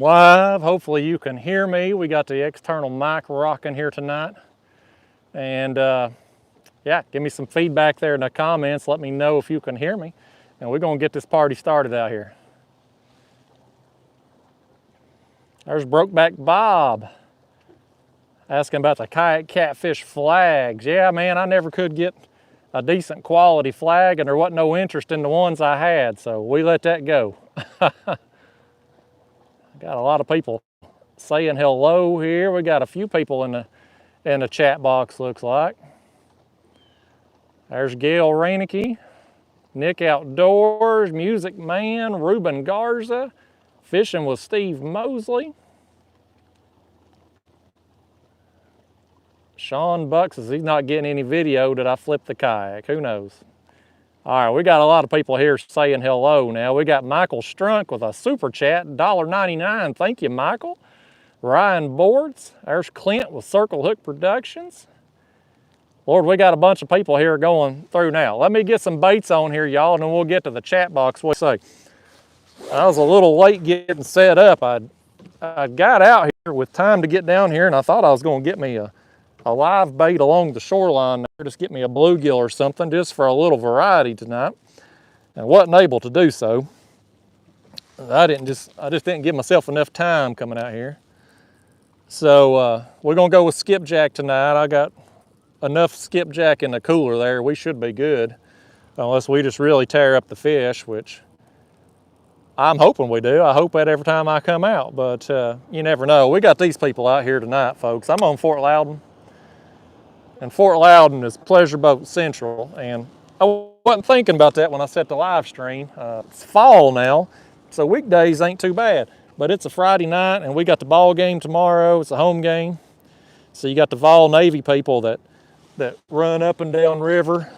Live. Hopefully you can hear me. We got the external mic rocking here tonight. And yeah, give me some feedback there in the comments. Let me know if you can hear me. And we're gonna get this party started out here. There's Brokeback Bob asking about the Kayak Catfish flags. Yeah, man, I never could get a decent quality flag, and there wasn't no interest in the ones I had, so we let that go. Got a lot of people saying hello here. We got a few people in the chat box, looks like. There's Gail Reinecke, Nick Outdoors, Music Man, Ruben Garza, Fishing with Steve Mosley. Sean Buck says he's not getting any video that I flipped the kayak. Who knows? All right, we got a lot of people here saying hello now. We got Michael Strunk with a super chat, $1.99. Thank you, Michael. Ryan Boards. There's Clint with Circle Hook Productions. Lord, we got a bunch of people here going through now. Let me get some baits on here, y'all, and then we'll get to the chat box. What do you say? I was a little late getting set up. I got out here with time to get down here, and I thought I was going to get me a live bait along the shoreline there, just get me a bluegill or something just for a little variety tonight, and wasn't able to do so. I just didn't give myself enough time coming out here. So we're gonna go with skipjack tonight. I got enough skipjack in the cooler there. We should be good, unless we just really tear up the fish, which I'm hoping we do. I hope that every time I come out, but you never know. We got these people out here tonight, folks. I'm on Fort Loudoun. And Fort Loudoun is Pleasure Boat Central, and I wasn't thinking about that when I set the live stream. It's fall now, so weekdays ain't too bad, but it's a Friday night, and we got the ball game tomorrow. It's a home game, so you got the Vol Navy people that run up and down river,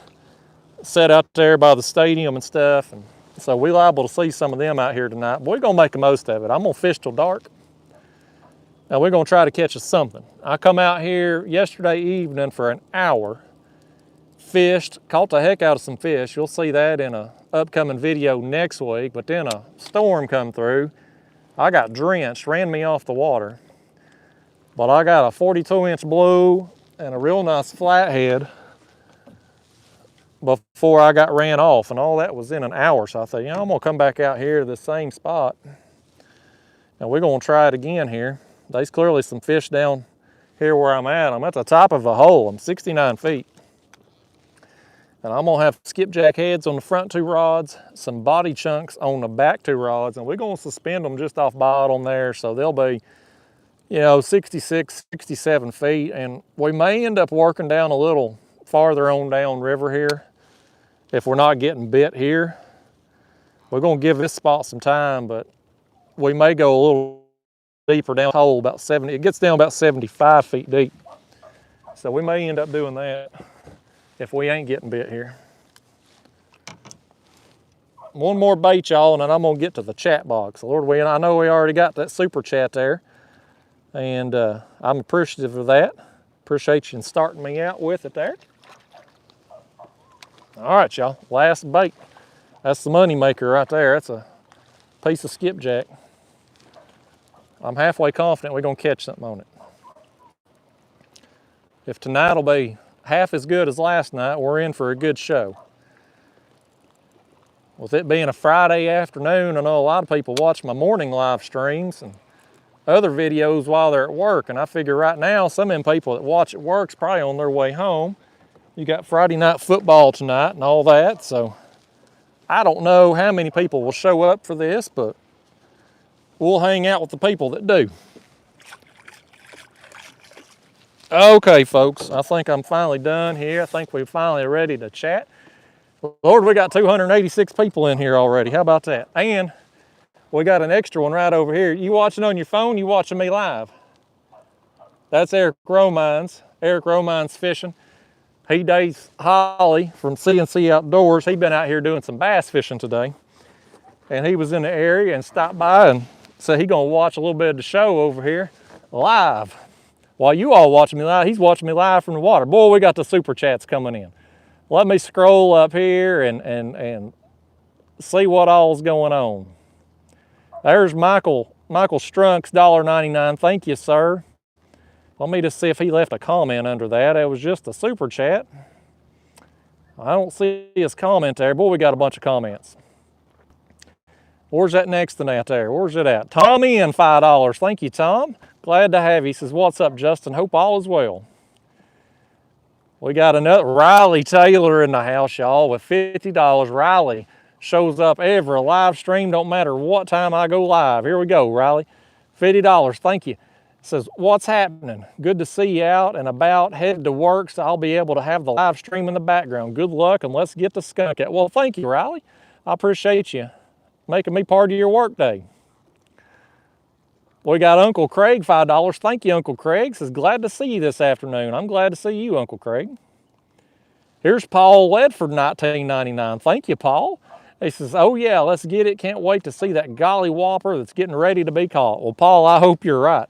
set out there by the stadium and stuff, and so we're liable to see some of them out here tonight. But we're gonna make the most of it. I'm gonna fish till dark. Now we're gonna try to catch us something. I come out here yesterday evening for an hour, fished, caught the heck out of some fish. You'll see that in an upcoming video next week, but then a storm come through. I got drenched, ran me off the water. But I got a 42-inch blue and a real nice flathead before I got ran off, and all that was in an hour. So I thought, I'm gonna come back out here to the same spot. And we're gonna try it again here. There's clearly some fish down here where I'm at. I'm at the top of a hole. I'm 69 feet. And I'm gonna have skipjack heads on the front two rods, some body chunks on the back two rods, and we're gonna suspend them just off bottom there, so they'll be, 66, 67 feet. And we may end up working down a little farther on down river here if we're not getting bit here. We're gonna give this spot some time, but we may go a little deeper down the hole, about 70. It gets down about 75 feet deep. So we may end up doing that if we ain't getting bit here. One more bait, y'all, and then I'm gonna get to the chat box. Lord, I know we already got that super chat there, and I'm appreciative of that. Appreciate you starting me out with it there. All right, y'all, last bait. That's the money maker right there. That's a piece of skipjack. I'm halfway confident we're gonna catch something on it. If tonight will be half as good as last night, we're in for a good show. With it being a Friday afternoon, I know a lot of people watch my morning live streams and other videos while they're at work, and I figure right now some of them people that watch at work's probably on their way home. You got Friday night football tonight and all that, so I don't know how many people will show up for this, but we'll hang out with the people that do. Okay, folks, I think I'm finally done here. I think we're finally ready to chat. Lord, we got 286 people in here already. How about that? And we got an extra one right over here. You watching on your phone, you watching me live. That's Eric Romines. Eric Romines fishing. He dates Holly from C&C Outdoors. He's been out here doing some bass fishing today. And he was in the area and stopped by and said he's gonna watch a little bit of the show over here live. While you all watching me live, he's watching me live from the water. Boy, we got the super chats coming in. Let me scroll up here and see what all's going on. There's Michael Michael Strunk's $1.99. Thank you, sir. Let me just see if he left a comment under that. It was just a super chat. I don't see his comment there. Boy, we got a bunch of comments. Where's that next to that there? Where's it at? Tom Ian, $5. Thank you, Tom. Glad to have you. He says, what's up, Justin? Hope all is well. We got another Riley Taylor in the house, y'all, with $50. Riley shows up every live stream, don't matter what time I go live. Here we go, Riley. $50, thank you. Says, what's happening? Good to see you out and about, headed to work, so I'll be able to have the live stream in the background. Good luck, and let's get the skunk out. Well, thank you, Riley. I appreciate you making me part of your work day. We got Uncle Craig, $5. Thank you, Uncle Craig. Says, glad to see you this afternoon. I'm glad to see you, Uncle Craig. Here's Paul Ledford, $19.99. Thank you, Paul. He says, oh yeah, let's get it. Can't wait to see that golly whopper that's getting ready to be caught. Well, Paul, I hope you're right.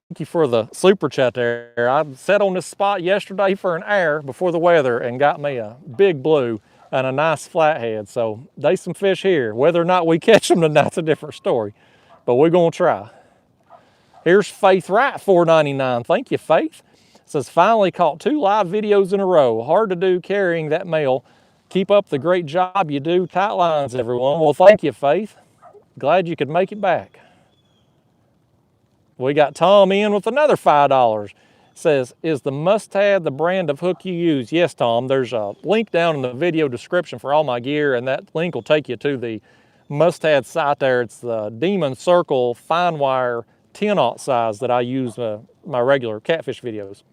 Thank you for the super chat there. I sat on this spot yesterday for an hour before the weather and got me a big blue and a nice flathead. So there's some fish here. Whether or not we catch them tonight's a different story, but we're gonna try. Here's Faith Wright, $4.99. Thank you, Faith. Says, finally caught 2 live videos in a row. Hard to do carrying that mail. Keep up the great job you do. Tight lines, everyone. Well, thank you, Faith. Glad you could make it back. We got Tom in with another $5. Says, is the Mustad the brand of hook you use? Yes, Tom. There's a link down in the video description for all my gear, and that link will take you to the Mustad site there. It's the Demon Circle fine wire 10-aught size that I use my regular catfish videos.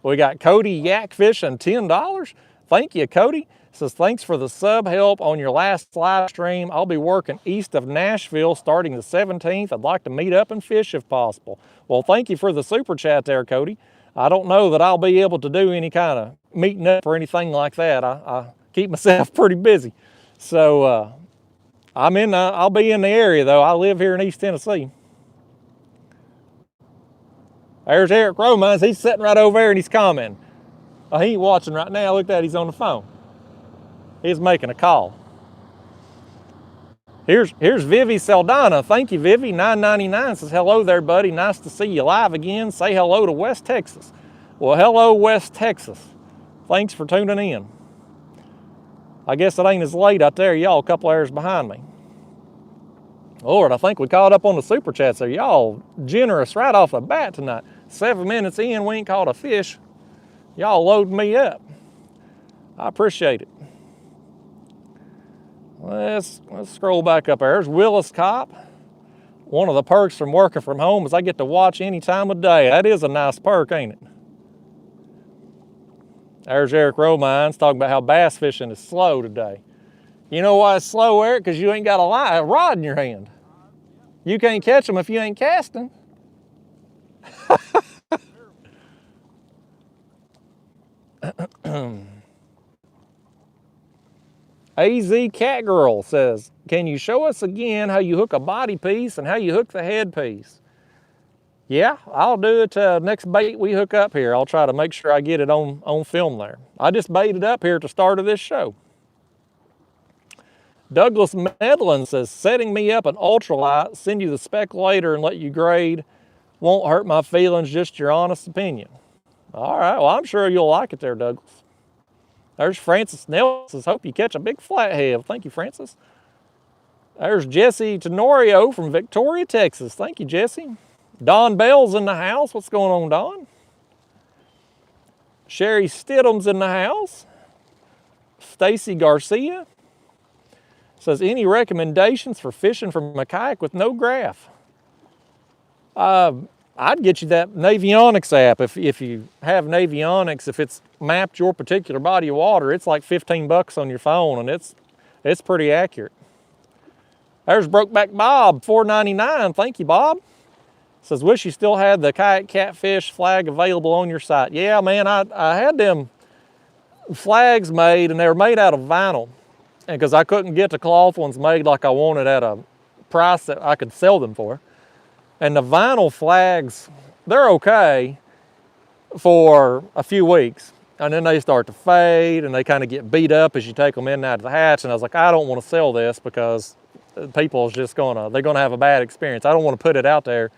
We got Cody Yak Fishing, $10. Thank you, Cody. Says, thanks for the sub help on your last live stream. I'll be working east of Nashville starting the 17th. I'd like to meet up and fish if possible. Well, thank you for the super chat there, Cody. I don't know that I'll be able to do any kind of meeting up or anything like that. I keep myself pretty busy. So I'll be in the area though. I live here in East Tennessee. There's Eric Romans. He's sitting right over there and he's commenting. Oh, he ain't watching right now. Look at that, he's on the phone. He's making a call. Here's Vivi Saldana. Thank you, Vivi. $9.99 says, hello there, buddy. Nice to see you live again. Say hello to West Texas. Well, hello, West Texas. Thanks for tuning in. I guess it ain't as late out there. Y'all a couple hours behind me. Lord, I think we caught up on the super chats there. Y'all generous right off the bat tonight. 7 minutes in, we ain't caught a fish. Y'all loading me up. I appreciate it. Let's scroll back up there. There's Willis Cop. One of the perks from working from home is I get to watch any time of day. That is a nice perk, ain't it? There's Eric Romines talking about how bass fishing is slow today. You know why it's slow, Eric? Because you ain't got a rod in your hand. You can't catch them if you ain't casting. AZ Cat Girl says, can you show us again how you hook a body piece and how you hook the head piece? Yeah, I'll do it next bait we hook up here. I'll try to make sure I get it on film there. I just baited up here at the start of this show. Douglas Medlin says, setting me up an ultralight, send you the spec later and let you grade. Won't hurt my feelings, just your honest opinion. All right, well, I'm sure you'll like it there, Douglas. There's Francis Nelson. Hope you catch a big flathead. Thank you, Francis. There's Jesse Tenorio from Victoria, Texas. Thank you, Jesse. Don Bell's in the house. What's going on, Don? Sherry Stidham's in the house. Stacy Garcia says, any recommendations for fishing from a kayak with no graph? I'd get you that Navionics app. If you have Navionics, if it's mapped your particular body of water, it's like 15 bucks on your phone, and it's pretty accurate. There's Brokeback Bob, $4.99. Thank you, Bob. Says, wish you still had the Kayak Catfish flag available on your site. Yeah, man, I had them flags made, and they were made out of vinyl. And because I couldn't get the cloth ones made like I wanted at a price that I could sell them for. And the vinyl flags, they're okay for a few weeks. And then they start to fade and they kind of get beat up as you take them in and out of the hatch. And I was like, I don't want to sell this because people's just they're gonna have a bad experience. I don't want to put it out there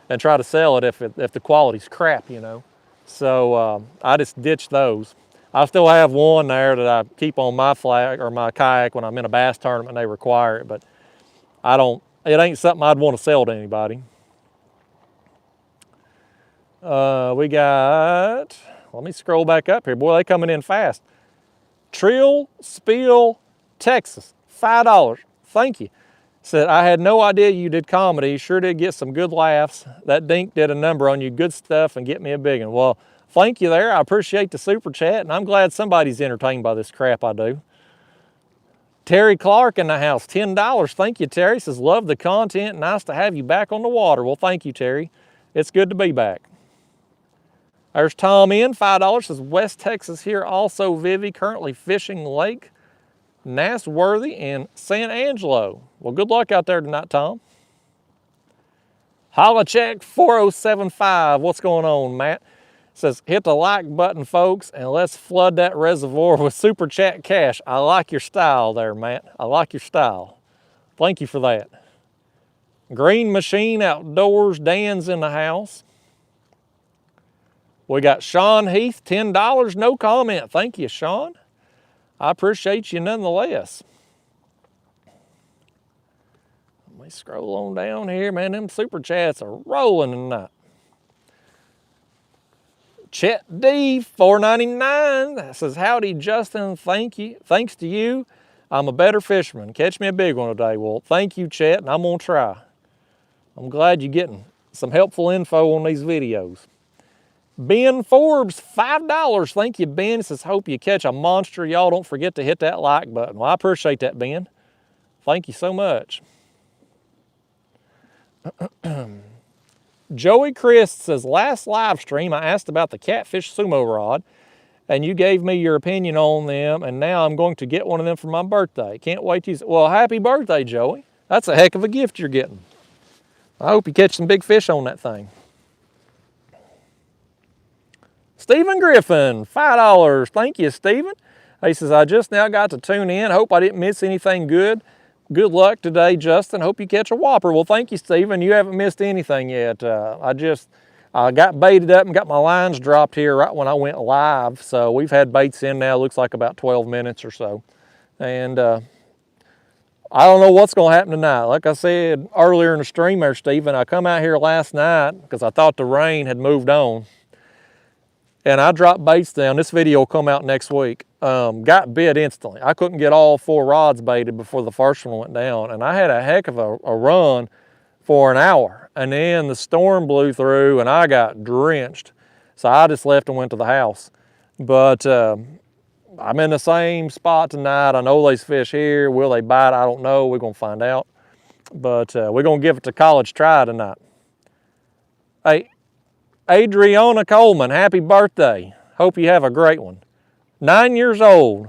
and try to sell it if the quality's crap, you know. So I just ditched those. I still have one there that I keep on my flag or my kayak when I'm in a bass tournament and they require it, but it ain't something I'd want to sell to anybody. We got, let me scroll back up here. Boy, they coming in fast. Trill Spiel, Texas, $5. Thank you. Said, I had no idea you did comedy. Sure did get some good laughs. That dink did a number on you. Good stuff and get me a big one. Well, thank you there. I appreciate the super chat, and I'm glad somebody's entertained by this crap I do. Terry Clark in the house, $10. Thank you, Terry. Says, love the content. Nice to have you back on the water. Well, thank you, Terry. It's good to be back. There's Tom in, $5. Says, West Texas here. Also, Vivi, currently fishing Lake Nassworthy and San Angelo. Well, good luck out there tonight, Tom. Holacek 4075. What's going on, Matt? Says, hit the like button, folks, and let's flood that reservoir with super chat cash. I like your style there, Matt. I like your style. Thank you for that. Green Machine Outdoors, Dan's in the house. We got Sean Heath, $10, no comment. Thank you, Sean. I appreciate you nonetheless. Let me scroll on down here, man. Them super chats are rolling tonight. Chet D, $4.99. Says, howdy, Justin. Thank you. Thanks to you, I'm a better fisherman. Catch me a big one today. Well, thank you, Chet, and I'm going to try. I'm glad you're getting some helpful info on these videos. Ben Forbes, $5. Thank you, Ben. It says, hope you catch a monster. Y'all don't forget to hit that like button. Well, I appreciate that, Ben. Thank you so much. Joey Christ says, last live stream, I asked about the Catfish Sumo Rod, and you gave me your opinion on them, and now I'm going to get one of them for my birthday. Can't wait to use it. Well, happy birthday, Joey. That's a heck of a gift you're getting. I hope you catch some big fish on that thing. Stephen Griffin, $5. Thank you, Stephen. He says, I just now got to tune in. Hope I didn't miss anything good. Good luck today, Justin. Hope you catch a whopper. Well, thank you, Stephen. You haven't missed anything yet. I got baited up and got my lines dropped here right when I went live. So we've had baits in now, looks like about 12 minutes or so. And I don't know what's going to happen tonight. Like I said earlier in the stream there, Stephen, I come out here last night because I thought the rain had moved on. And I dropped baits down. This video will come out next week. Got bit instantly. I couldn't get all 4 rods baited before the first one went down. And I had a heck of a run for an hour. And then the storm blew through and I got drenched. So I just left and went to the house. But I'm in the same spot tonight. I know there's fish here. Will they bite? I don't know. We're going to find out. But we're going to give it the college try tonight. Hey, Adriana Coleman, happy birthday. Hope you have a great one. 9 years old.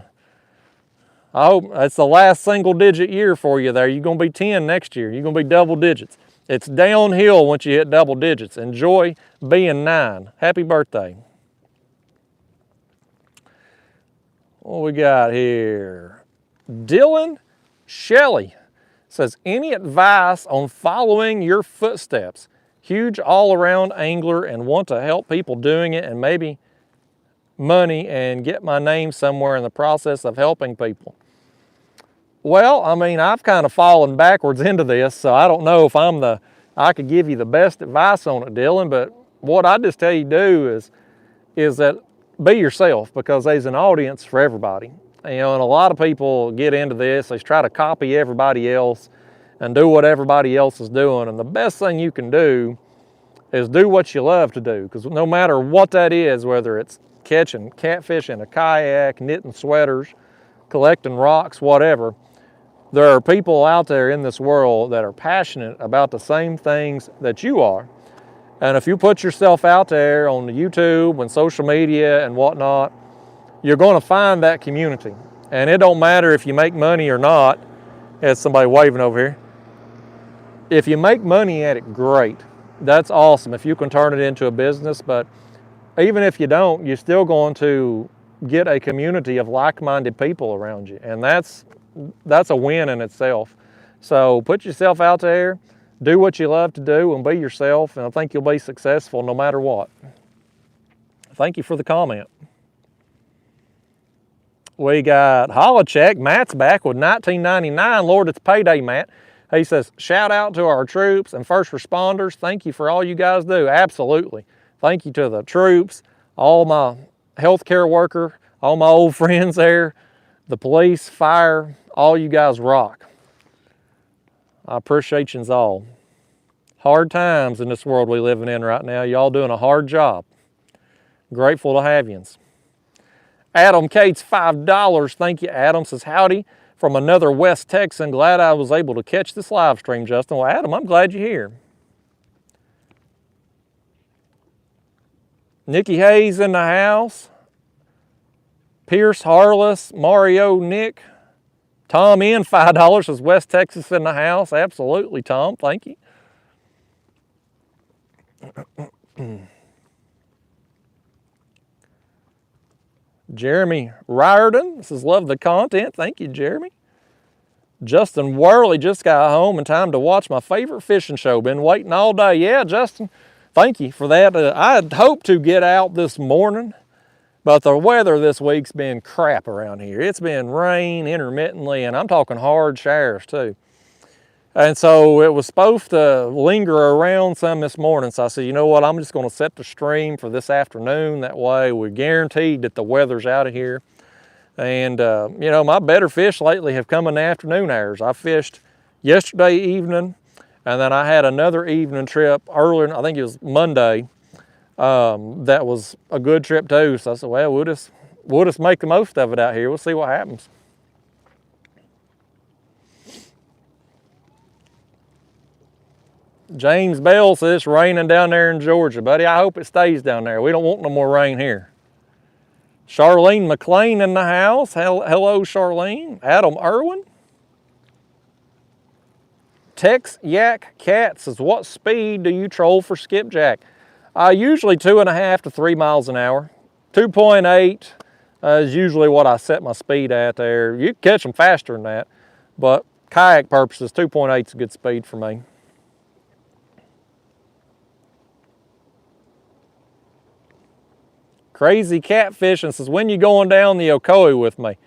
I hope that's the last single digit year for you there. You're going to be 10 next year. You're going to be double digits. It's downhill once you hit double digits. Enjoy being 9. Happy birthday. What we got here? Dylan Shelley says, any advice on following your footsteps? Huge all-around angler and want to help people doing it and maybe money and get my name somewhere in the process of helping people. Well, I mean, I've kind of fallen backwards into this, so I don't know if I could give you the best advice on it, Dylan, but what I just tell you to do is that be yourself, because there's an audience for everybody. You know, and a lot of people get into this, they try to copy everybody else and do what everybody else is doing. And the best thing you can do is do what you love to do, because no matter what that is, whether it's catching catfish in a kayak, knitting sweaters, collecting rocks, whatever, there are people out there in this world that are passionate about the same things that you are. And if you put yourself out there on the YouTube and social media and whatnot, you're going to find that community. And it don't matter if you make money or not. There's somebody waving over here. If you make money at it, great. That's awesome if you can turn it into a business. But even if you don't, you're still going to get a community of like-minded people around you. And that's a win in itself. So put yourself out there, do what you love to do, and be yourself, and I think you'll be successful no matter what. Thank you for the comment. We got Holocheck. Matt's back with $19.99. Lord, it's payday, Matt. He says, shout out to our troops and first responders. Thank you for all you guys do. Absolutely. Thank you to the troops, all my healthcare worker, all my old friends there, the police, fire, all you guys rock. I appreciate yous all. Hard times in this world we living in right now. Y'all doing a hard job. Grateful to have yous. Adam Cates, $5. Thank you, Adam. Says, howdy from another West Texan. Glad I was able to catch this live stream, Justin. Well, Adam, I'm glad you're here. Nikki Hayes in the house. Pierce Harless, Mario, Nick. Tom in, $5. Says, West Texas in the house. Absolutely, Tom. Thank you. Jeremy Riordan says, love the content. Thank you, Jeremy. Justin Worley just got home in time to watch my favorite fishing show. Been waiting all day. Yeah, Justin, thank you for that. I had hoped to get out this morning, but the weather this week's been crap around here. It's been rain intermittently, and I'm talking hard showers too. And so it was supposed to linger around some this morning. So I said, you know what, I'm just gonna set the stream for this afternoon. That way we're guaranteed that the weather's out of here. And you know, my better fish lately have come in the afternoon hours. I fished yesterday evening, and then I had another evening trip earlier, I think it was Monday, that was a good trip too. So I said, well, we'll just make the most of it out here. We'll see what happens. James Bell says it's raining down there in Georgia, buddy. I hope it stays down there. We don't want no more rain here. Charlene McLean in the house. Hello, Charlene. Adam Irwin. Tex Yak Cat says, what speed do you troll for skipjack? Usually 2.5 to 3 miles an hour. 2.8 is usually what I set my speed at there. You can catch them faster than that, but kayak purposes, 2.8 is a good speed for me. Crazy Catfishing says, when you going down the Ocoee with me?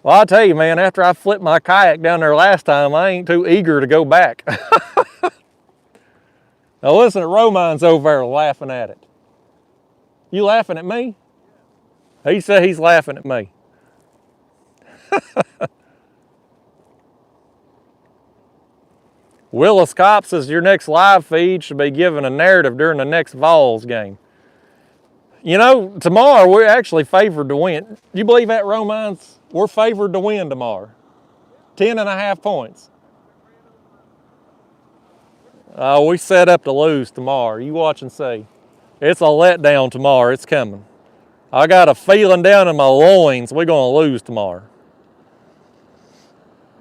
Well, I'll tell you, man, after I flipped my kayak down there last time, I ain't too eager to go back. Now listen, Roman's over there laughing at it. You laughing at me? He said he's laughing at me. Willis Copp says, your next live feed should be given a narrative during the next Vols game. You know, tomorrow we're actually favored to win. You believe that, Romans? We're favored to win tomorrow. 10.5 points. We set up to lose tomorrow. You watch and see. It's a letdown tomorrow. It's coming. I got a feeling down in my loins we're going to lose tomorrow.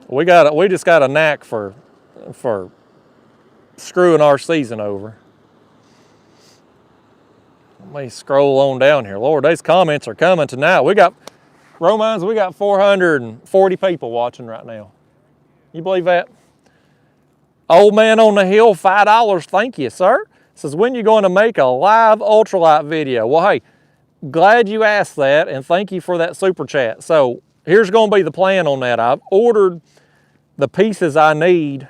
We just got a knack for screwing our season over. Let me scroll on down here. Lord, these comments are coming tonight. We got 440 people watching right now. You believe that? Old man on the hill, $5. Thank you, sir. Says, when you going to make a live ultralight video? Well, hey, glad you asked that, and thank you for that super chat. So here's going to be the plan on that. I've ordered the pieces I need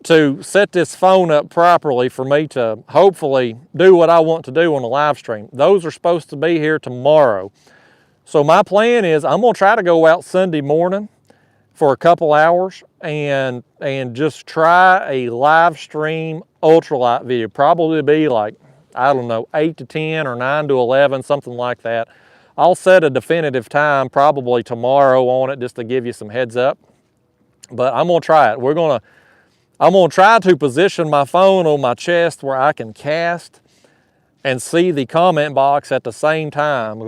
to set this phone up properly for me to hopefully do what I want to do on the live stream. Those are supposed to be here tomorrow. So my plan is I'm going to try to go out Sunday morning for a couple hours and just try a live stream ultralight video. Probably be like, I don't know, 8 to 10 or 9 to 11, something like that. I'll set a definitive time probably tomorrow on it just to give you some heads up. But I'm going to try it. I'm going to try to position my phone on my chest where I can cast and see the comment box at the same time.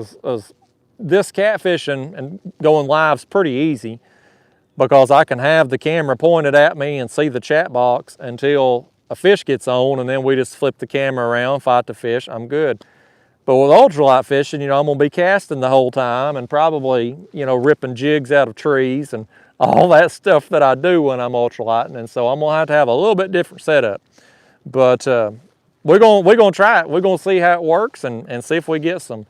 This catfishing and going live is pretty easy because I can have the camera pointed at me and see the chat box until a fish gets on, and then we just flip the camera around, fight the fish, I'm good. But with ultralight fishing, you know, I'm going to be casting the whole time and probably, you know, ripping jigs out of trees and all that stuff that I do when I'm ultralighting, and so I'm gonna have a little bit different setup. But we're gonna try it. We're gonna see how it works and see if we get some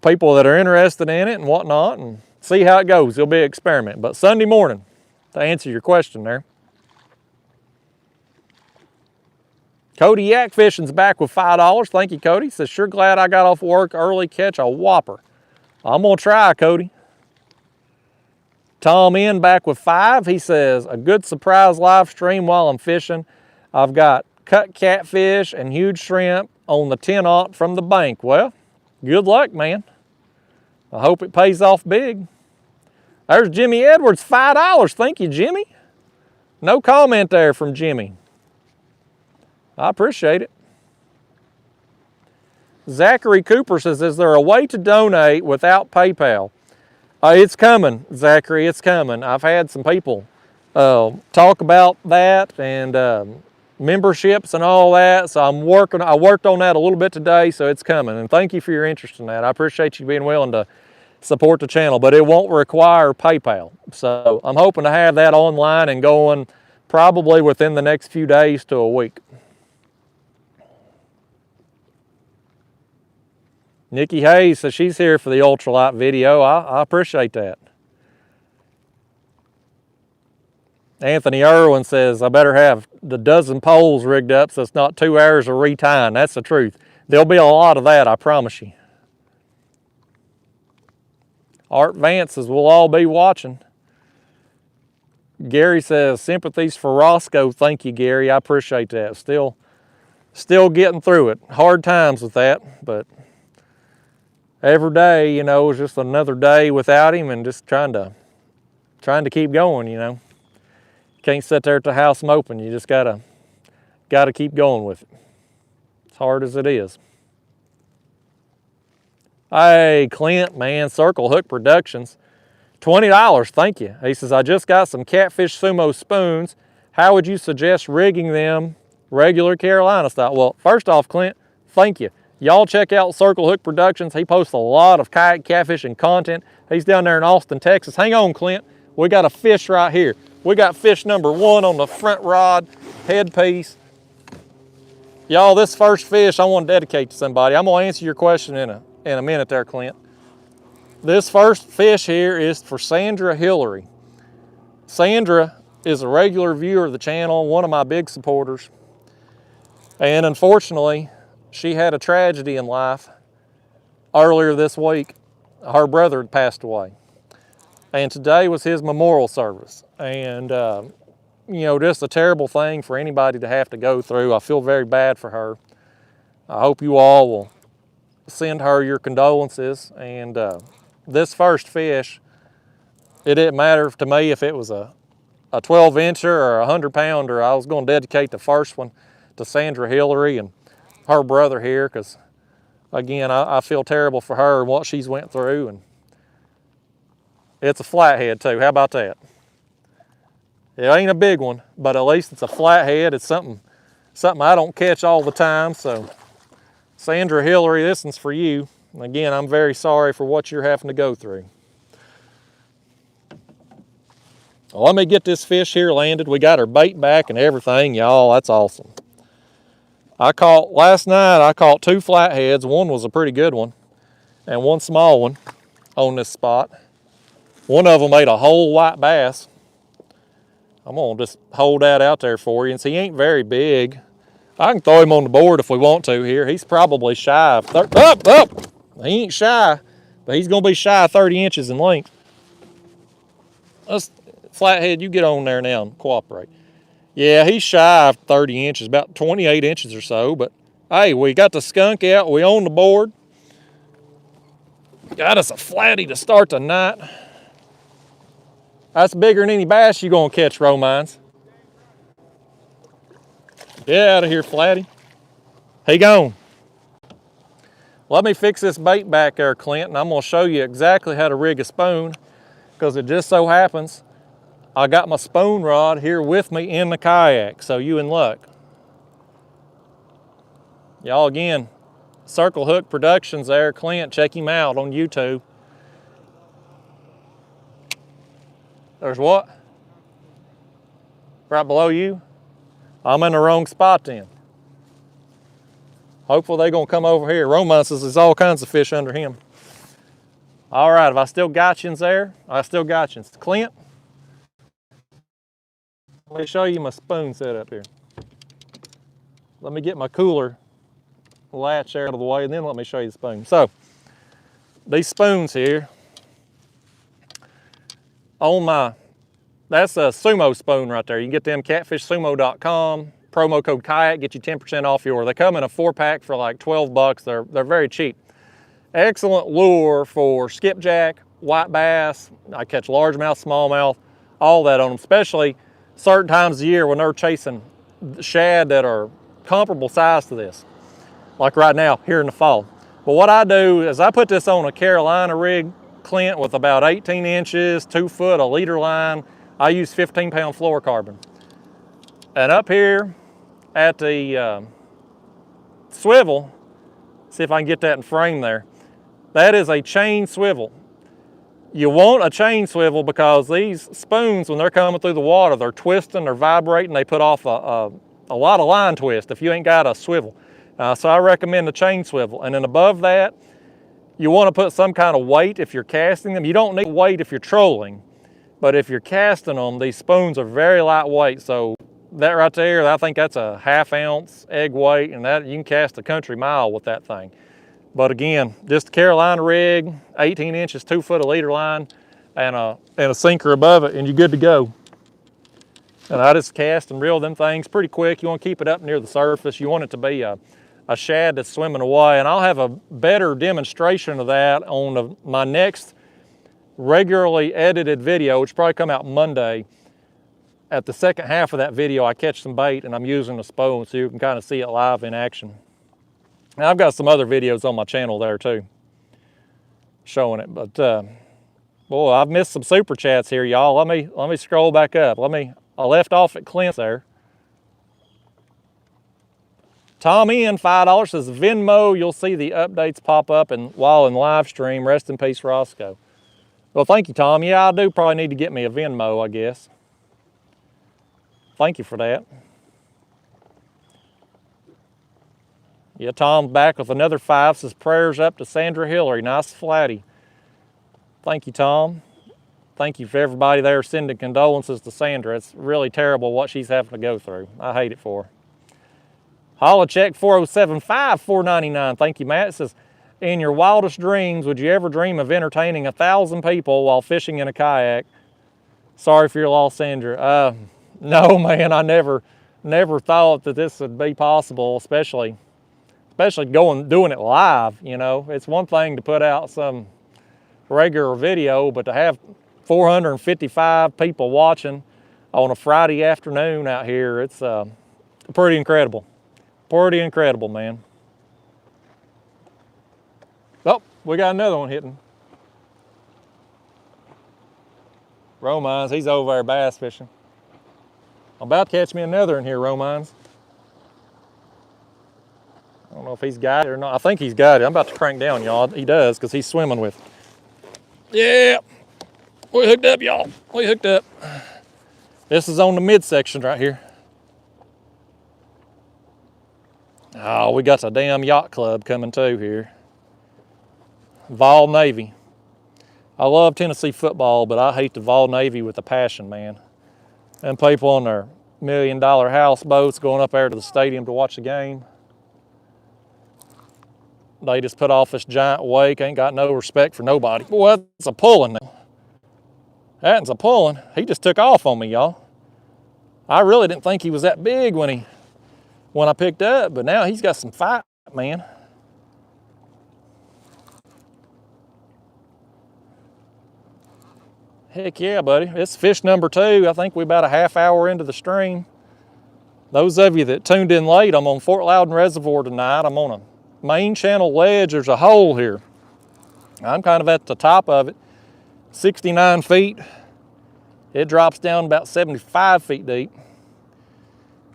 people that are interested in it and whatnot, and see how it goes. It'll be an experiment. But Sunday morning, to answer your question there. Cody Yak Fishing's back with $5. Thank you, Cody. He says, sure glad I got off work early, catch a whopper. I'm gonna try, Cody. Tom N back with $5. He says, a good surprise live stream while I'm fishing. I've got cut catfish and huge shrimp on the 10-aught from the bank. Well, good luck, man. I hope it pays off big. There's Jimmy Edwards, $5. Thank you, Jimmy. No comment there from Jimmy. I appreciate it. Zachary Cooper says, is there a way to donate without PayPal? It's coming, Zachary, it's coming. I've had some people talk about that and memberships and all that, so I worked on that a little bit today, so it's coming. And thank you for your interest in that. I appreciate you being willing to support the channel, but it won't require PayPal. So I'm hoping to have that online and going probably within the next few days to a week. Nikki Hayes says she's here for the ultralight video. I appreciate that. Anthony Irwin says, I better have the dozen poles rigged up so it's not 2 hours of retying. That's the truth. There'll be a lot of that, I promise you. Art Vance says, we'll all be watching. Gary says, sympathies for Roscoe. Thank you, Gary. I appreciate that. Still getting through it. Hard times with that, but every day, you know, is just another day without him, and just trying to keep going, you know. You can't sit there at the house moping. You just gotta keep going with it, as hard as it is. Hey, Clint, man, Circle Hook Productions, $20, thank you. He says, I just got some Catfish Sumo spoons. How would you suggest rigging them regular Carolina style? Well, first off, Clint, thank you. Y'all check out Circle Hook Productions. He posts a lot of kayak catfishing content. He's down there in Austin, Texas. Hang on, Clint. We got a fish right here. We got fish number 1 on the front rod headpiece. Y'all, this first fish I want to dedicate to somebody. I'm going to answer your question in a minute there, Clint. This first fish here is for Sandra Hillary. Sandra is a regular viewer of the channel, one of my big supporters. And unfortunately, she had a tragedy in life earlier this week. Her brother had passed away. And today was his memorial service. And, you know, just a terrible thing for anybody to have to go through. I feel very bad for her. I hope you all will send her your condolences. And this first fish, it didn't matter to me if it was a 12-incher or a 100-pounder. I was going to dedicate the first one to Sandra Hillary and her brother here, because again, I feel terrible for her and what she's went through. And it's a flathead too. How about that? It ain't a big one, but at least it's a flathead. It's something I don't catch all the time. So Sandra Hillary, this one's for you. And again, I'm very sorry for what you're having to go through. Well, let me get this fish here landed. We got her bait back and everything, y'all. That's awesome. Last night I caught 2 flatheads. One was a pretty good one and one small one on this spot. One of them ate a whole white bass. I'm gonna just hold that out there for you. And see, he ain't very big. I can throw him on the board if we want to here. He's probably shy of, he ain't shy, but he's gonna be shy of 30 inches in length. Let's, flathead, you get on there now and cooperate. Yeah, he's shy of 30 inches, about 28 inches or so, but hey, we got the skunk out, we on the board. Got us a flatty to start the night. That's bigger than any bass you're gonna catch, Romines. Get out of here, flatty. He gone. Let me fix this bait back there, Clint, and I'm gonna show you exactly how to rig a spoon, because it just so happens I got my spoon rod here with me in the kayak, so you in luck. Y'all, again, Circle Hook Productions there, Clint, check him out on YouTube. There's what? Right below you? I'm in the wrong spot then. Hopefully they're gonna come over here. Roman says there's all kinds of fish under him. All right, have I still got you there? I still got you. Clint, let me show you my spoon setup here. Let me get my cooler latch out of the way, and then let me show you the spoon. So, these spoons here, on my, that's a sumo spoon right there. You can get them catfishsumo.com, promo code kayak, get you 10% off yours. They come in a 4-pack for like 12 bucks. They're very cheap. Excellent lure for skipjack, white bass. I catch largemouth, smallmouth, all that on them, especially certain times of the year when they're chasing shad that are comparable size to this, like right now here in the fall. But what I do is I put this on a Carolina rig, Clint, with about 18 inches, 2 foot, a leader line. I use 15-pound fluorocarbon. And up here at the swivel, see if I can get that in frame there, that is a chain swivel. You want a chain swivel because these spoons, when they're coming through the water, they're twisting, they're vibrating, they put off a lot of line twist if you ain't got a swivel. So I recommend a chain swivel. And then above that, you want to put some kind of weight if you're casting them. You don't need weight if you're trolling, but if you're casting them, these spoons are very lightweight. So that right there, I think that's a 1/2 ounce egg weight, and that you can cast a country mile with that thing. But again, just a Carolina rig, 18 inches, 2 foot of leader line, and a sinker above it, and you're good to go. And I just cast and reel them things pretty quick. You want to keep it up near the surface. You want it to be a shad that's swimming away. And I'll have a better demonstration of that on my next regularly edited video, which will probably come out Monday. At the second half of that video, I catch some bait and I'm using the spoon so you can kind of see it live in action. Now, I've got some other videos on my channel there too, showing it. But boy, I've missed some super chats here, y'all. Let me scroll back up. I left off at Clint's there. Tom Ian, $5 says Venmo. You'll see the updates pop up while in live stream. Rest in peace, Roscoe. Well, thank you, Tom. Yeah, I do probably need to get me a Venmo, I guess. Thank you for that. Yeah, Tom's back with another 5, says prayers up to Sandra Hillary. Nice flatty. Thank you, Tom. Thank you for everybody there sending condolences to Sandra. It's really terrible what she's having to go through. I hate it for her. Holla check 4075 $4.99. Thank you, Matt. It says, in your wildest dreams, would you ever dream of entertaining 1,000 people while fishing in a kayak? Sorry for your loss, Sandra. No, man, I never thought that this would be possible, especially doing it live. You know, it's one thing to put out some regular video, but to have 455 people watching on a Friday afternoon out here, it's pretty incredible. Pretty incredible, man. Oh, we got another one hitting. Romines, he's over there bass fishing. I'm about to catch me another in here, Romines. I don't know if he's got it or not. I think he's got it. I'm about to crank down, y'all. He does, because he's swimming with it. Yeah, we hooked up, y'all. We hooked up. This is on the midsection right here. Oh, we got a damn yacht club coming too here. Vol Navy. I love Tennessee football, but I hate the Vol Navy with a passion, man. And people on their $1 million houseboats going up there to the stadium to watch the game. They just put off this giant wake, ain't got no respect for nobody. Boy, that's a pulling now. That's a pulling. He just took off on me, y'all. I really didn't think he was that big when I picked up, but now he's got some fight, man. Heck yeah, buddy. It's fish number 2. I think we're about a half hour into the stream. Those of you that tuned in late, I'm on Fort Loudoun Reservoir tonight. I'm on a main channel ledge. There's a hole here. I'm kind of at the top of it, 69 feet. It drops down about 75 feet deep.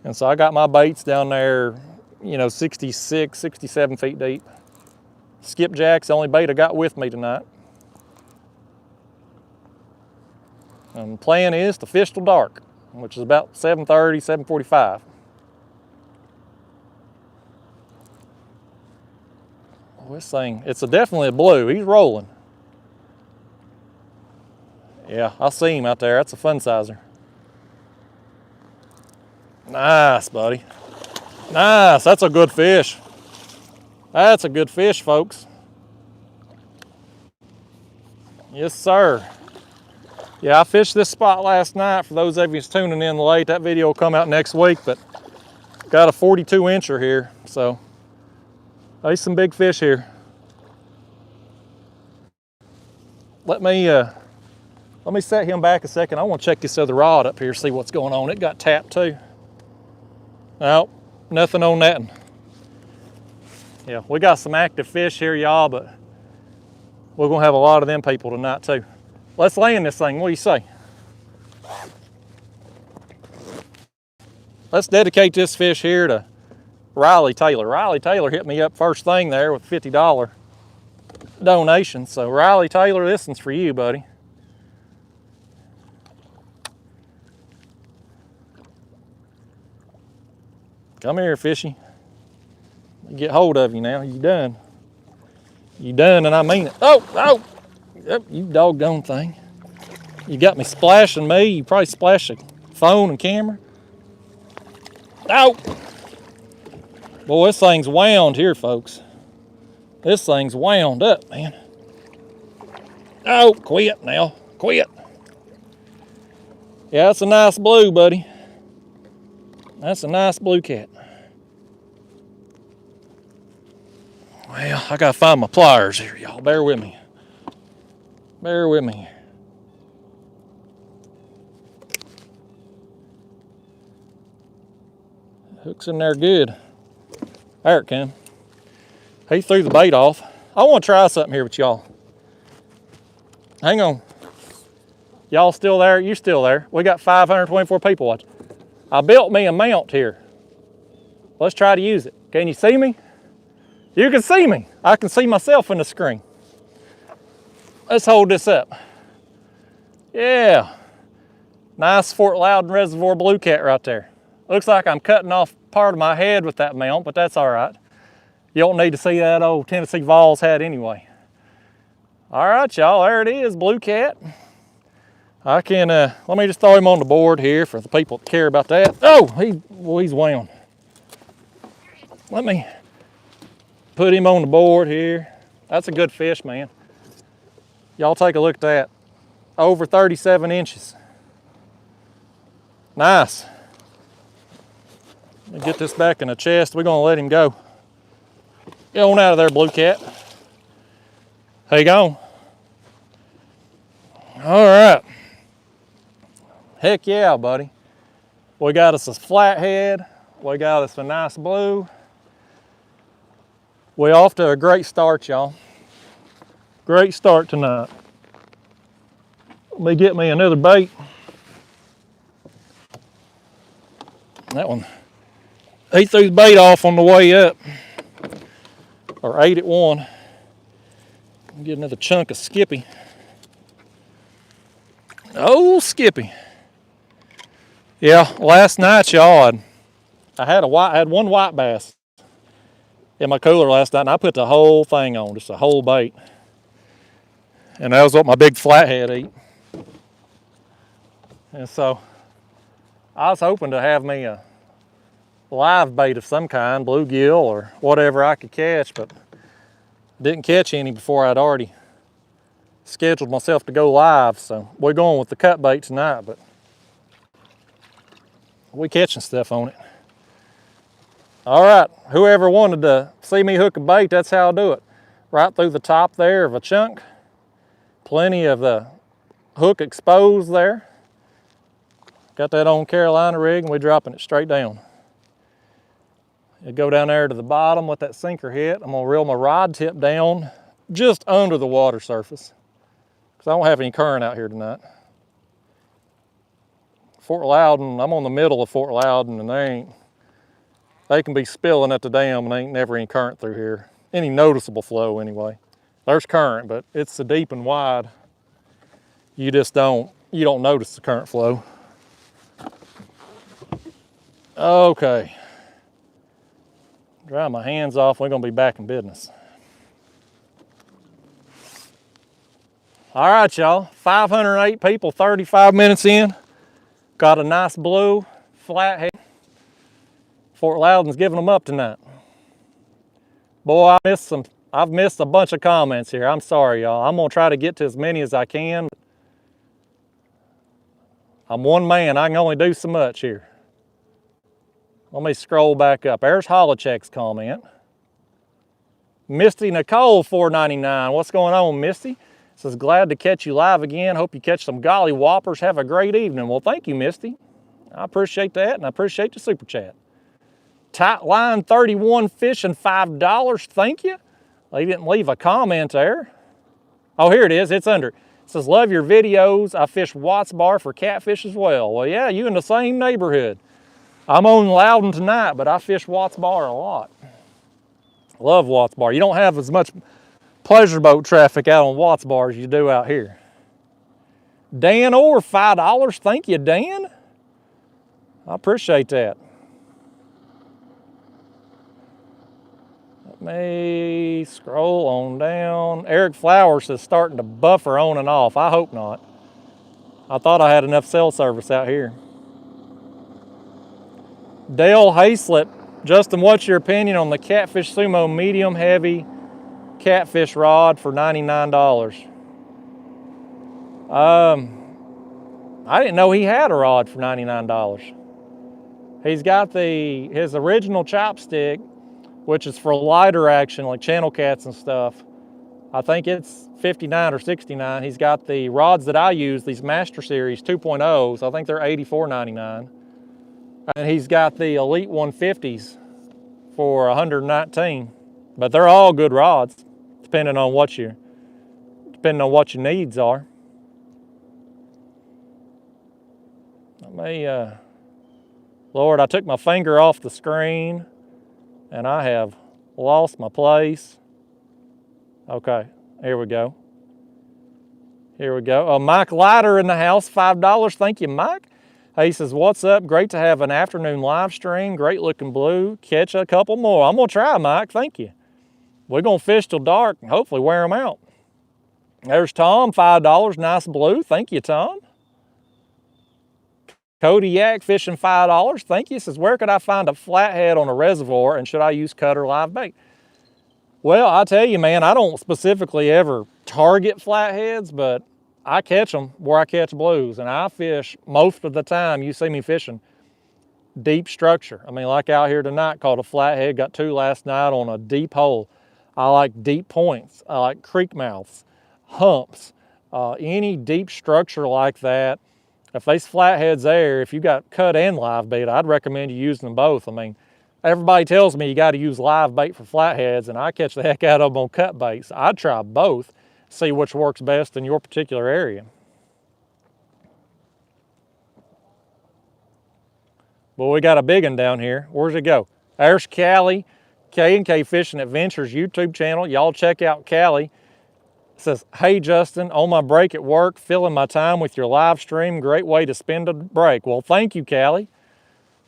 And so I got my baits down there, you know, 66, 67 feet deep. Skipjack's the only bait I got with me tonight. And the plan is to fish till dark. which is about 7:30, 7:45. Well, this thing, it's definitely a blue. He's rolling. Yeah, I see him out there. That's a fun sizer. Nice, buddy. Nice, that's a good fish. That's a good fish, folks. Yes, sir. Yeah, I fished this spot last night. For those of you tuning in late, that video will come out next week, but got a 42 incher here, so there's some big fish here. Let me set him back a second. I want to check this other rod up here, see what's going on. It got tapped too. Nope, nothing on that one. Yeah, we got some active fish here, y'all, but we're gonna have a lot of them people tonight too. Let's land this thing, what do you say? Let's dedicate this fish here to Riley Taylor. Riley Taylor hit me up first thing there with a $50 donation. So Riley Taylor, this one's for you, buddy. Come here, fishy. Let me get hold of you now. You done. You done, and I mean it. Oh, oh! Yep, you doggone thing. You got me splashing me. You probably splashed a phone and camera. Oh! Boy, this thing's wound here, folks. This thing's wound up, man. Oh, quit now. Quit. Yeah, that's a nice blue, buddy. That's a nice blue cat. Well, I gotta find my pliers here, y'all. Bear with me. Bear with me. Hook's in there good. There it comes. He threw the bait off. I want to try something here with y'all. Hang on. Y'all still there? You still there? We got 524 people watching. I built me a mount here. Let's try to use it. Can you see me? You can see me. I can see myself in the screen. Let's hold this up. Yeah. Nice Fort Loudoun Reservoir blue cat right there. Looks like I'm cutting off part of my head with that mount, but that's all right. You don't need to see that old Tennessee Vols hat anyway. All right, y'all, there it is, blue cat. I can, let me just throw him on the board here for the people that care about that. Oh, he's wound. Let me put him on the board here. That's a good fish, man. Y'all take a look at that. Over 37 inches. Nice. Let me get this back in the chest. We're gonna let him go. Get on out of there, blue cat. How you going? All right. Heck yeah, buddy. We got us a flathead. We got us a nice blue. We off to a great start, y'all. Great start tonight. Let me get me another bait. That one, he threw the bait off on the way up, or ate at one. Get another chunk of Skippy. Oh, Skippy. Yeah, last night, y'all, I had one white bass in my cooler last night, and I put the whole thing on, just a whole bait. And that was what my big flathead ate. And so I was hoping to have me a live bait of some kind, bluegill or whatever I could catch, but didn't catch any before I'd already scheduled myself to go live. So we're going with the cut bait tonight, but we catching stuff on it. All right, whoever wanted to see me hook a bait, that's how I do it. Right through the top there of a chunk. Plenty of the hook exposed there. Got that on Carolina rig and we're dropping it straight down. You go down there to the bottom, let that sinker hit. I'm gonna reel my rod tip down just under the water surface because I don't have any current out here tonight. Fort Loudoun, I'm on the middle of Fort Loudoun and they can be spilling at the dam and ain't never any current through here. Any noticeable flow anyway. There's current, but it's so deep and wide, you don't notice the current flow. Okay. Dry my hands off. We're going to be back in business. All right, y'all. 508 people, 35 minutes in. Got a nice blue flathead. Fort Loudoun's giving them up tonight. Boy, I've missed a bunch of comments here. I'm sorry, y'all. I'm going to try to get to as many as I can. I'm one man. I can only do so much here. Let me scroll back up. There's Holocheck's comment. Misty Nicole, $4.99. What's going on, Misty? Says, glad to catch you live again. Hope you catch some golly whoppers. Have a great evening. Well, thank you, Misty. I appreciate that, and I appreciate the super chat. Tight line 31 fishing, $5. Thank you. They didn't leave a comment there. Oh, here it is. It's under. It says, love your videos. I fish Watts Bar for catfish as well. Well, yeah, you in the same neighborhood. I'm on Loudoun tonight, but I fish Watts Bar a lot. Love Watts Bar. You don't have as much pleasure boat traffic out on Watts Bar as you do out here. Dan Orr, $5. Thank you, Dan. I appreciate that. Let me scroll on down. Eric Flowers is starting to buffer on and off. I hope not. I thought I had enough cell service out here. Dale Hayslip, Justin, what's your opinion on the Catfish Sumo medium heavy catfish rod for $99? I didn't know he had a rod for $99. He's got his original chopstick, which is for lighter action like channel cats and stuff. I think it's $59 or $69. He's got the rods that I use, these Master Series 2.0s. I think they're $84.99. And he's got the Elite 150s for $119. But they're all good rods, depending on what your needs are. Lord, I took my finger off the screen and I have lost my place. Okay, here we go. Here we go. Oh, Mike Leiter in the house, $5. Thank you, Mike. He says, what's up? Great to have an afternoon live stream. Great looking blue. Catch a couple more. I'm going to try, Mike. Thank you. We're going to fish till dark and hopefully wear them out. There's Tom, $5. Nice blue. Thank you, Tom. Cody Yak fishing $5. Thank you. Says, where could I find a flathead on a reservoir and should I use cutter live bait? Well, I tell you, man, I don't specifically ever target flatheads, but I catch them where I catch blues, and I fish most of the time. You see me fishing deep structure. I mean, like out here tonight, caught a flathead, got two last night on a deep hole. I like deep points. I like creek mouths, humps, any deep structure like that. If there's flatheads there, if you got cut and live bait, I'd recommend you using them both. I mean, everybody tells me you got to use live bait for flatheads, and I catch the heck out of them on cut baits. I'd try both, see which works best in your particular area. Well, we got a big one down here. Where's it go? There's Callie, K&K Fishing Adventures YouTube channel. Y'all check out Callie. It says, hey Justin, on my break at work, filling my time with your live stream. Great way to spend a break. Well, thank you, Callie.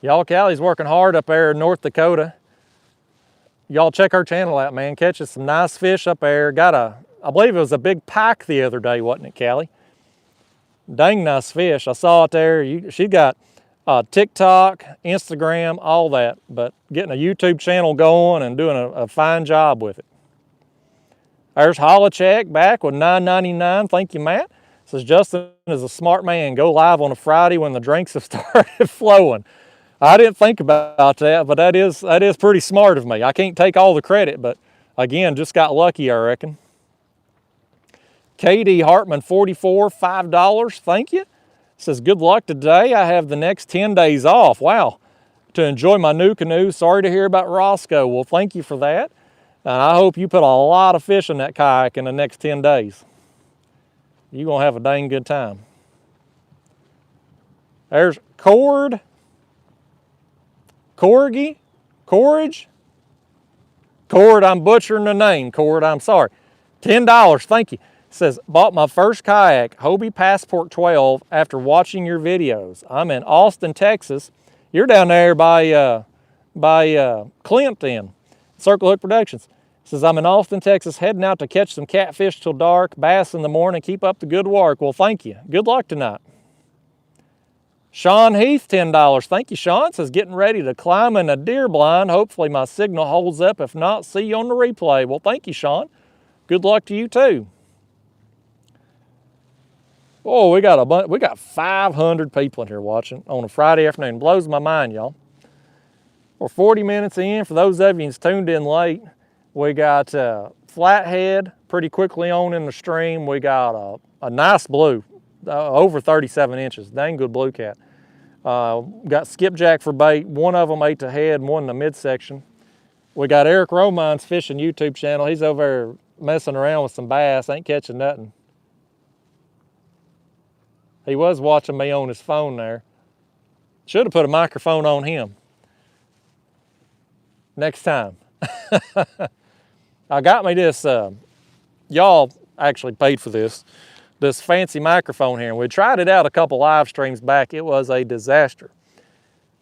Y'all, Callie's working hard up there in North Dakota. Y'all check her channel out, man. Catches some nice fish up there. I believe it was a big pike the other day, wasn't it, Callie? Dang nice fish. I saw it there. She got TikTok, Instagram, all that, but getting a YouTube channel going and doing a fine job with it. There's Holocheck back with $9.99. Thank you, Matt. Says, Justin is a smart man. Go live on a Friday when the drinks have started flowing. I didn't think about that, but that is pretty smart of me. I can't take all the credit, but again, just got lucky, I reckon. KD Hartman, 44, $5. Thank you. Says, good luck today. I have the next 10 days off. Wow. To enjoy my new canoe. Sorry to hear about Roscoe. Well, thank you for that. And I hope you put a lot of fish in that kayak in the next 10 days. You're going to have a dang good time. There's Corage. Cord, I'm butchering the name. Cord, I'm sorry. $10, thank you. Says, bought my first kayak, Hobie Passport 12, after watching your videos. I'm in Austin, Texas, You're down there by Clint then, Circle Hook Productions. Says, I'm in Austin, Texas, heading out to catch some catfish till dark, bass in the morning, keep up the good work. Well, thank you. Good luck tonight. Sean Heath, $10. Thank you, Sean. Says, getting ready to climb in a deer blind. Hopefully my signal holds up. If not, see you on the replay. Well, thank you, Sean. Good luck to you too. Oh, we got 500 people in here watching on a Friday afternoon. Blows my mind, y'all. We're 40 minutes in. For those of you who's tuned in late, we got flathead pretty quickly on in the stream. We got a nice blue, over 37 inches. Dang good blue cat. Got skipjack for bait. One of them ate the head, one in the midsection. We got Eric Romine's fishing YouTube channel. He's over there messing around with some bass. Ain't catching nothing. He was watching me on his phone there. Should have put a microphone on him. Next time. I got me this, y'all actually paid for this fancy microphone here. And we tried it out a couple live streams back. It was a disaster.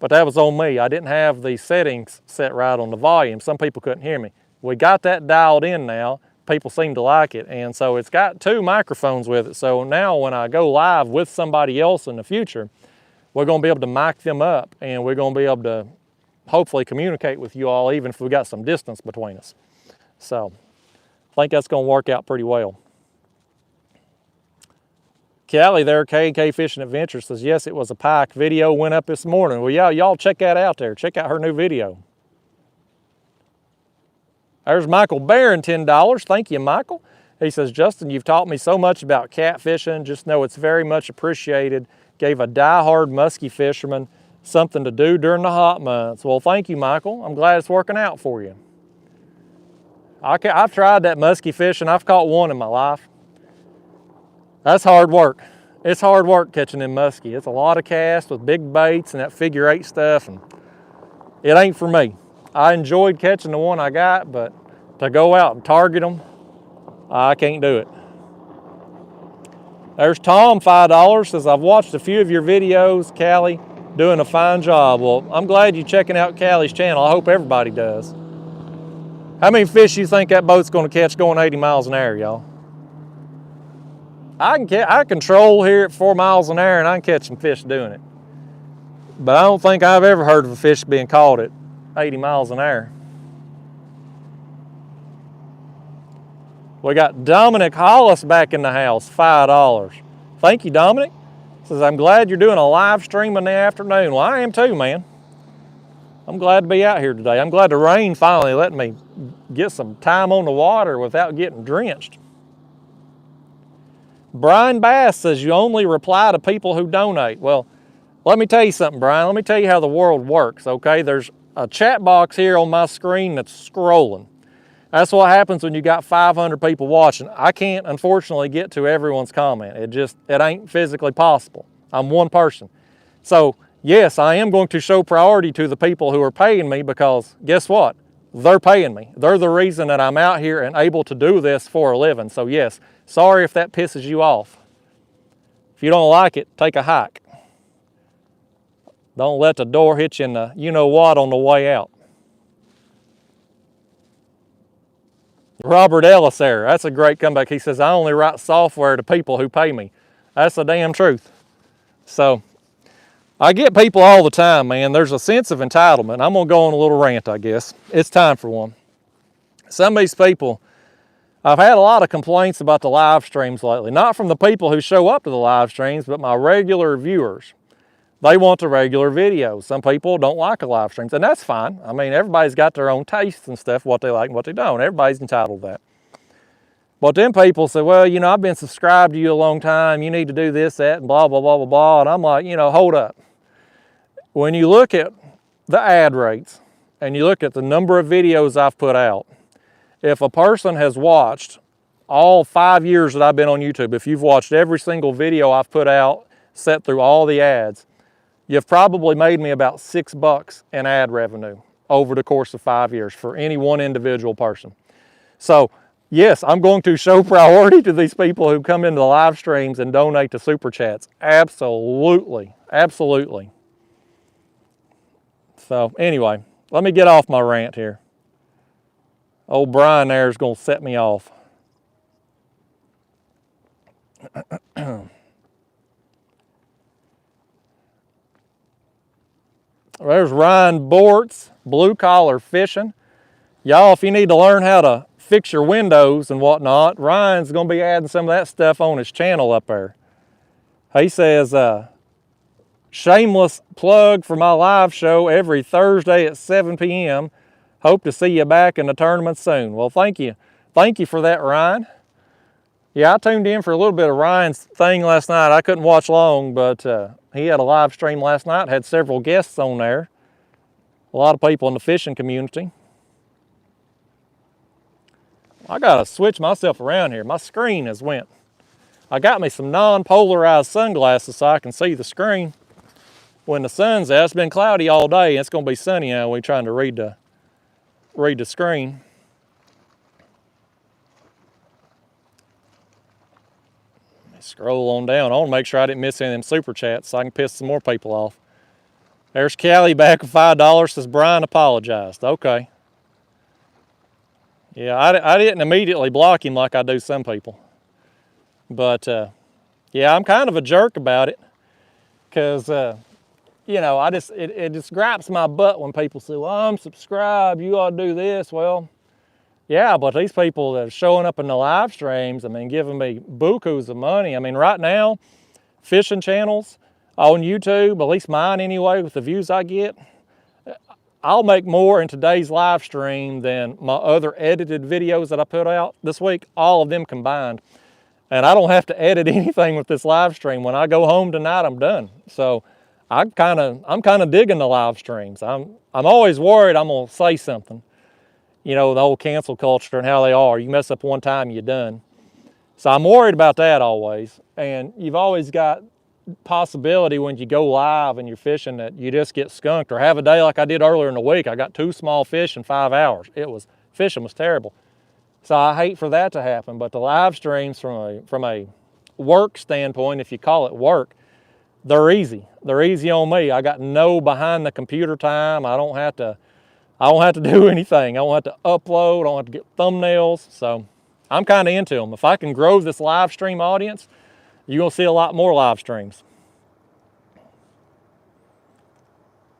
But that was on me. I didn't have the settings set right on the volume. Some people couldn't hear me. We got that dialed in now. People seem to like it, and so it's got 2 microphones with it. So now when I go live with somebody else in the future, we're going to be able to mic them up, and we're going to be able to hopefully communicate with you all, even if we got some distance between us. So I think that's going to work out pretty well. Callie there, K&K Fishing Adventure, says, yes, it was a pike. Video went up this morning. Well, yeah, y'all check that out there. Check out her new video. There's Michael Barron, $10. Thank you, Michael. He says, Justin, you've taught me so much about catfishing. Just know it's very much appreciated. Gave a die-hard musky fisherman something to do during the hot months. Well, thank you, Michael. I'm glad it's working out for you. I've tried that musky fishing. I've caught one in my life. That's hard work. It's hard work catching them muskie. It's a lot of casts with big baits and that figure 8 stuff, and it ain't for me. I enjoyed catching the one I got, but to go out and target them, I can't do it. There's Tom, $5, says, I've watched a few of your videos, Callie, doing a fine job. Well, I'm glad you're checking out Callie's channel. I hope everybody does. How many fish you think that boat's going to catch going 80 miles an hour, y'all? I control here at 4 miles an hour, and I can catch some fish doing it. But I don't think I've ever heard of a fish being caught at 80 miles an hour. We got Dominic Hollis back in the house, $5. Thank you, Dominic. Says, I'm glad you're doing a live stream in the afternoon. Well, I am too, man. I'm glad to be out here today. I'm glad the rain finally let me get some time on the water without getting drenched. Brian Bass says, you only reply to people who donate. Well, let me tell you something, Brian. Let me tell you how the world works, okay? There's a chat box here on my screen that's scrolling. That's what happens when you got 500 people watching. I can't, unfortunately, get to everyone's comment. It ain't physically possible. I'm one person. So, yes, I am going to show priority to the people who are paying me, because guess what? They're paying me. They're the reason that I'm out here and able to do this for a living. So, yes, sorry if that pisses you off. If you don't like it, take a hike. Don't let the door hit you in the you-know-what on the way out. Robert Ellis there, that's a great comeback. He says, I only write software to people who pay me. That's the damn truth. So, I get people all the time, man. There's a sense of entitlement. I'm going to go on a little rant, I guess. It's time for one. Some of these people, I've had a lot of complaints about the live streams lately. Not from the people who show up to the live streams, but my regular viewers. They want the regular videos. Some people don't like the live streams, and that's fine. I mean, everybody's got their own tastes and stuff, what they like and what they don't. Everybody's entitled to that. But then people say, well, I've been subscribed to you a long time. You need to do this, that, and blah, blah, blah, blah, blah. And I'm like, hold up. When you look at the ad rates and you look at the number of videos I've put out, if a person has watched all 5 years that I've been on YouTube, if you've watched every single video I've put out, set through all the ads, you've probably made me about $6 in ad revenue over the course of 5 years for any one individual person. So, yes, I'm going to show priority to these people who come into the live streams and donate to Super Chats. Absolutely, absolutely. So anyway, let me get off my rant here. Old Brian there is going to set me off. There's Ryan Bortz, Blue Collar Fishing. Y'all, if you need to learn how to fix your windows and whatnot, Ryan's going to be adding some of that stuff on his channel up there. He says, shameless plug for my live show every Thursday at 7 p.m. Hope to see you back in the tournament soon. Well, thank you. Thank you for that, Ryan. Yeah, I tuned in for a little bit of Ryan's thing last night. I couldn't watch long, but he had a live stream last night, had several guests on there. A lot of people in the fishing community. I gotta switch myself around here. My screen has went. I got me some non-polarized sunglasses so I can see the screen when the sun's out. It's been cloudy all day. It's gonna be sunny now. We're trying to read the screen. Scroll on down. I want to make sure I didn't miss any of them super chats so I can piss some more people off. There's Callie back with $5, says Brian apologized. Okay. Yeah, I didn't immediately block him like I do some people. But, yeah, I'm kind of a jerk about it. Because, you know, it just gripes my butt when people say, well, I'm subscribed, you ought to do this. Well, yeah, but these people that are showing up in the live streams, I mean, giving me bukus of money. I mean, right now, fishing channels on YouTube, at least mine anyway, with the views I get, I'll make more in today's live stream than my other edited videos that I put out this week, all of them combined. And I don't have to edit anything with this live stream. When I go home tonight, I'm done. So I'm kind of digging the live streams. I'm always worried I'm gonna say something. You know, the whole cancel culture and how they are. You mess up one time, you're done. So I'm worried about that always. And you've always got possibility when you go live and you're fishing that you just get skunked, or have a day like I did earlier in the week. I got 2 small fish in 5 hours. Fishing was terrible. So I hate for that to happen. But the live streams from a work standpoint, if you call it work, they're easy. They're easy on me. I got no behind the computer time. I don't have to do anything. I don't have to upload. I don't have to get thumbnails. So I'm kind of into them. If I can grow this live stream audience, you're going to see a lot more live streams.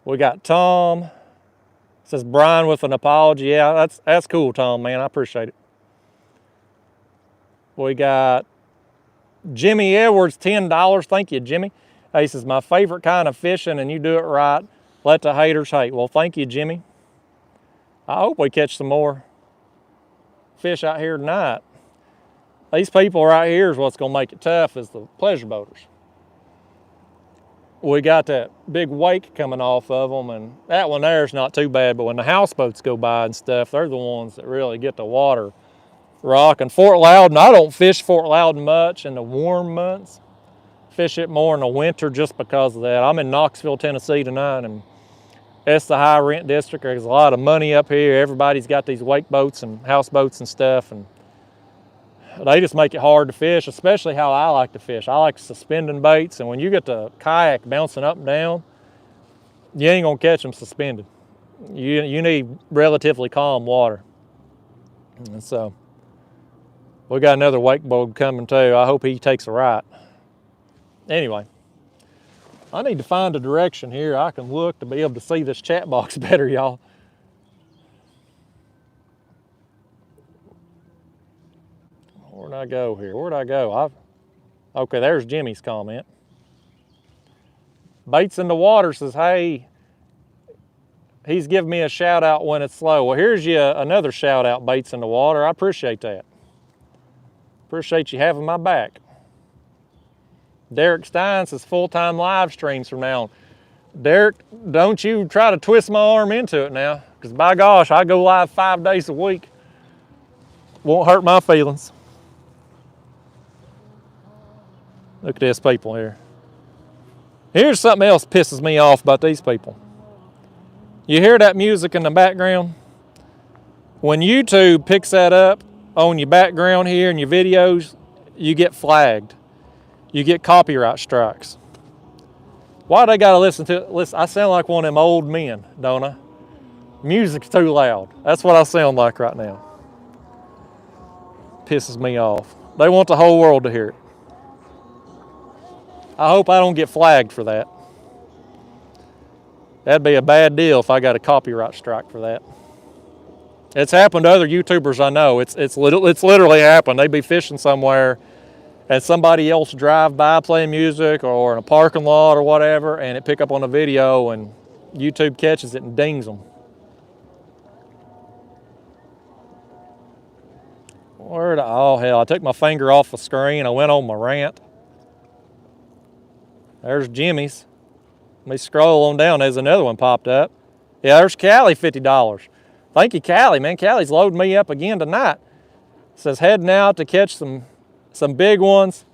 We got Tom. It says Brian with an apology. Yeah, that's cool, Tom, man. I appreciate it. We got Jimmy Edwards, $10. Thank you, Jimmy. He says, my favorite kind of fishing, and you do it right. Let the haters hate. Well, thank you, Jimmy. I hope we catch some more fish out here tonight. These people right here is what's going to make it tough, is the pleasure boaters. We got that big wake coming off of them, and that one there is not too bad, but when the houseboats go by and stuff, they're the ones that really get the water rocking. Fort Loudoun, I don't fish Fort Loudoun much in the warm months. Fish it more in the winter just because of that. I'm in Knoxville, Tennessee tonight, and it's the high rent district. There's a lot of money up here. Everybody's got these wake boats and houseboats and stuff, and they just make it hard to fish, especially how I like to fish. I like suspending baits, and when you get the kayak bouncing up and down, you ain't gonna catch them suspended. You need relatively calm water. And so we got another wake boat coming too. I hope he takes a right. Anyway, I need to find a direction here I can look to be able to see this chat box better, y'all. Where'd I go here? Where'd I go? Okay, there's Jimmy's comment. Baits in the Water says, hey, he's giving me a shout out when it's slow. Well, here's you another shout out, Baits in the Water. I appreciate that. Appreciate you having my back. Derek Stein says full-time live streams from now on. Derek, don't you try to twist my arm into it now, because by gosh, I go live 5 days a week. Won't hurt my feelings. Look at this people here. Here's something else pisses me off about these people. You hear that music in the background? When YouTube picks that up on your background here in your videos, you get flagged. You get copyright strikes. Why they gotta listen to it? Listen, I sound like one of them old men, don't I? Music's too loud. That's what I sound like right now. Pisses me off. They want the whole world to hear it. I hope I don't get flagged for that. That'd be a bad deal if I got a copyright strike for that. It's happened to other YouTubers I know. It's literally happened. They'd be fishing somewhere and somebody else drive by playing music or in a parking lot or whatever, and it pick up on a video and YouTube catches it and dings them. Oh hell, I took my finger off the screen. I went on my rant. There's Jimmy's. Let me scroll on down. There's another one popped up. Yeah, there's Callie, $50. Thank you, Callie, man. Callie's loading me up again tonight. Says heading out to catch some big ones.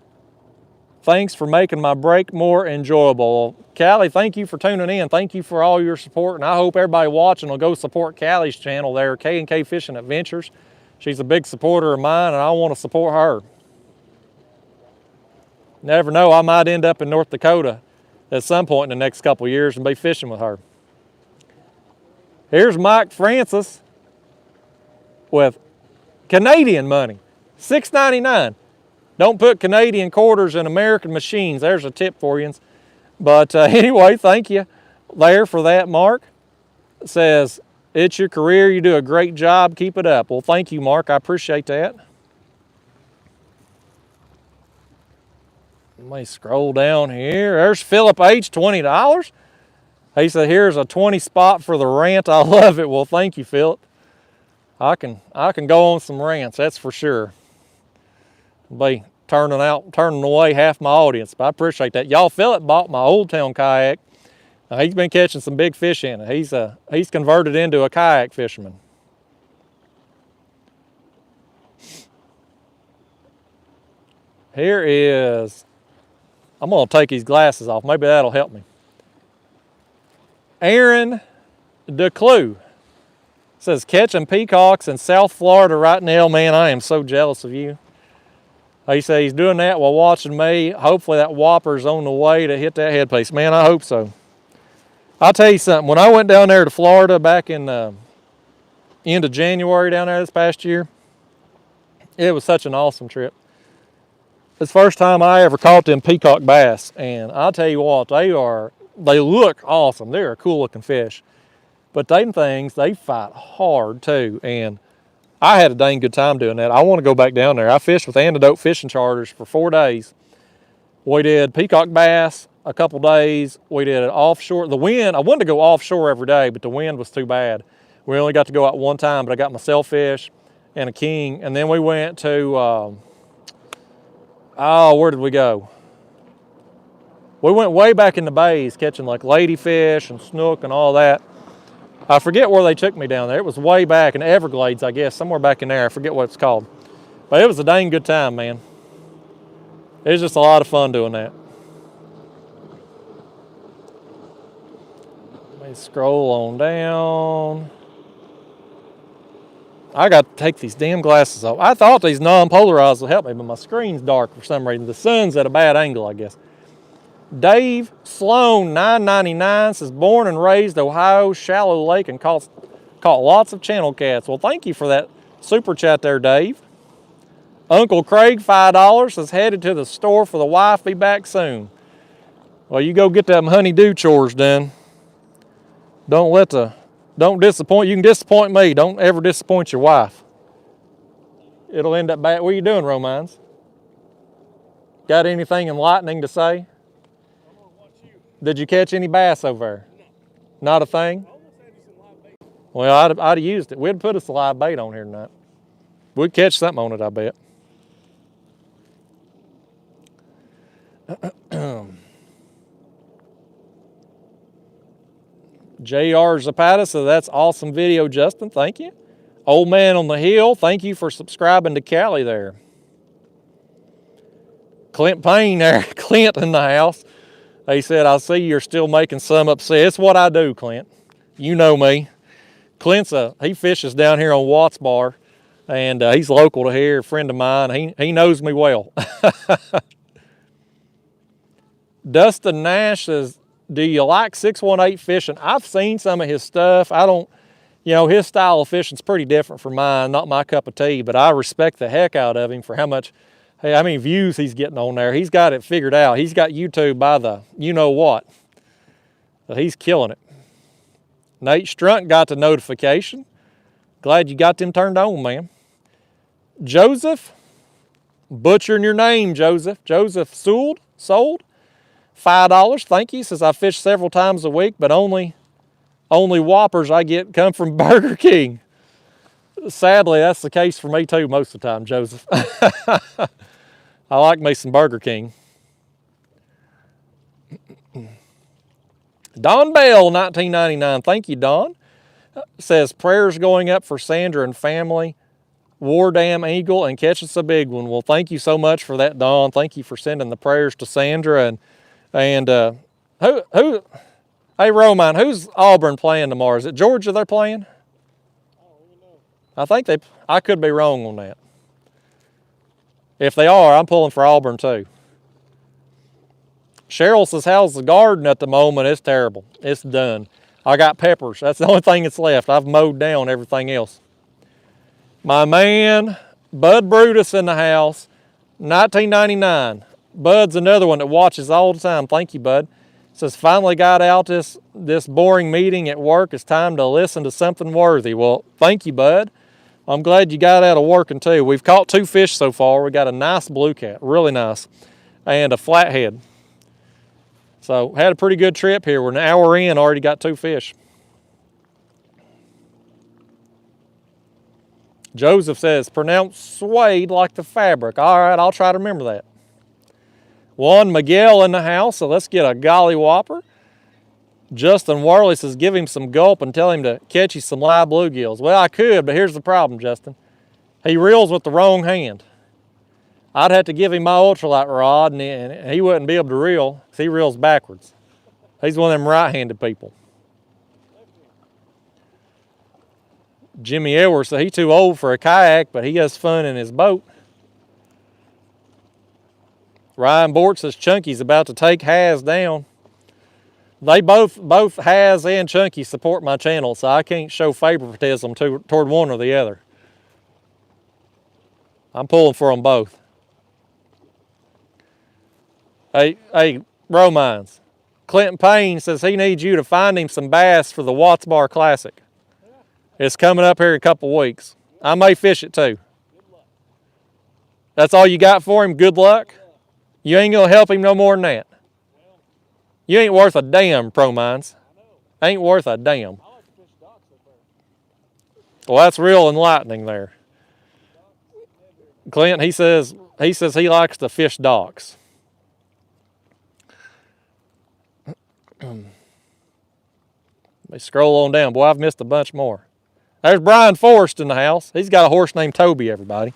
Thanks for making my break more enjoyable. Callie, thank you for tuning in. Thank you for all your support, and I hope everybody watching will go support Callie's channel there, K&K Fishing Adventures. She's a big supporter of mine, and I want to support her. Never know, I might end up in North Dakota at some point in the next couple of years and be fishing with her. Here's Mike Francis with Canadian money, $6.99. Don't put Canadian quarters in American machines. There's a tip for you. But anyway, thank you there for that, Mark. It says, it's your career. You do a great job. Keep it up. Well, thank you, Mark. I appreciate that. Let me scroll down here. There's Philip H., $20. He said, here's a 20 spot for the rant. I love it. Well, thank you, Philip. I can go on some rants, that's for sure. I'll be turning away half my audience, but I appreciate that. Y'all, Philip bought my Old Town kayak. He's been catching some big fish in it. He's converted into a kayak fisherman. Here is, I'm gonna take these glasses off. Maybe that'll help me. Aaron DeClue says, catching peacocks in South Florida right now. Man, I am so jealous of you. He said he's doing that while watching me. Hopefully that whopper's on the way to hit that headpiece. Man, I hope so. I'll tell you something. When I went down there to Florida back in end of January down there this past year, it was such an awesome trip. It's the first time I ever caught them peacock bass, and I'll tell you what, they look awesome. They're a cool looking fish. But them things, they fight hard too, and I had a dang good time doing that. I want to go back down there. I fished with Antidote Fishing Charters for 4 days. We did peacock bass a couple days. We did it offshore. The wind, I wanted to go offshore every day, but the wind was too bad. We only got to go out one time, but I got my sailfish and a king. And then we went to, where did we go? We went way back in the bays catching like ladyfish and snook and all that. I forget where they took me down there. It was way back in the Everglades, I guess, somewhere back in there. I forget what it's called. But it was a dang good time, man. It was just a lot of fun doing that. Let me scroll on down. I got to take these damn glasses off. I thought these non-polarized would help me, but my screen's dark for some reason. The sun's at a bad angle, I guess. Dave Sloan, $9.99, says, born and raised Ohio, Shallow Lake, and caught lots of channel cats. Well, thank you for that super chat there, Dave. Uncle Craig, $5, says, headed to the store for the wife, be back soon. Well, you go get them honey-do chores done. Don't disappoint. You can disappoint me. Don't ever disappoint your wife. It'll end up bad. What are you doing, Romines? Got anything enlightening to say? Did you catch any bass over there? No. Not a thing? Well, I'd have used it. We'd put us a live bait on here tonight. We'd catch something on it, I bet. J.R. Zapata, so that's awesome video, Justin. Thank you. Old Man on the Hill, thank you for subscribing to Callie there. Clint Payne there, Clint in the house. He said, I see you're still making some upset. It's what I do, Clint. You know me. Clint's he fishes down here on Watts Bar, and he's local to here, a friend of mine. He knows me well. Dustin Nash says, do you like 618 fishing? I've seen some of his stuff. I don't, you know, his style of fishing's pretty different from mine, not my cup of tea, but I respect the heck out of him for how many views he's getting on there. He's got it figured out. He's got YouTube by the you-know-what. So he's killing it. Nate Strunk got the notification. Glad you got them turned on, man. Joseph, butchering your name, Joseph. Joseph sold $5. Thank you. Says I fish several times a week, but only Whoppers I get come from Burger King. Sadly, that's the case for me too most of the time, Joseph. I like me some Burger King. Don Bell, 1999. Thank you, Don. Says prayers going up for Sandra and family. War Dam Eagle and catch us a big one. Well, thank you so much for that, Don. Thank you for sending the prayers to Sandra and who? Hey, Roman, who's Auburn playing tomorrow? Is it Georgia they're playing? I think I could be wrong on that. If they are, I'm pulling for Auburn too. Cheryl says, how's the garden at the moment? It's terrible. It's done. I got peppers. That's the only thing that's left. I've mowed down everything else. My man, Bud Brutus in the house, 1999. Bud's another one that watches all the time. Thank you, Bud. Says, finally got out this boring meeting at work. It's time to listen to something worthy. Well, thank you, Bud. I'm glad you got out of working too. We've caught 2 fish so far. We got a nice blue cat, really nice, and a flathead. So had a pretty good trip here. We're an hour in, already got 2 fish. Joseph says, pronounce suede like the fabric. All right, I'll try to remember that. Juan Miguel in the house, so let's get a golly whopper. Justin Worley says, give him some gulp and tell him to catch you some live bluegills. Well, I could, but here's the problem, Justin. He reels with the wrong hand. I'd have to give him my ultralight rod, and he wouldn't be able to reel because he reels backwards. He's one of them right-handed people. Jimmy Edwards said he's too old for a kayak, but he has fun in his boat. Ryan Bort says Chunky's about to take Haz down. They both Haz and Chunky support my channel, so I can't show favoritism toward one or the other. I'm pulling for them both. Hey, Romines. Clinton Payne says he needs you to find him some bass for the Watts Bar Classic. It's coming up here in a couple weeks. I may fish it too. That's all you got for him? Good luck? You ain't gonna help him no more than that. You ain't worth a damn, Pro Mines. Ain't worth a damn. Well, that's real enlightening there. Clint, he says he likes to fish docks. Let me scroll on down. Boy, I've missed a bunch more. There's Brian Forrest in the house. He's got a horse named Toby, everybody.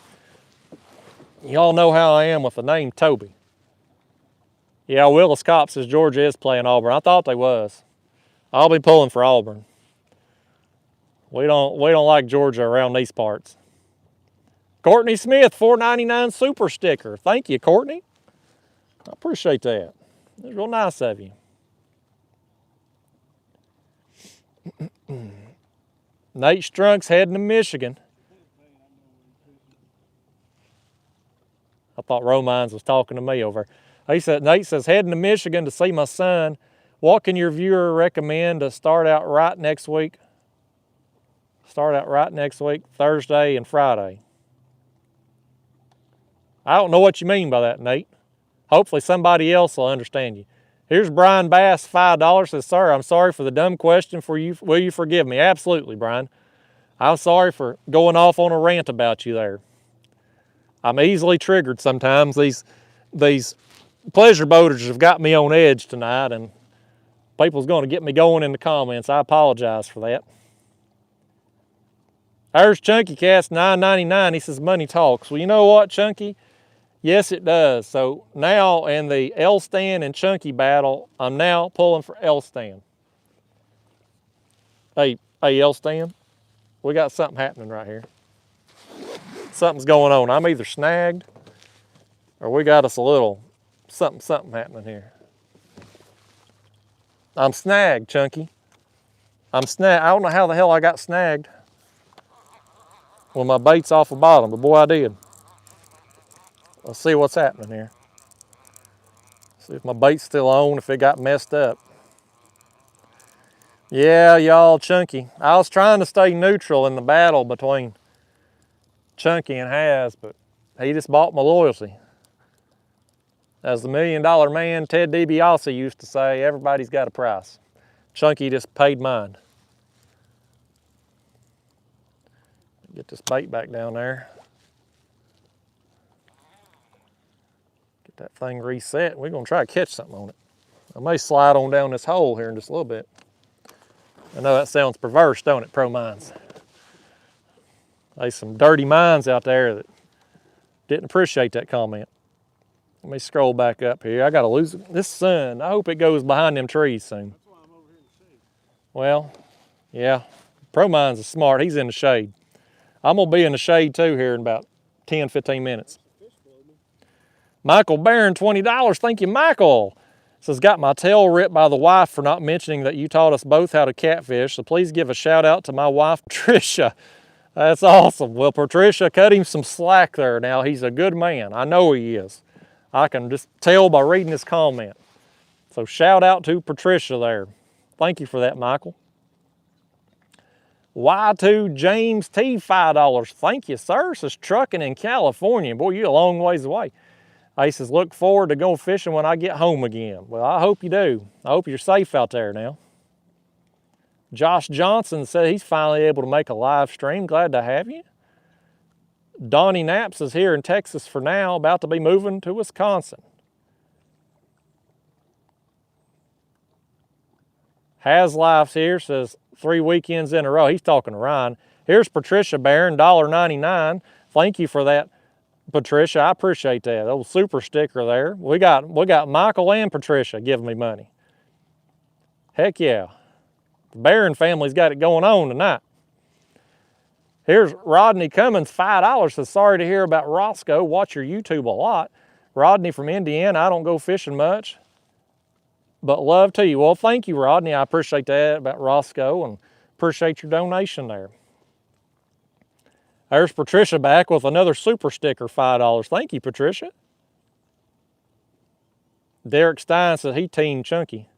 Y'all know how I am with the name Toby. Yeah, Willis Copp says Georgia is playing Auburn. I thought they was. I'll be pulling for Auburn. We don't like Georgia around these parts. Courtney Smith, $4.99 super sticker. Thank you, Courtney. I appreciate that. It's real nice of you. Nate Strunk's heading to Michigan. I thought Romines was talking to me over. Nate says, heading to Michigan to see my son. What can your viewer recommend to start out right next week? Thursday and Friday. I don't know what you mean by that, Nate. Hopefully somebody else will understand you. Here's Brian Bass, $5, says, sir, I'm sorry for the dumb question. Will you forgive me? Absolutely, Brian. I'm sorry for going off on a rant about you there. I'm easily triggered sometimes. These pleasure boaters have got me on edge tonight, and people's going to get me going in the comments. I apologize for that. There's Chunky Cast, $9.99. He says, money talks. Well, you know what, Chunky? Yes, it does. So now in the Elstan and Chunky battle, I'm now pulling for Elstan. Hey, Elstan, we got something happening right here. Something's going on. I'm either snagged or we got us a little something happening here. I'm snagged, Chunky. I'm snagged. I don't know how the hell I got snagged when my bait's off the bottom, but boy, I did. Let's see what's happening here. See if my bait's still on, if it got messed up. Yeah, y'all, Chunky. I was trying to stay neutral in the battle between Chunky and Haz, but he just bought my loyalty. As the $1 Million Man Ted DiBiase used to say, everybody's got a price. Chunky just paid mine. Get this bait back down there. Get that thing reset. We're gonna try to catch something on it. I may slide on down this hole here in just a little bit. I know that sounds perverse, don't it, Pro Mines? There's some dirty minds out there that didn't appreciate that comment. Let me scroll back up here. I gotta lose this sun. I hope it goes behind them trees soon. That's why I'm over here in the shade. Well, yeah. Pro Mines is smart. He's in the shade. I'm gonna be in the shade too here in about 10, 15 minutes. Michael Barron, $20. Thank you, Michael. Says, got my tail ripped by the wife for not mentioning that you taught us both how to catfish. So please give a shout out to my wife, Patricia. That's awesome. Well, Patricia, cut him some slack there now. He's a good man. I know he is. I can just tell by reading his comment. So shout out to Patricia there. Thank you for that, Michael. Y2 James T, $5. Thank you, sir. Says trucking in California. Boy, you're a long ways away. He says, look forward to going fishing when I get home again. Well, I hope you do. I hope you're safe out there now. Josh Johnson said he's finally able to make a live stream. Glad to have you. Donnie Knaps is here in Texas for now, about to be moving to Wisconsin. Has Life's here, says 3 weekends in a row. He's talking to Ryan. Here's Patricia Barron, $1.99. Thank you for that, Patricia. I appreciate that. Old super sticker there. We got Michael and Patricia giving me money. Heck yeah. The Barron family's got it going on tonight. Here's Rodney Cummins, $5. Says, sorry to hear about Roscoe. Watch your YouTube a lot. Rodney from Indiana. I don't go fishing much, but love to you. Well, thank you, Rodney. I appreciate that about Roscoe and appreciate your donation there. There's Patricia back with another super sticker, $5. Thank you, Patricia. Derek Stein said he Team Chunky.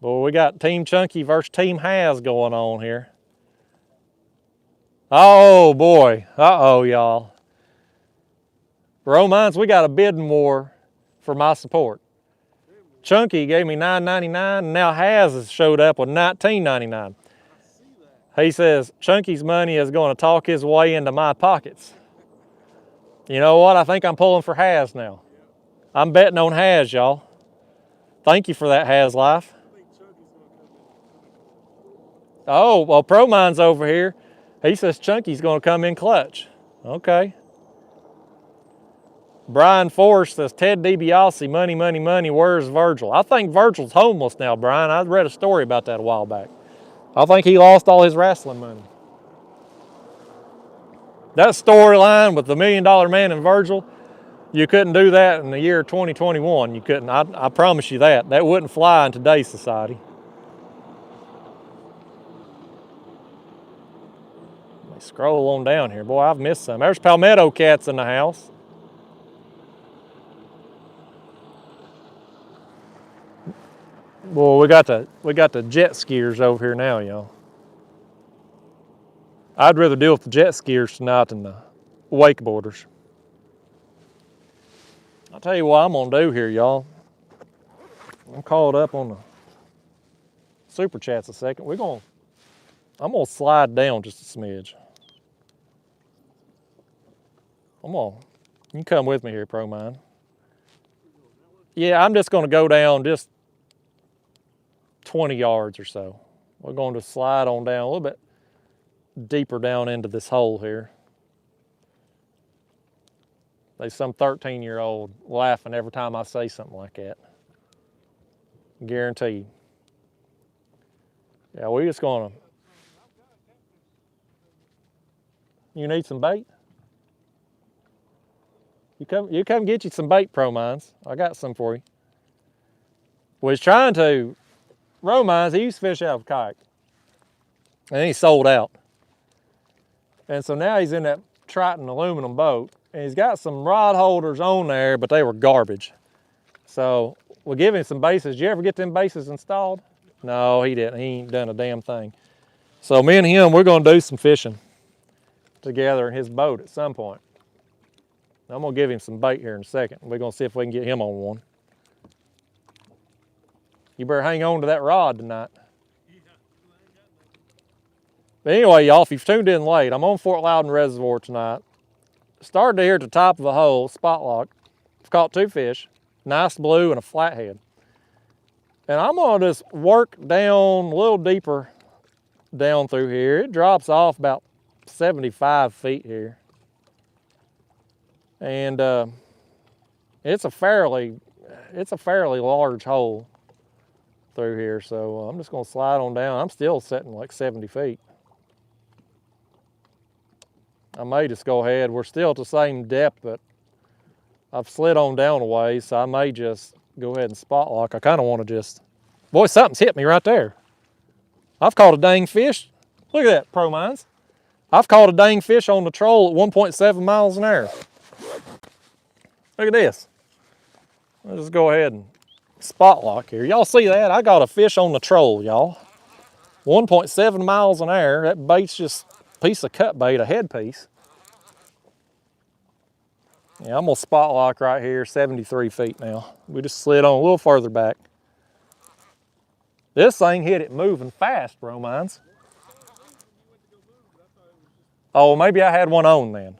Well, we got Team Chunky versus Team Haz going on here. Oh boy, uh-oh y'all. Romance, we got a bidding war for my support. Chunky gave me $9.99 and now Haz has showed up with $19.99. He says Chunky's money is going to talk his way into my pockets. You know what? I think I'm pulling for Haz now. I'm betting on Haz, y'all. Thank you for that, Haz Life. Oh, well, Pro Mine's over here. He says Chunky's going to come in clutch. Okay. Brian Forrest says, Ted DiBiase, money, money, money, where's Virgil? I think Virgil's homeless now, Brian. I read a story about that a while back. I think he lost all his wrestling money. That storyline with the $1 Million Man and Virgil, you couldn't do that in the year 2021. You couldn't. I promise you that. That wouldn't fly in today's society. Let me scroll on down here. Boy, I've missed some. There's Palmetto Cats in the house. Boy, we got the jet skiers over here now, y'all. I'd rather deal with the jet skiers tonight than the wakeboarders. I'll tell you what I'm gonna do here, y'all. I'm caught up on the super chats a second. I'm gonna slide down just a smidge. You come with me here, Pro Mine. Yeah, I'm just gonna go down just 20 yards or so. We're going to slide on down a little bit deeper down into this hole here. There's some 13-year-old laughing every time I say something like that. Guaranteed. Yeah, we're just gonna. You need some bait? You come get you some bait, Pro Mines. I got some for you. Was trying to Romines, he used to fish out of a kayak. And he sold out. And so now he's in that Triton aluminum boat. And he's got some rod holders on there, but they were garbage. So we'll give him some bases. Did you ever get them bases installed? No, he didn't. He ain't done a damn thing. So me and him, we're gonna do some fishing together in his boat at some point. I'm gonna give him some bait here in a second. We're gonna see if we can get him on one. You better hang on to that rod tonight. But anyway, y'all, if you've tuned in late, I'm on Fort Loudoun Reservoir tonight. Started here at the top of a hole, spot lock. I've caught 2 fish, nice blue and a flathead. And I'm gonna just work down a little deeper down through here. It drops off about 75 feet here. And it's a fairly large hole through here. So I'm just gonna slide on down. I'm still setting like 70 feet. I may just go ahead. We're still at the same depth, but I've slid on down a ways, so I may just go ahead and spot lock. I kind of want to just, boy, something's hit me right there. I've caught a dang fish. Look at that, Pro Mines. I've caught a dang fish on the troll at 1.7 miles an hour. Look at this. Let's just go ahead and spot lock here. Y'all see that? I got a fish on the troll, y'all. 1.7 miles an hour. That bait's just a piece of cut bait, a headpiece. Yeah, I'm gonna spot lock right here, 73 feet now. We just slid on a little further back. This thing hit it moving fast, Romines. Oh, maybe I had one on then.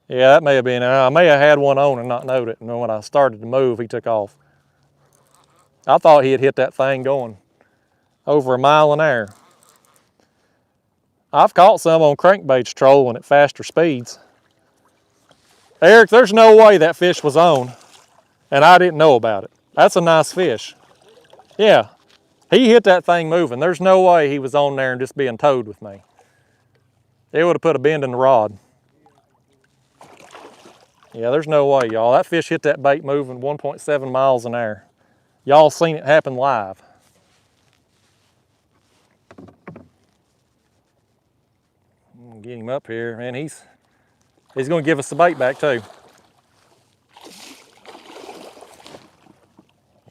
Yeah, that may have been. I may have had one on and not knowed it. And then when I started to move, he took off. I thought he had hit that thing going over a mile an hour. I've caught some on crankbaits trolling at faster speeds. Eric, there's no way that fish was on and I didn't know about it. That's a nice fish. Yeah, he hit that thing moving. There's no way he was on there and just being towed with me. It would have put a bend in the rod. Yeah, there's no way, y'all. That fish hit that bait moving 1.7 miles an hour. Y'all seen it happen live. I'm gonna get him up here, man. He's gonna give us the bait back too.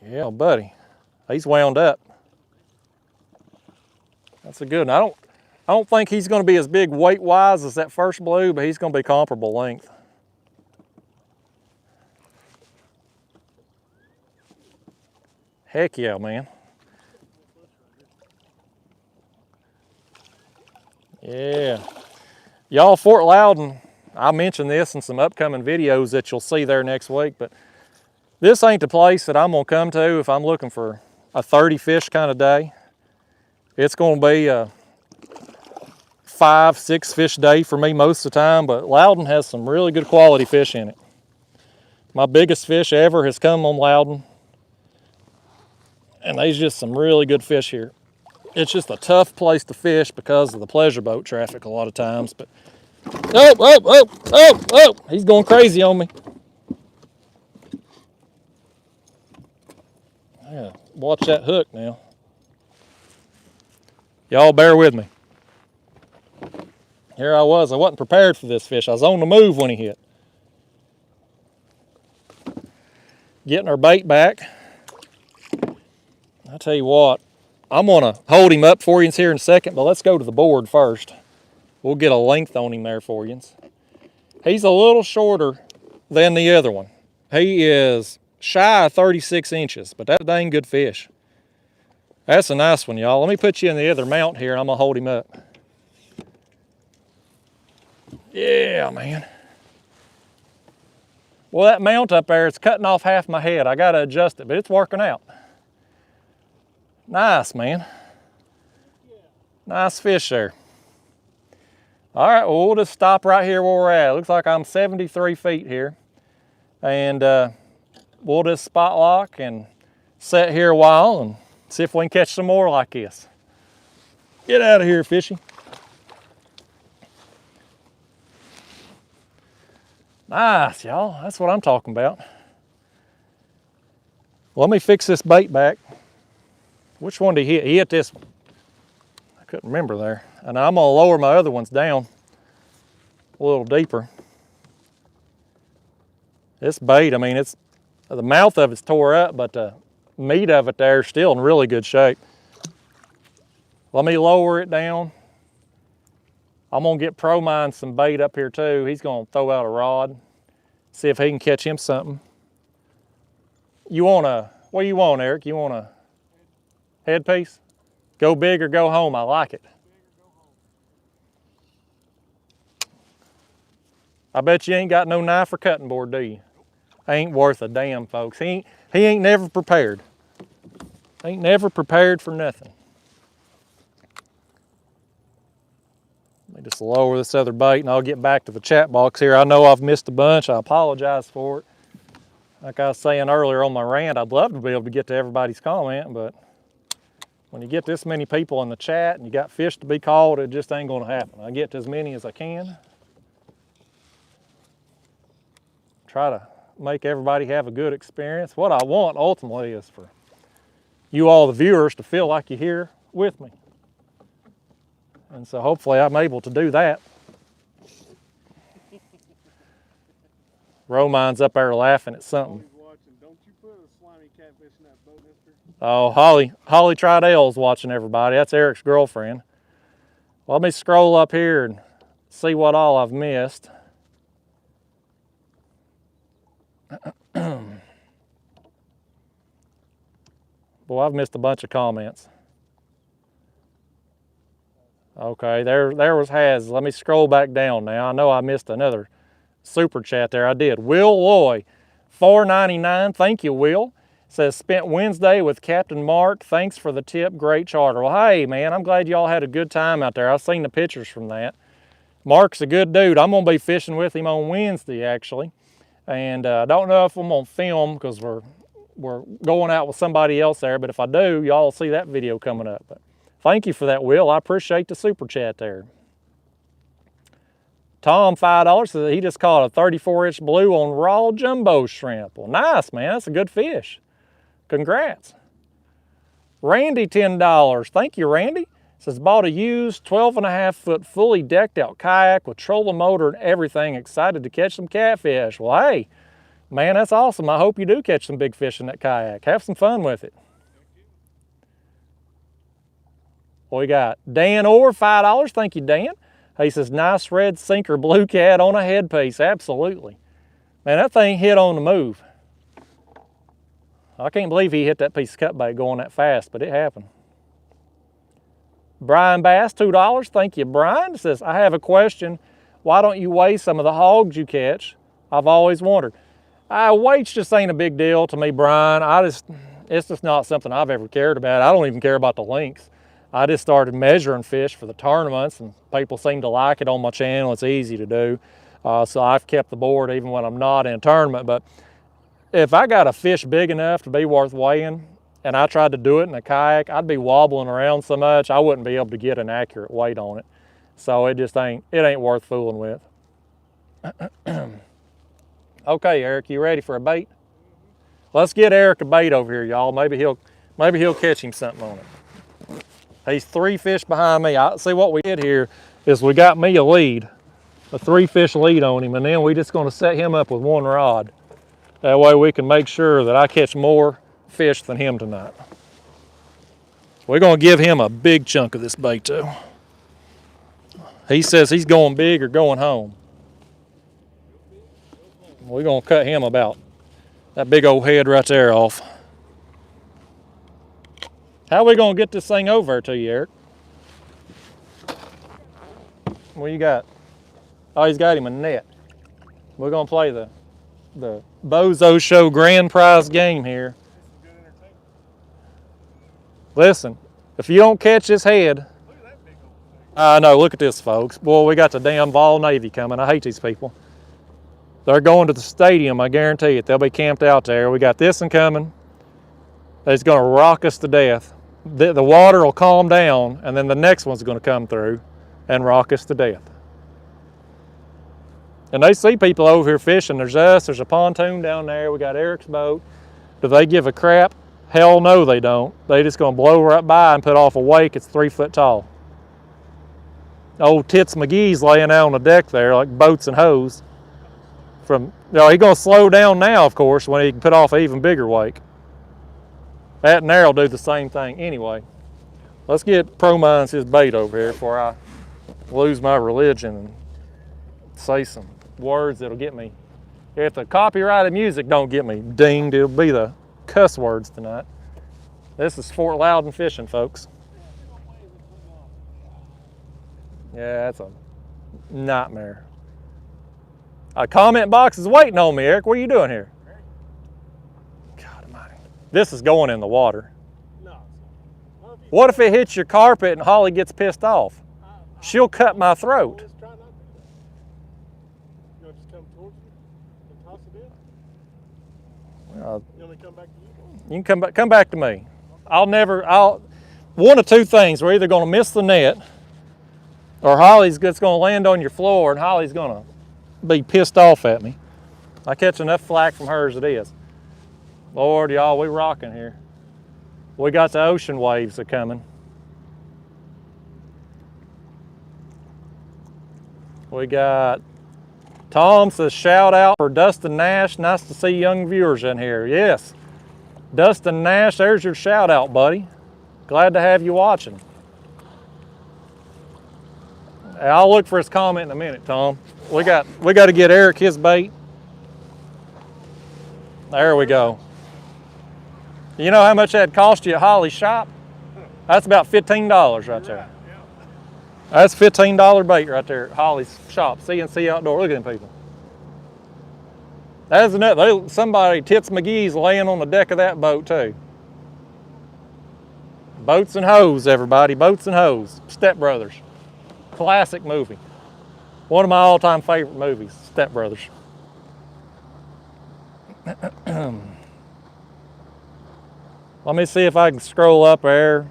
Yeah, buddy. He's wound up. That's a good one. I don't think he's gonna be as big weight-wise as that first blue, but he's gonna be comparable length. Heck yeah, man. Yeah. Y'all, Fort Loudoun, I'll mention this in some upcoming videos that you'll see there next week, but this ain't the place that I'm gonna come to if I'm looking for a 30 fish kind of day. It's gonna be a 5-6 fish day for me most of the time, but Loudoun has some really good quality fish in it. My biggest fish ever has come on Loudoun. And there's just some really good fish here. It's just a tough place to fish because of the pleasure boat traffic a lot of times. But oh, he's going crazy on me. Yeah, watch that hook now. Y'all bear with me. Here I wasn't prepared for this fish. I was on the move when he hit. Getting our bait back. I'll tell you what, I'm gonna hold him up for you here in a second, but let's go to the board first. We'll get a length on him there for you. He's a little shorter than the other one. He is shy of 36 inches, but that's a dang good fish. That's a nice one, y'all. Let me put you in the other mount here and I'm gonna hold him up. Yeah, man. Well, that mount up there, it's cutting off half my head. I gotta adjust it, but it's working out. Nice, man. Nice fish there. All right, well, we'll just stop right here where we're at. It looks like I'm 73 feet here. And we'll just spot lock and sit here a while and see if we can catch some more like this. Get out of here, fishy. Nice, y'all. That's what I'm talking about. Let me fix this bait back. Which one did he hit? He hit this one. I couldn't remember there. And I'm gonna lower my other ones down a little deeper. This bait, I mean, it's the mouth of it's tore up, but the meat of it there is still in really good shape. Let me lower it down. I'm gonna get Pro Mine some bait up here too. He's gonna throw out a rod, see if he can catch him something. You want a, what do you want, Eric? You want a headpiece? Go big or go home, I like it. I bet you ain't got no knife or cutting board, do you? Ain't worth a damn, folks. He ain't never prepared. Ain't never prepared for nothing. Let me just lower this other bait and I'll get back to the chat box here. I know I've missed a bunch. I apologize for it. Like I was saying earlier on my rant, I'd love to be able to get to everybody's comment, but when you get this many people in the chat and you got fish to be caught, it just ain't gonna happen. I get to as many as I can. Try to make everybody have a good experience. What I want ultimately is for you all, the viewers, to feel like you're here with me. And so hopefully I'm able to do that. Romine's up there laughing at something. Don't you put a slimy catfish in that boat, mister? Oh, Holly Tridell's watching everybody. That's Eric's girlfriend. Well, let me scroll up here and see what all I've missed. Boy, I've missed a bunch of comments. Okay, there was Haz. Let me scroll back down now. I know I missed another super chat there. I did. Will Loy, $4.99. Thank you, Will. Says, spent Wednesday with Captain Mark. Thanks for the tip. Great charter. Well, hey, man, I'm glad y'all had a good time out there. I've seen the pictures from that. Mark's a good dude. I'm going to be fishing with him on Wednesday, actually. And I don't know if I'm going to film because we're going out with somebody else there. But if I do, y'all will see that video coming up. But thank you for that, Will. I appreciate the super chat there. Tom, $5, says he just caught a 34-inch blue on raw jumbo shrimp. Well, nice, man. That's a good fish. Congrats. Randy, $10. Thank you, Randy. Says, bought a used 12.5-foot fully decked out kayak with trolling motor and everything. Excited to catch some catfish. Well, hey, man, that's awesome. I hope you do catch some big fish in that kayak. Have some fun with it. We got Dan Orr, $5. Thank you, Dan. He says, nice red sinker blue cat on a headpiece. Absolutely. Man, that thing hit on the move. I can't believe he hit that piece of cut bait going that fast, but it happened. Brian Bass, $2. Thank you, Brian. Says, I have a question. Why don't you weigh some of the hogs you catch? I've always wondered. Weight's just ain't a big deal to me, Brian. It's just not something I've ever cared about. I don't even care about the lengths. I just started measuring fish for the tournaments, and people seem to like it on my channel. It's easy to do. So I've kept the board even when I'm not in a tournament. But if I got a fish big enough to be worth weighing, and I tried to do it in a kayak, I'd be wobbling around so much, I wouldn't be able to get an accurate weight on it. So it ain't worth fooling with. Okay, Eric, you ready for a bait? Let's get Eric a bait over here, y'all. Maybe he'll catch him something on it. He's 3 fish behind me. See, what we did here is we got me a lead, a 3-fish lead on him, and then we just gonna set him up with 1 rod. That way we can make sure that I catch more fish than him tonight. We're gonna give him a big chunk of this bait too. He says he's going big or going home. We're gonna cut him about that big old head right there off. How are we gonna get this thing over to you, Eric? What you got? Oh, he's got him a net. We're gonna play the Bozo Show grand prize game here. Listen, if you don't catch his head, I know, look at this, folks. Boy, we got the damn Vol Navy coming. I hate these people. They're going to the stadium, I guarantee it. They'll be camped out there. We got this one coming. It's gonna rock us to death. The water will calm down, and then the next one's gonna come through and rock us to death. And they see people over here fishing. There's us, there's a pontoon down there. We got Eric's boat. Do they give a crap Hell no, they don't. They just gonna blow right by and put off a wake. It's 3 foot tall. Old Tits McGee's laying out on the deck there like boats and hose. No, he's gonna slow down now, of course, when he can put off an even bigger wake. That and there will do the same thing. Anyway, let's get Pro-Mines his bait over here before I lose my religion and say some words that'll get me. If the copyrighted music don't get me dinged, it'll be the cuss words tonight. This is Fort Loudoun fishing, folks. Yeah, that's a nightmare. A comment box is waiting on me, Eric. What are you doing here? God almighty. This is going in the water. No. What if it hits your carpet and Holly gets pissed off? She'll cut my throat. Let's try not to do that. You want to just come towards you and toss it in? You want me to come back to you? You can come back to me. One of two things. We're either going to miss the net or Holly's just going to land on your floor and Holly's going to be pissed off at me. I catch enough flack from her as it is. Lord, y'all, we rocking here. We got the ocean waves a coming. We got Tom says shout out for Dustin Nash. Nice to see young viewers in here. Yes, Dustin Nash, there's your shout out, buddy. Glad to have you watching. I'll look for his comment in a minute, Tom. We got to get Eric his bait. There we go. You know how much that cost you at Holly's shop? That's about $15 right there. That's $15 bait right there at Holly's shop. CNC Outdoor. Look at them people. That's another. Somebody, Tits McGee's laying on the deck of that boat too. Boats and Hoes, everybody. Boats and Hoes. Step Brothers. Classic movie. One of my all-time favorite movies, Step Brothers. Let me see if I can scroll up there.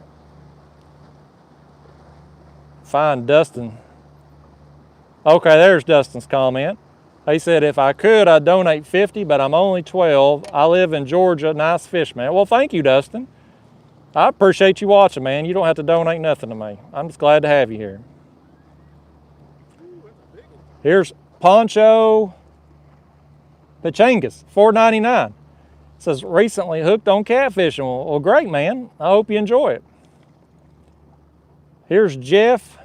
Find Dustin. Okay, there's Dustin's comment. He said, if I could, I'd donate 50, but I'm only 12. I live in Georgia. Nice fish, man. Well, thank you, Dustin. I appreciate you watching, man. You don't have to donate nothing to me. I'm just glad to have you here. Here's Poncho Pachangas, $4.99. It says, recently hooked on catfishing. Well, great, man. I hope you enjoy it. Here's Jeff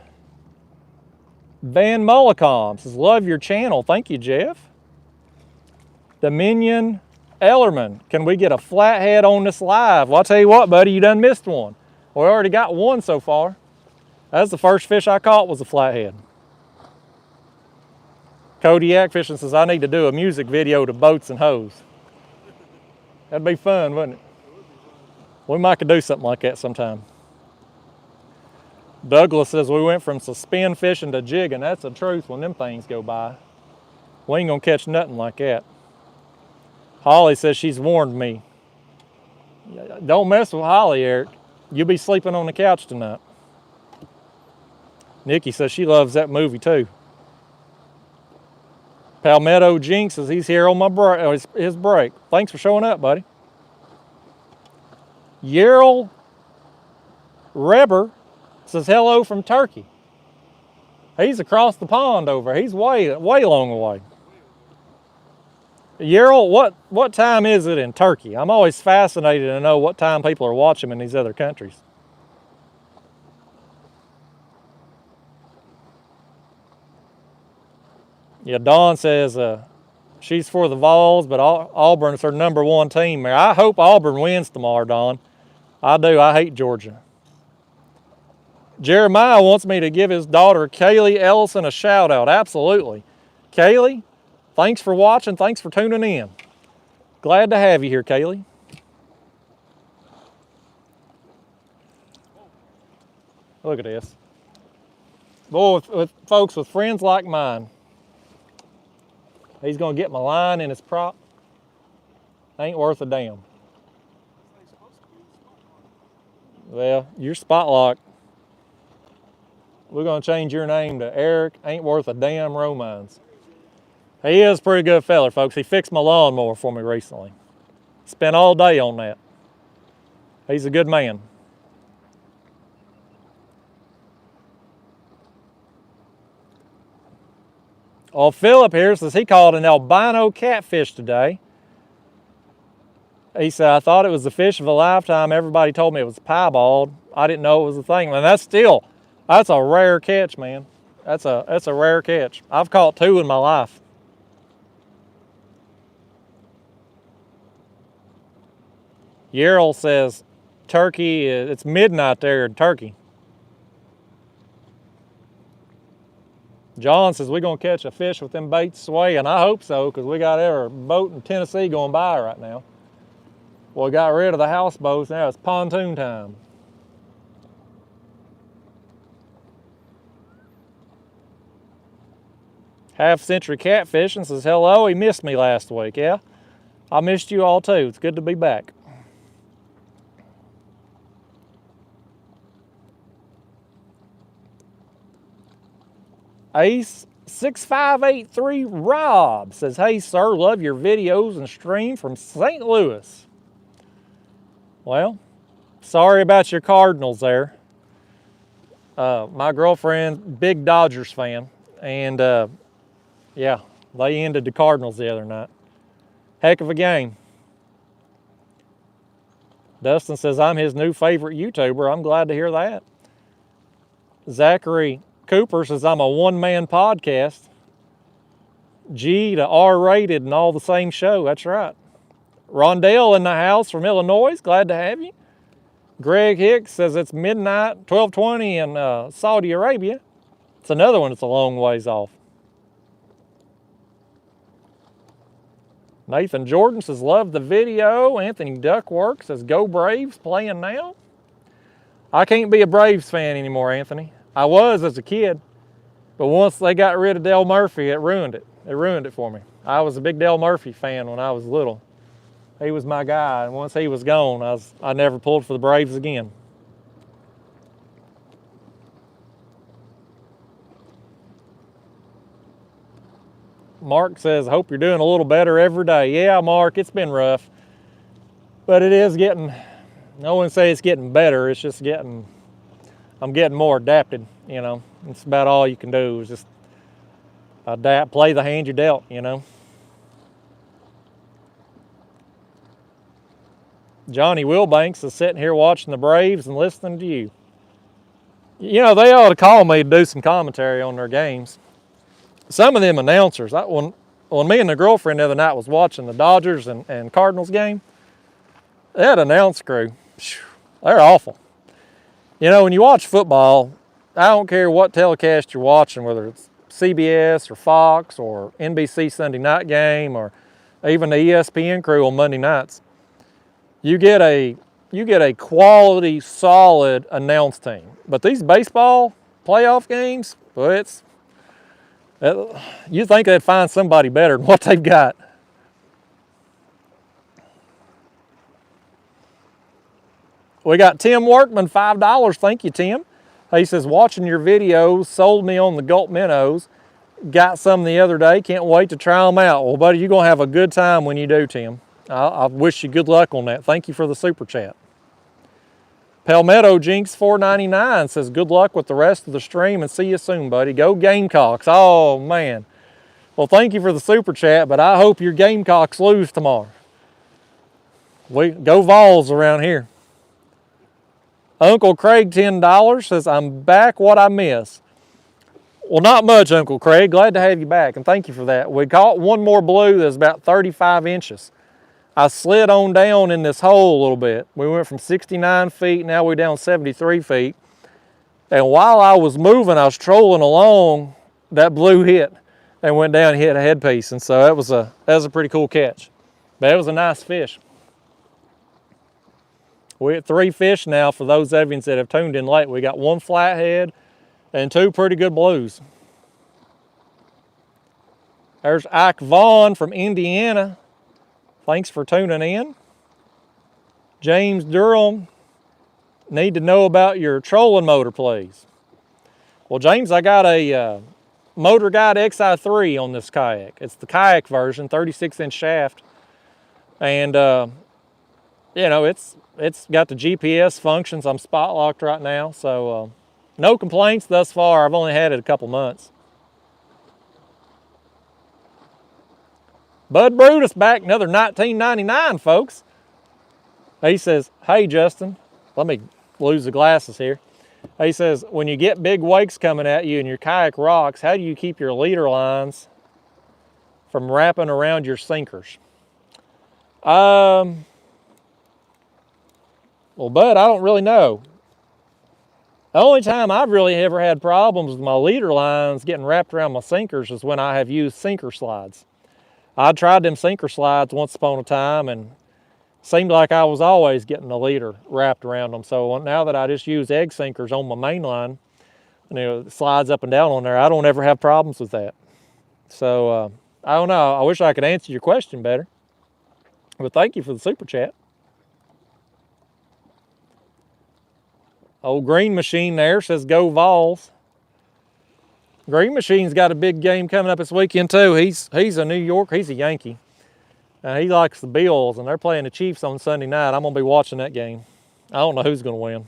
Van Mollicom. Says, love your channel. Thank you, Jeff. Dominion Ellerman. Can we get a flathead on this live? Well, I'll tell you what, buddy, you done missed one. We already got one so far. That's the first fish I caught was a flathead. Kayak Fishing says, I need to do a music video to Boats and Hoes. That'd be fun, wouldn't it? We might could do something like that sometime. Douglas says, we went from suspend fishing to jigging. That's the truth when them things go by. We ain't gonna catch nothing like that. Holly says she's warned me. Don't mess with Holly, Eric. You'll be sleeping on the couch tonight. Nikki says she loves that movie too. Palmetto Jinx says he's here on my his break. Thanks for showing up, buddy. Yerl Reber says hello from Turkey. He's across the pond over. He's way long away. Yerl, what time is it in Turkey? I'm always fascinated to know what time people are watching in these other countries. Yeah, Dawn says she's for the Vols, but Auburn's her #1 team. I hope Auburn wins tomorrow, Dawn. I do. I hate Georgia. Jeremiah wants me to give his daughter, Kaylee Ellison, a shout out. Absolutely. Kaylee, thanks for watching. Thanks for tuning in. Glad to have you here, Kaylee. Look at this. Boy, with folks with friends like mine, he's going to get my line in his prop. Ain't worth a damn. Well, you're spot locked. We're going to change your name to Eric Ain't Worth a Damn Romines. He is a pretty good fella, folks. He fixed my lawnmower for me recently. Spent all day on that. He's a good man. Well, Philip here says he caught an albino catfish today. He said, I thought it was the fish of a lifetime. Everybody told me it was piebald. I didn't know it was a thing. Man, that's a rare catch, man. That's a rare catch. I've caught 2 in my life. Yerl says, Turkey, it's midnight there in Turkey. John says, we're going to catch a fish with them baits swaying. I hope so, because we got every boat in Tennessee going by right now. Well, we got rid of the houseboats. Now it's pontoon time. Half Century Catfishing says, hello, he missed me last week. Yeah, I missed you all too. It's good to be back. Ace 6583 Rob says, hey sir, love your videos and stream from St. Louis. Well, sorry about your Cardinals there. My girlfriend, big Dodgers fan, and yeah, they ended the Cardinals the other night. Heck of a game. Dustin says, I'm his new favorite YouTuber. I'm glad to hear that. Zachary Cooper says, I'm a one-man podcast. G to R-rated and all the same show. That's right. Rondell in the house from Illinois. Glad to have you. Greg Hicks says it's midnight, 12:20 in Saudi Arabia. It's another one that's a long ways off. Nathan Jordan says, love the video. Anthony Duckwork says, go Braves, playing now. I can't be a Braves fan anymore, Anthony. I was as a kid, but once they got rid of Dale Murphy, it ruined it. It ruined it for me. I was a big Dale Murphy fan when I was little. He was my guy, and once he was gone, I never pulled for the Braves again. Mark says, hope you're doing a little better every day. Yeah, Mark, it's been rough, but it is getting, no one say it's getting better, it's just I'm getting more adapted, you know. It's about all you can do is just adapt, play the hand you're dealt, you know. Johnny Wilbanks is sitting here watching the Braves and listening to you. You know, they ought to call me to do some commentary on their games. Some of them announcers, when me and the girlfriend the other night was watching the Dodgers and Cardinals game, that announce crew, they're awful. You know, when you watch football, I don't care what telecast you're watching, whether it's CBS or Fox or NBC Sunday night game or even the ESPN crew on Monday nights, you get a quality, solid announce team. But these baseball playoff games, well, you think they'd find somebody better than what they've got. We got Tim Workman, $5. Thank you, Tim. He says, watching your videos sold me on the Gulp minnows. Got some the other day. Can't wait to try them out. Well, buddy, you're going to have a good time when you do, Tim. I wish you good luck on that. Thank you for the super chat. Palmetto Jinx 499 says, good luck with the rest of the stream and see you soon, buddy. Go Gamecocks. Oh, man. Well, thank you for the super chat, but I hope your Gamecocks lose tomorrow. We go Vols around here. Uncle Craig, $10, says, I'm back, what I miss. Well, not much, Uncle Craig. Glad to have you back, and thank you for that. We caught one more blue that's about 35 inches. I slid on down in this hole a little bit. We went from 69 feet, now we're down 73 feet. And while I was moving, I was trolling along, that blue hit and went down and hit a headpiece. And so that was a pretty cool catch. But it was a nice fish. We're at 3 fish now for those of you that have tuned in late. We got 1 flathead and 2 pretty good blues. There's Ike Vaughn from Indiana. Thanks for tuning in. James Durham, need to know about your trolling motor, please. Well, James, I got a Motor Guide XI3 on this kayak. It's the kayak version, 36-inch shaft. And, you know, it's it's got the GPS functions. I'm spot locked right now, so no complaints thus far. I've only had it a couple months. Bud Brutus back, another $19.99, folks. He says, hey, Justin, let me lose the glasses here. He says, when you get big wakes coming at you and your kayak rocks, how do you keep your leader lines from wrapping around your sinkers? Well, Bud, I don't really know. The only time I've really ever had problems with my leader lines getting wrapped around my sinkers is when I have used sinker slides. I tried them sinker slides once upon a time and seemed like I was always getting the leader wrapped around them. So now that I just use egg sinkers on my main line, it slides up and down on there, I don't ever have problems with that. So I don't know. I wish I could answer your question better. But thank you for the super chat. Old Green Machine there says go Vols. Green Machine's got a big game coming up this weekend too. He's a New York, he's a Yankee. He likes the Bills, and they're playing the Chiefs on Sunday night. I'm going to be watching that game. I don't know who's going to win.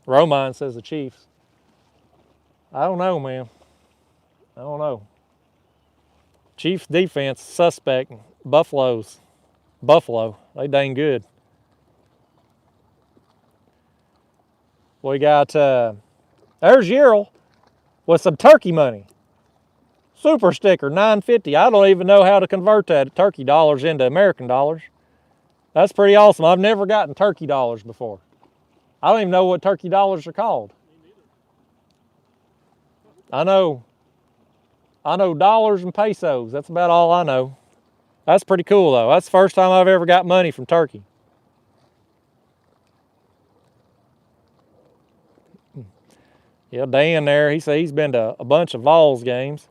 Romine says the Chiefs. I don't know, man. I don't know. Chiefs defense, suspect. Buffalo, they dang good. We got, there's Yerl with some turkey money. Super sticker, $9.50. I don't even know how to convert that turkey dollars into American dollars. That's pretty awesome. I've never gotten turkey dollars before. I don't even know what turkey dollars are called. I know dollars and pesos. That's about all I know. That's pretty cool though. That's the first time I've ever got money from Turkey. Yeah, Dan there, he said he's been to a bunch of Vols games.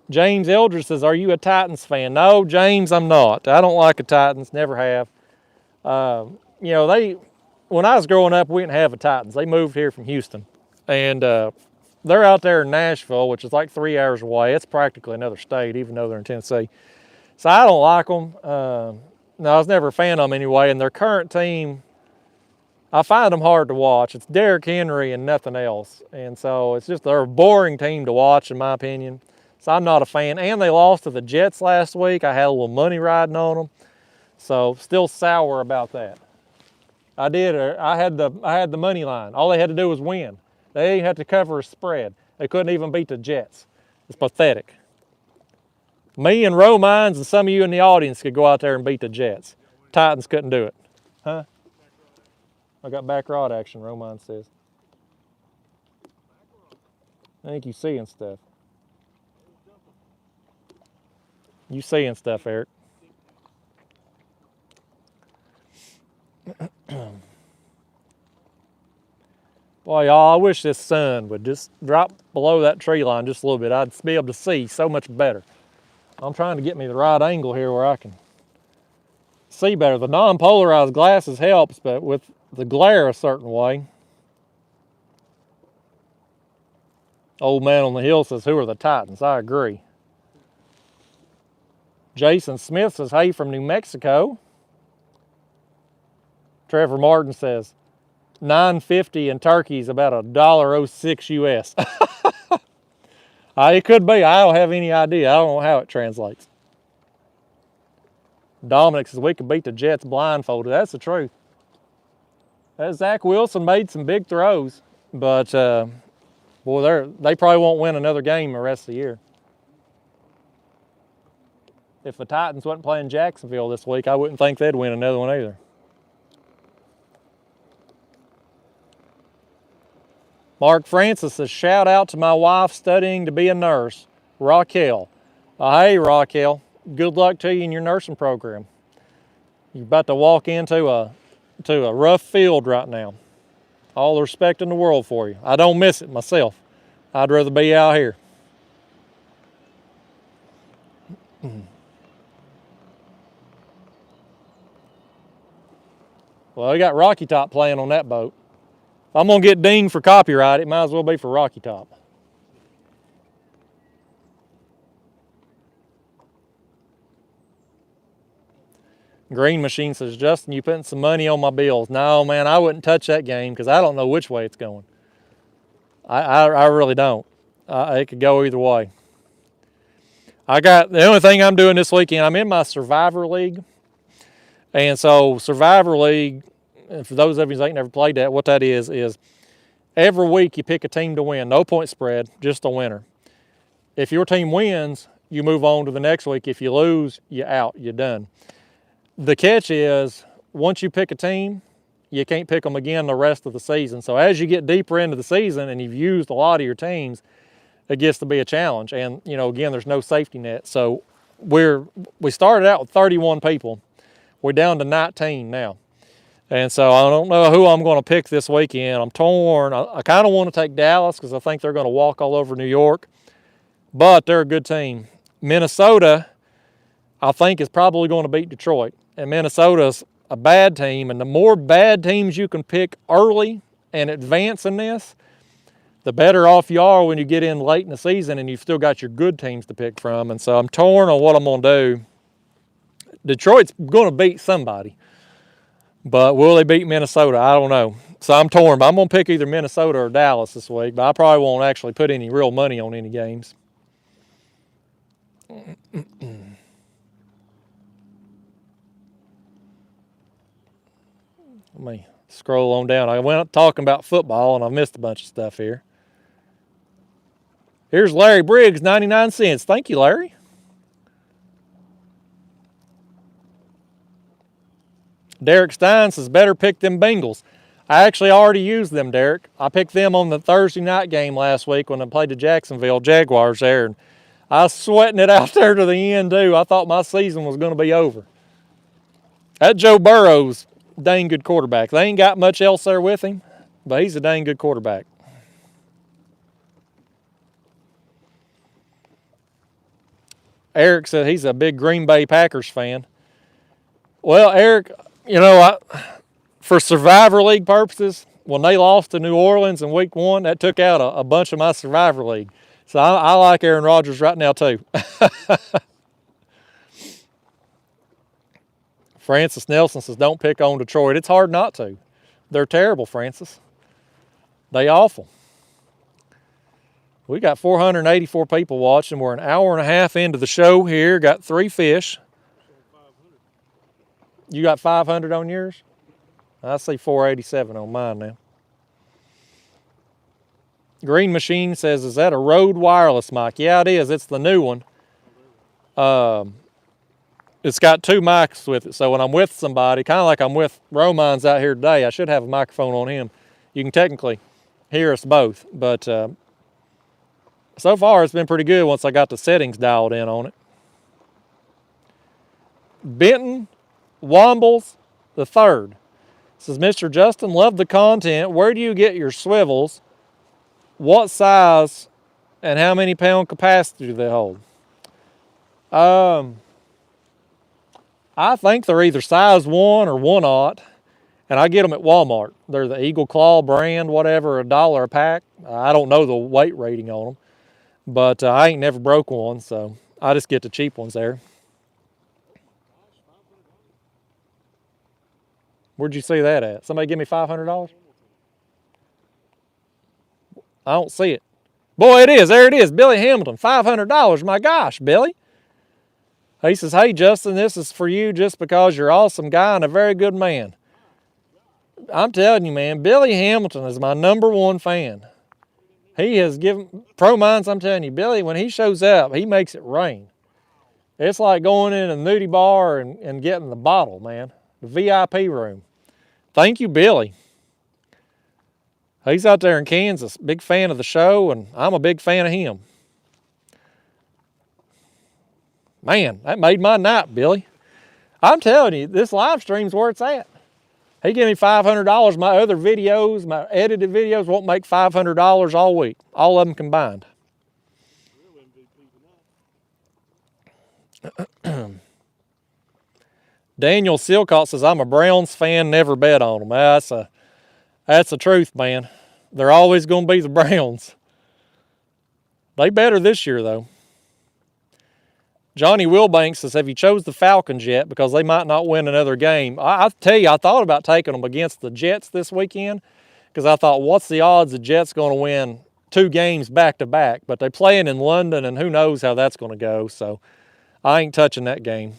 James Eldridge says, are you a Titans fan? No, James, I'm not. I don't like the Titans, never have. You know, when I was growing up, we didn't have a Titans. They moved here from Houston. And they're out there in Nashville, which is like 3 hours away. It's practically another state, even though they're in Tennessee. So I don't like them. No, I was never a fan of them anyway. And their current team, I find them hard to watch. It's Derrick Henry and nothing else. And so they're a boring team to watch, in my opinion. So I'm not a fan. And they lost to the Jets last week. I had a little money riding on them. So still sour about that. I had the money line. All they had to do was win. They didn't have to cover a spread. They couldn't even beat the Jets. It's pathetic. Me and Romines and some of you in the audience could go out there and beat the Jets. Titans couldn't do it. Huh? I got back rod action, Romine says. I think you're seeing stuff. You seeing stuff, Eric. Boy, y'all, I wish this sun would just drop below that tree line just a little bit. I'd be able to see so much better. I'm trying to get me the right angle here where I can see better. The non-polarized glasses helps, but with the glare a certain way. Old man on the hill says, who are the Titans? I agree. Jason Smith says, hey, from New Mexico. Trevor Martin says, $9.50 in turkey is about $1.06 US. It could be. I don't have any idea. I don't know how it translates. Dominic says, we could beat the Jets blindfolded. That's the truth. Zach Wilson made some big throws, but boy, they probably won't win another game the rest of the year. If the Titans wasn't playing Jacksonville this week, I wouldn't think they'd win another one either. Mark Francis says, shout out to my wife studying to be a nurse, Raquel. Hey, Raquel, good luck to you in your nursing program. You're about to walk into a rough field right now. All the respect in the world for you. I don't miss it myself. I'd rather be out here. Well, we got Rocky Top playing on that boat. If I'm going to get dinged for copyright, it might as well be for Rocky Top. Green Machine says, Justin, you putting some money on my bills. No, man, I wouldn't touch that game because I don't know which way it's going. I really don't. It could go either way. The only thing I'm doing this weekend, I'm in my Survivor League. And so Survivor League, for those of you that ain't never played that, what that is every week you pick a team to win. No point spread, just a winner. If your team wins, you move on to the next week. If you lose, you're out, you're done. The catch is, once you pick a team, you can't pick them again the rest of the season. So as you get deeper into the season and you've used a lot of your teams, it gets to be a challenge. And, you know, again, there's no safety net. So we started out with 31 people. We're down to 19 now. And so I don't know who I'm going to pick this weekend. I'm torn. I kind of want to take Dallas because I think they're going to walk all over New York. But they're a good team. Minnesota, I think, is probably going to beat Detroit. And Minnesota's a bad team. And the more bad teams you can pick early and advance in this, the better off you are when you get in late in the season and you've still got your good teams to pick from. And so I'm torn on what I'm going to do. Detroit's going to beat somebody. But will they beat Minnesota? I don't know. So I'm torn. But I'm going to pick either Minnesota or Dallas this week. But I probably won't actually put any real money on any games. Let me scroll on down. I went up talking about football and I missed a bunch of stuff here. Here's Larry Briggs, 99 cents. Thank you, Larry. Derek Stein says, better pick them Bengals. I actually already used them, Derek. I picked them on the Thursday night game last week when I played the Jacksonville Jaguars there. And I was sweating it out there to the end, too. I thought my season was going to be over. That Joe Burrow's a dang good quarterback. They ain't got much else there with him, but he's a dang good quarterback. Eric said he's a big Green Bay Packers fan. Well, Eric, you know, for Survivor League purposes, when they lost to New Orleans in week 1, that took out a bunch of my Survivor League. So I like Aaron Rodgers right now, too. Francis Nelson says, don't pick on Detroit. It's hard not to. They're terrible, Francis. They awful. We got 484 people watching. We're an hour and a half into the show here. Got 3 fish. You got 500 on yours? I see 487 on mine now. Green Machine says, is that a Rode wireless mic? Yeah, it is. It's the new one. It's got 2 mics with it. So when I'm with somebody, kind of like I'm with Roman's out here today, I should have a microphone on him. You can technically hear us both. But so far, it's been pretty good once I got the settings dialed in on it. Benton Wombles the third says, Mr. Justin, love the content. Where do you get your swivels? What size and how many pound capacity do they hold? I think they're either size 1 or 1/0, and I get them at Walmart. They're the Eagle Claw brand, whatever, $1 a pack. I don't know the weight rating on them, but I ain't never broke one, so I just get the cheap ones there. Where'd you see that at? Somebody give me $500? I don't see it. Boy, it is. There it is. Billy Hamilton, $500. My gosh, Billy. He says, hey, Justin, this is for you just because you're an awesome guy and a very good man. I'm telling you, man, Billy Hamilton is my #1 fan. He has given, Pro Minds, I'm telling you, Billy, when he shows up, he makes it rain. It's like going in a nudie bar and getting the bottle, man. The VIP room. Thank you, Billy. He's out there in Kansas, big fan of the show, and I'm a big fan of him. Man, that made my night, Billy. I'm telling you, this live stream's where it's at. He gave me $500. My other videos, my edited videos, won't make $500 all week. All of them combined. Daniel Silcott says, I'm a Browns fan, never bet on them. That's the truth, man. They're always going to be the Browns. They better this year, though. Johnny Wilbanks says, have you chose the Falcons yet? Because they might not win another game. I tell you, I thought about taking them against the Jets this weekend because I thought, what's the odds the Jets going to win 2 games back-to-back? But they're playing in London, and who knows how that's going to go. So I ain't touching that game.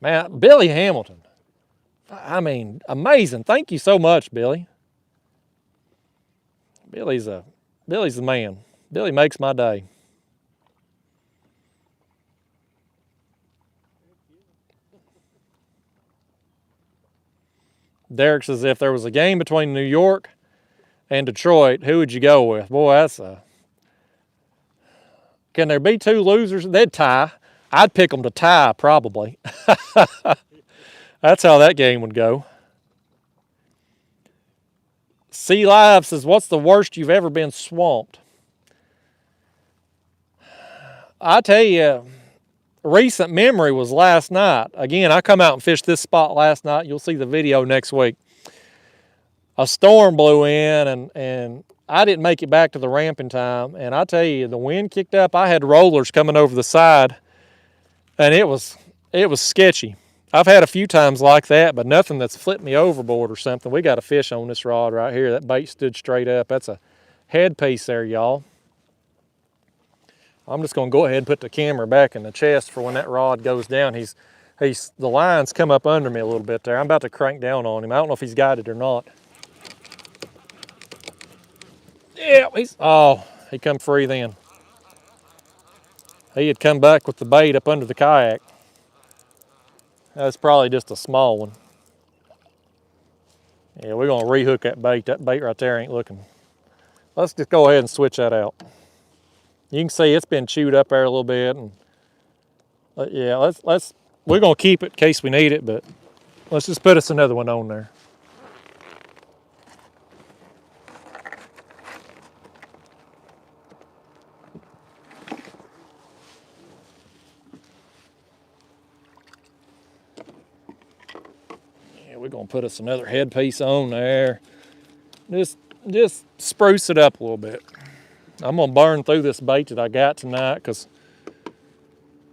Man, Billy Hamilton. I mean, amazing. Thank you so much, Billy. Billy's the man. Billy makes my day. Derek says, if there was a game between New York and Detroit, who would you go with? Boy, that's a... Can there be 2 losers? They'd tie. I'd pick them to tie, probably. That's how that game would go. C Live says, what's the worst you've ever been swamped? I tell you, recent memory was last night. Again, I come out and fished this spot last night. You'll see the video next week. A storm blew in, and I didn't make it back to the ramp in time. And I tell you, the wind kicked up. I had rollers coming over the side, and it was sketchy. I've had a few times like that, but nothing that's flipped me overboard or something. We got a fish on this rod right here. That bait stood straight up. That's a headpiece there, y'all. I'm just going to go ahead and put the camera back in the chest for when that rod goes down. The line's come up under me a little bit there. I'm about to crank down on him. I don't know if he's got it or not. Yeah, he come free then. He had come back with the bait up under the kayak. That's probably just a small one. Yeah, we're going to rehook that bait. That bait right there ain't looking. Let's just go ahead and switch that out. You can see it's been chewed up there a little bit. And yeah, we're going to keep it in case we need it, but let's just put us another one on there. We're going to put us another headpiece on there. Just spruce it up a little bit. I'm going to burn through this bait that I got tonight because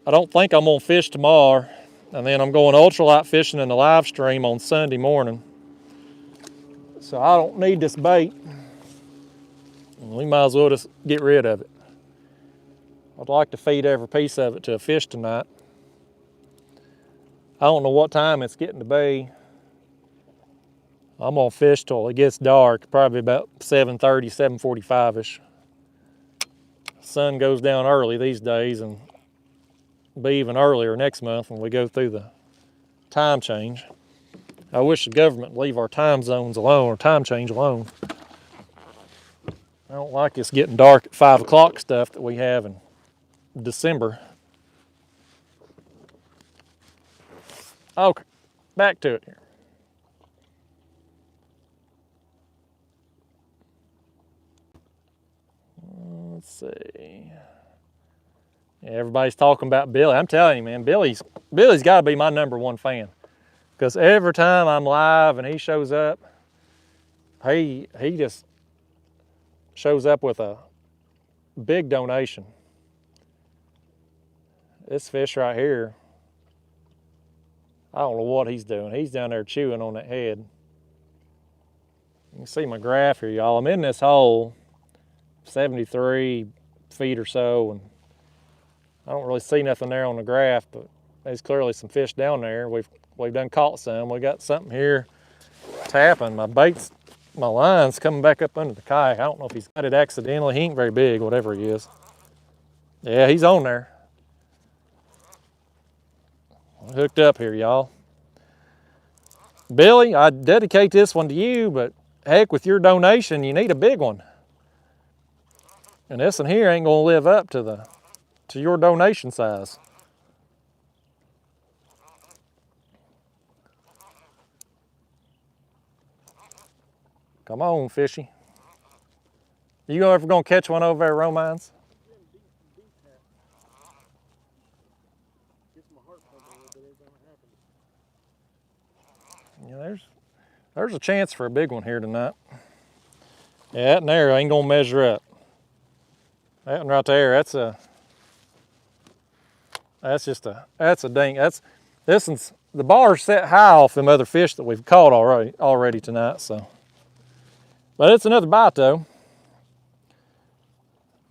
I don't think I'm going to fish tomorrow. And then I'm going ultralight fishing in the live stream on Sunday morning. So I don't need this bait. We might as well just get rid of it. I'd like to feed every piece of it to a fish tonight. I don't know what time it's getting to be. I'm gonna fish till it gets dark, probably about 7:30, 7:45-ish. Sun goes down early these days and be even earlier next month when we go through the time change. I wish the government would leave our time zones alone, or time change alone. I don't like this getting dark at 5 o'clock stuff that we have in December. Okay, back to it here. Let's see. Yeah, everybody's talking about Billy. I'm telling you, man, Billy's got to be my #1 fan. Because every time I'm live and he shows up, he just shows up with a big donation. This fish right here, I don't know what he's doing. He's down there chewing on that head. You can see my graph here, y'all. I'm in this hole 73 feet or so, and I don't really see nothing there on the graph, but there's clearly some fish down there. We've done caught some. We got something here tapping. My line's coming back up under the kayak. I don't know if he's got it accidentally. He ain't very big, whatever he is. Yeah, he's on there. Hooked up here, y'all. Billy, I dedicate this one to you, but heck, with your donation, you need a big one. And this one here ain't gonna live up to your donation size. Come on, fishy. You ever gonna catch one over there, Romines? Yeah, there's a chance for a big one here tonight. Yeah, that one there ain't gonna measure up. That one right there, that's a That's a dink. This one's, the bar's set high off them other fish that we've caught already tonight, so. But it's another bite though.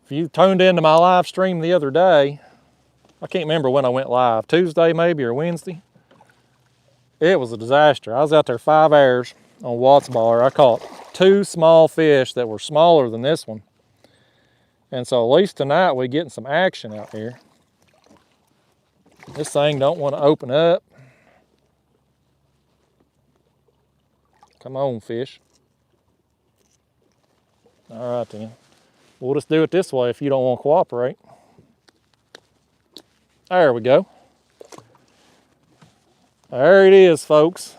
If you tuned into my live stream the other day, I can't remember when I went live, Tuesday maybe or Wednesday. It was a disaster. I was out there 5 hours on Watts Bar. I caught 2 small fish that were smaller than this one. And so at least tonight we're getting some action out here. This thing don't want to open up. Come on, fish. All right then. We'll just do it this way if you don't want to cooperate. There we go. There it is, folks.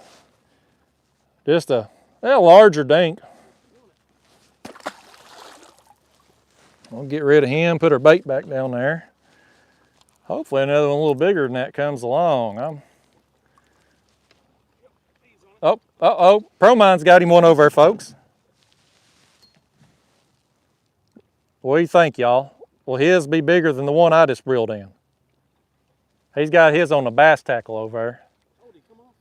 Just a larger dink. We'll get rid of him, put our bait back down there. Hopefully another one a little bigger than that comes along. Oh, ProMine's got him one over there, folks. What do you think, y'all? Will his be bigger than the one I just reeled in? He's got his on the bass tackle over there. Oh, did he come off?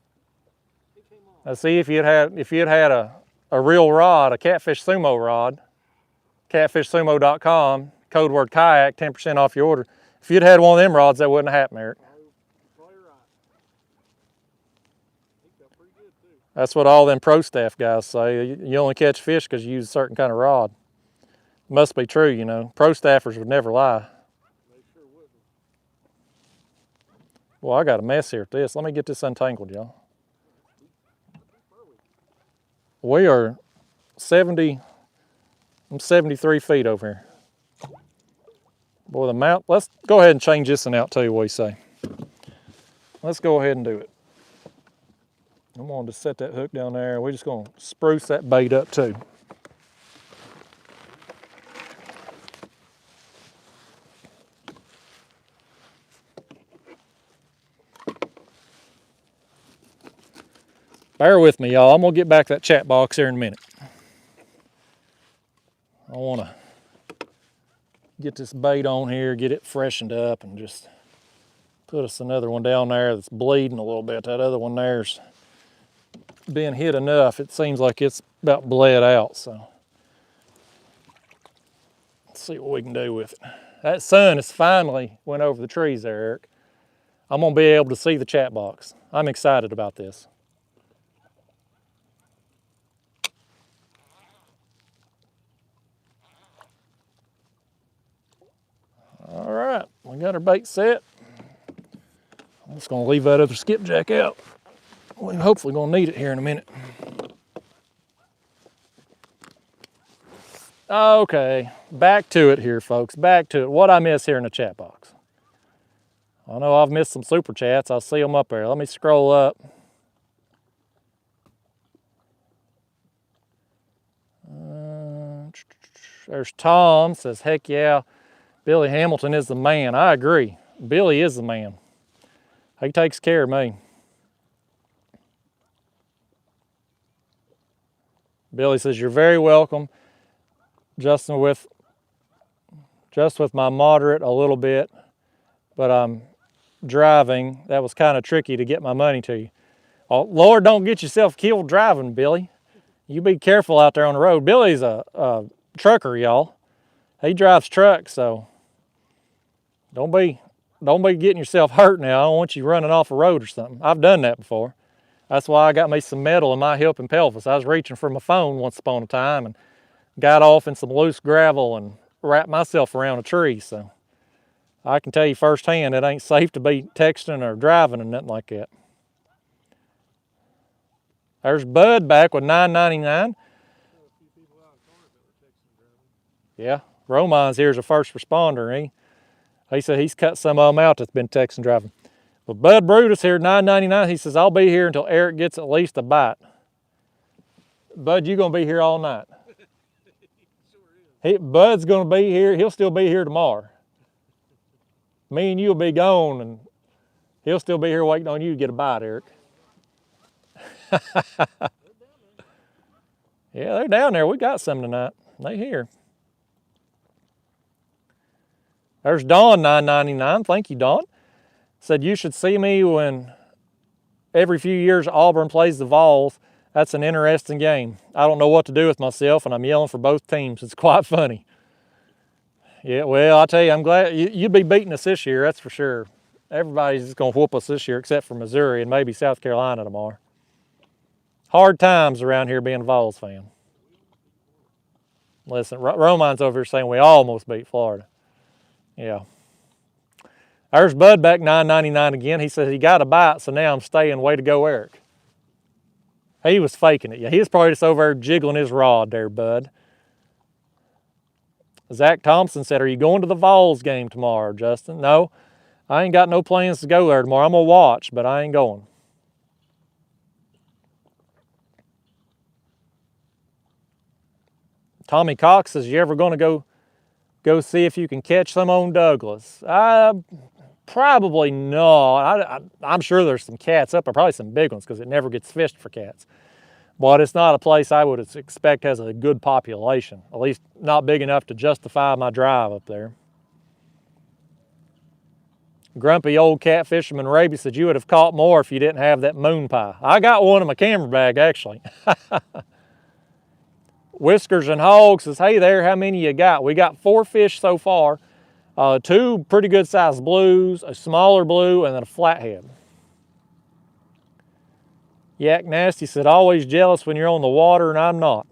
He came off. Now see if you'd had a real rod, a Catfish Sumo rod, catfishsumo.com, code word kayak, 10% off your order. If you'd had one of them rods, that wouldn't have happened, Eric. Probably right. He got pretty good too. That's what all them pro staff guys say. You only catch fish because you use a certain kind of rod. Must be true, you know. Pro staffers would never lie. They sure wouldn't. Well, I got a mess here at this. Let me get this untangled, y'all. We are 73 feet over here. Boy, the mount, let's go ahead and change this one out, tell you what you say. Let's go ahead and do it. I'm going to set that hook down there. We're just going to spruce that bait up too. Bear with me, y'all. I'm going to get back that chat box here in a minute. I want to get this bait on here, get it freshened up, and just put us another one down there that's bleeding a little bit. That other one there's been hit enough. It seems like it's about bled out, so let's see what we can do with it. That sun has finally went over the trees there, Eric. I'm going to be able to see the chat box. I'm excited about this. All right, we got our bait set. I'm just gonna leave that other skipjack out. We're hopefully gonna need it here in a minute. Okay, back to it here, folks, back to it. What I miss here in the chat box. I know I've missed some super chats. I see them up there. Let me scroll up. There's Tom, says, heck yeah. Billy Hamilton is the man. I agree. Billy is the man. He takes care of me. Billy says, you're very welcome. Just with my moderate a little bit, but I'm driving. That was kind of tricky to get my money to you. Oh, Lord, don't get yourself killed driving, Billy. You be careful out there on the road. Billy's a trucker, y'all. He drives trucks, so don't be getting yourself hurt now. I don't want you running off a road or something. I've done that before. That's why I got me some metal in my hip and pelvis. I was reaching for my phone once upon a time and got off in some loose gravel and wrapped myself around a tree. So I can tell you firsthand, it ain't safe to be texting or driving or nothing like that. There's Bud back with $9.99. Yeah, Roman's here as a first responder. He said he's cut some of them out that's been texting driving. But Bud Brutus here, $9.99. He says, I'll be here until Eric gets at least a bite. Bud, you gonna be here all night. Bud's gonna be here. He'll still be here tomorrow. Me and you will be gone, and he'll still be here waiting on you to get a bite, Eric. Yeah, they're down there. We got some tonight. They here. There's Dawn, $9.99. Thank you, Dawn. Said, you should see me when every few years Auburn plays the Vols. That's an interesting game. I don't know what to do with myself, and I'm yelling for both teams. It's quite funny. Yeah, well, I tell you, I'm glad you'd be beating us this year, that's for sure. Everybody's just going to whoop us this year except for Missouri and maybe South Carolina tomorrow. Hard times around here being a Vols fan. Listen, Roman's over here saying we almost beat Florida. Yeah. There's Bud back $9.99 again. He says he got a bite, so now I'm staying. Way to go, Eric. He was faking it. Yeah, he was probably just over there jiggling his rod there, Bud. Zach Thompson said, are you going to the Vols game tomorrow, Justin? No, I ain't got no plans to go there tomorrow. I'm going to watch, but I ain't going. Tommy Cox says, you ever going to go see if you can catch some on Douglas? Probably not. I'm sure there's some cats up there, probably some big ones because it never gets fished for cats. But it's not a place I would expect has a good population, at least not big enough to justify my drive up there. Grumpy old cat fisherman Raby said you would have caught more if you didn't have that moon pie. I got one in my camera bag, actually. Whiskers and Hog says, hey there, how many you got? We got 4 fish so far. 2 pretty good sized blues, a smaller blue, and then a flathead. Yak Nasty said, always jealous when you're on the water, and I'm not.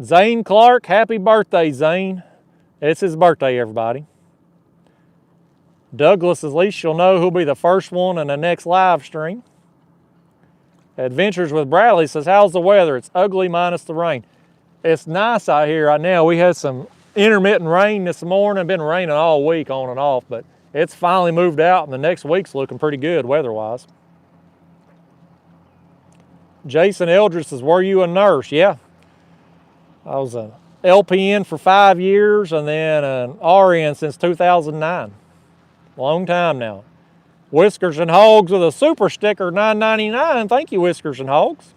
Zane Clark, happy birthday, Zane. It's his birthday, everybody. Douglas, at least you'll know who'll be the first one in the next live stream. Adventures with Bradley says, how's the weather? It's ugly minus the rain. It's nice out here right now. We had some intermittent rain this morning. Been raining all week on and off, but it's finally moved out and the next week's looking pretty good weather-wise. Jason Eldridge says, were you a nurse? Yeah. I was an LPN for 5 years and then an RN since 2009. Long time now. Whiskers and Hogs with a super sticker, $9.99. Thank you, Whiskers and Hogs.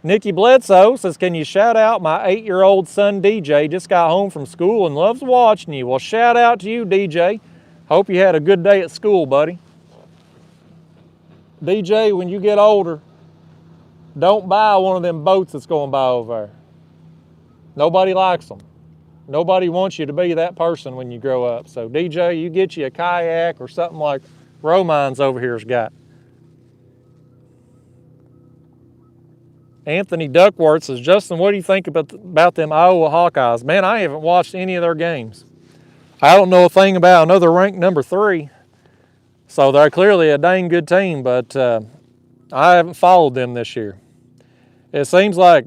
Nikki Bledsoe says, can you shout out my 8-year-old son, DJ? Just got home from school and loves watching you. Well, shout out to you, DJ. Hope you had a good day at school, buddy. DJ, when you get older, don't buy one of them boats that's going by over there. Nobody likes them. Nobody wants you to be that person when you grow up. So DJ, you get you a kayak or something like Roman's over here's got. Anthony Duckworth says, Justin, what do you think about them Iowa Hawkeyes? Man, I haven't watched any of their games. I don't know a thing about. I know they're ranked number 3. So they're clearly a dang good team, but I haven't followed them this year. It seems like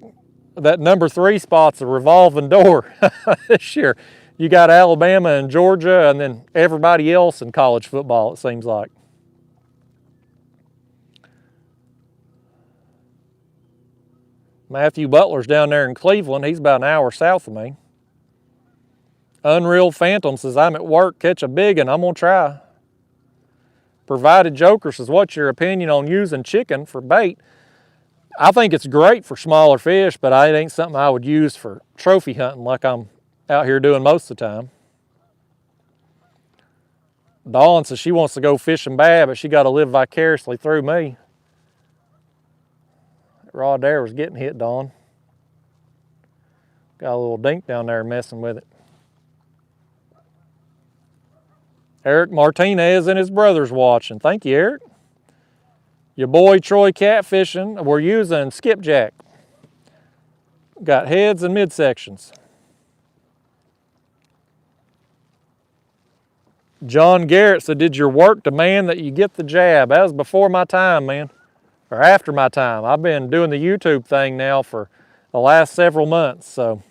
that number 3 spot's a revolving door this year. You got Alabama and Georgia and then everybody else in college football, it seems like. Matthew Butler's down there in Cleveland. He's about an hour south of me. Unreal Phantom says, I'm at work, catch a big one, I'm going to try. Provided Joker says, what's your opinion on using chicken for bait? I think it's great for smaller fish, but it ain't something I would use for trophy hunting like I'm out here doing most of the time. Dawn says she wants to go fishing bad, but she got to live vicariously through me. That rod there was getting hit, Dawn. Got a little dink down there messing with it. Eric Martinez and his brother's watching. Thank you, Eric. Your boy Troy Catfishing. We're using skipjack. Got heads and midsections. John Garrett said, did your work demand that you get the jab? That was before my time, man. Or after my time. I've been doing the YouTube thing now for the last several months, so.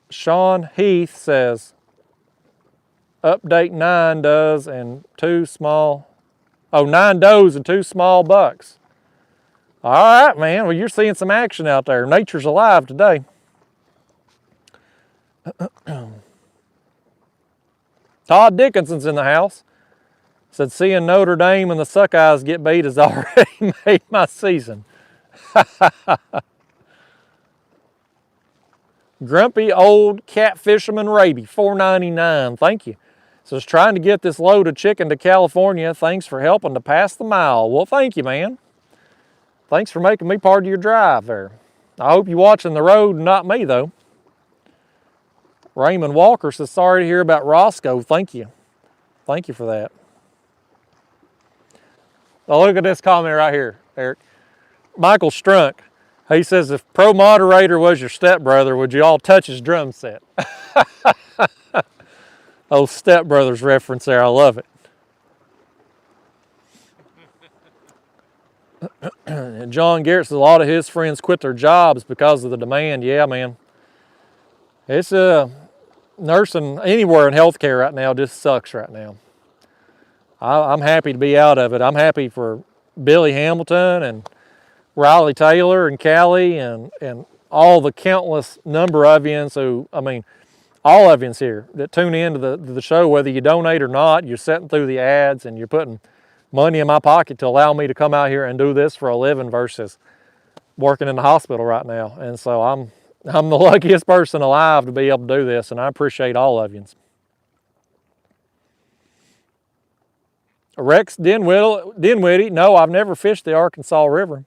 Sean Heath says, update 9 does and 2 small, 9 does and 2 small bucks. All right, man. Well, you're seeing some action out there. Nature's alive today. Todd Dickinson's in the house. Said, seeing Notre Dame and the Suckeyes get beat has already made my season. Grumpy Old Catfisherman Raby, $4.99. Thank you. Says, trying to get this load of chicken to California. Thanks for helping to pass the mile. Well, thank you, man. Thanks for making me part of your drive there. I hope you're watching the road and not me, though. Raymond Walker says, sorry to hear about Roscoe. Thank you. Thank you for that. Oh, look at this comment right here, Eric. Michael Strunk. He says, if Pro Moderator was your stepbrother, would you all touch his drum set? Oh, stepbrothers reference there. I love it. And John Garrett says, a lot of his friends quit their jobs because of the demand. Yeah, man. It's nursing anywhere in healthcare right now just sucks right now. I'm happy to be out of it. I'm happy for Billy Hamilton and Riley Taylor and Callie and all the countless number of yous who, I mean, all of yous here that tune into the show, whether you donate or not, you're sitting through the ads and you're putting money in my pocket to allow me to come out here and do this for a living versus working in the hospital right now. And so I'm the luckiest person alive to be able to do this, and I appreciate all of yous. Rex Dinwiddie, no, I've never fished the Arkansas River.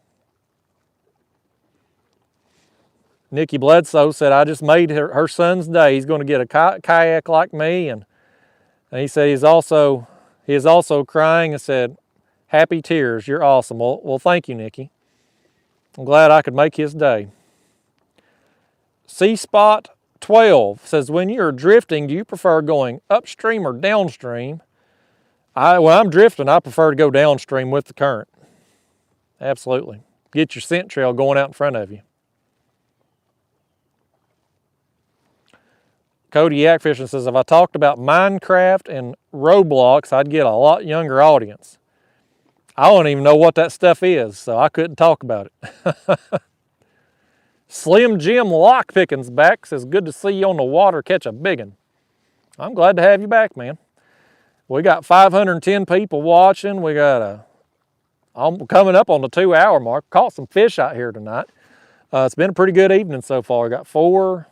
Nikki Bledsoe said, I just made her son's day. He's going to get a kayak like me. And he said he is also crying and said, happy tears, you're awesome. Well, thank you, Nikki. I'm glad I could make his day. C-Spot 12 says, when you're drifting, do you prefer going upstream or downstream? When I'm drifting, I prefer to go downstream with the current. Absolutely. Get your scent trail going out in front of you. Cody Yakfishing says, if I talked about Minecraft and Roblox, I'd get a lot younger audience. I don't even know what that stuff is, so I couldn't talk about it. Slim Jim Lockpicking's back, says, good to see you on the water, catch a biggin. I'm glad to have you back, man. We got 510 people watching. We got I'm coming up on the 2-hour mark. Caught some fish out here tonight. It's been a pretty good evening so far. We got four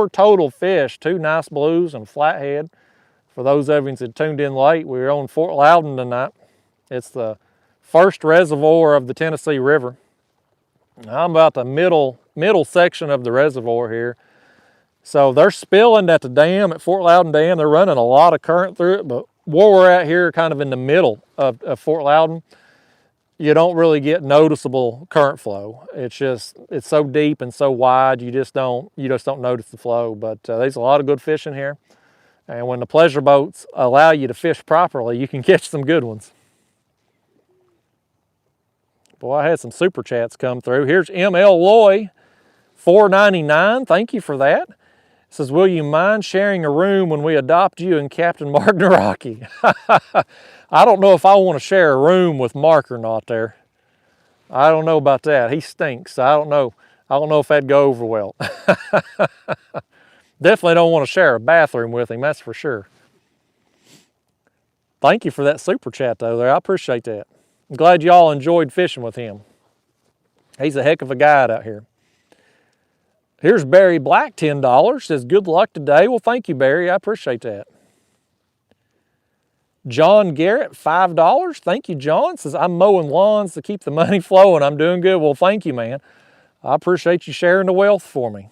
total fish, 2 nice blues and a flathead. For those of you that tuned in late, we were on Fort Loudoun tonight. It's the first reservoir of the Tennessee River. I'm about the middle section of the reservoir here. So they're spilling at the dam, at Fort Loudoun Dam. They're running a lot of current through it, but where we're at here, kind of in the middle of Fort Loudoun, you don't really get noticeable current flow. It's so deep and so wide, you just don't notice the flow. But there's a lot of good fishing here. And when the pleasure boats allow you to fish properly, you can catch some good ones. Boy, I had some super chats come through. Here's ML Loy, $4.99. Thank you for that. It says, will you mind sharing a room when we adopt you and Captain Mark Naraki? I don't know if I want to share a room with Mark or not there. I don't know about that. He stinks. I don't know if that'd go over well. Definitely don't want to share a bathroom with him, that's for sure. Thank you for that super chat though there. I appreciate that. I'm glad y'all enjoyed fishing with him. He's a heck of a guide out here. Here's Barry Black, $10. Says, good luck today. Well, thank you, Barry. I appreciate that. John Garrett, $5. Thank you, John. Says, I'm mowing lawns to keep the money flowing. I'm doing good. Well, thank you, man. I appreciate you sharing the wealth for me.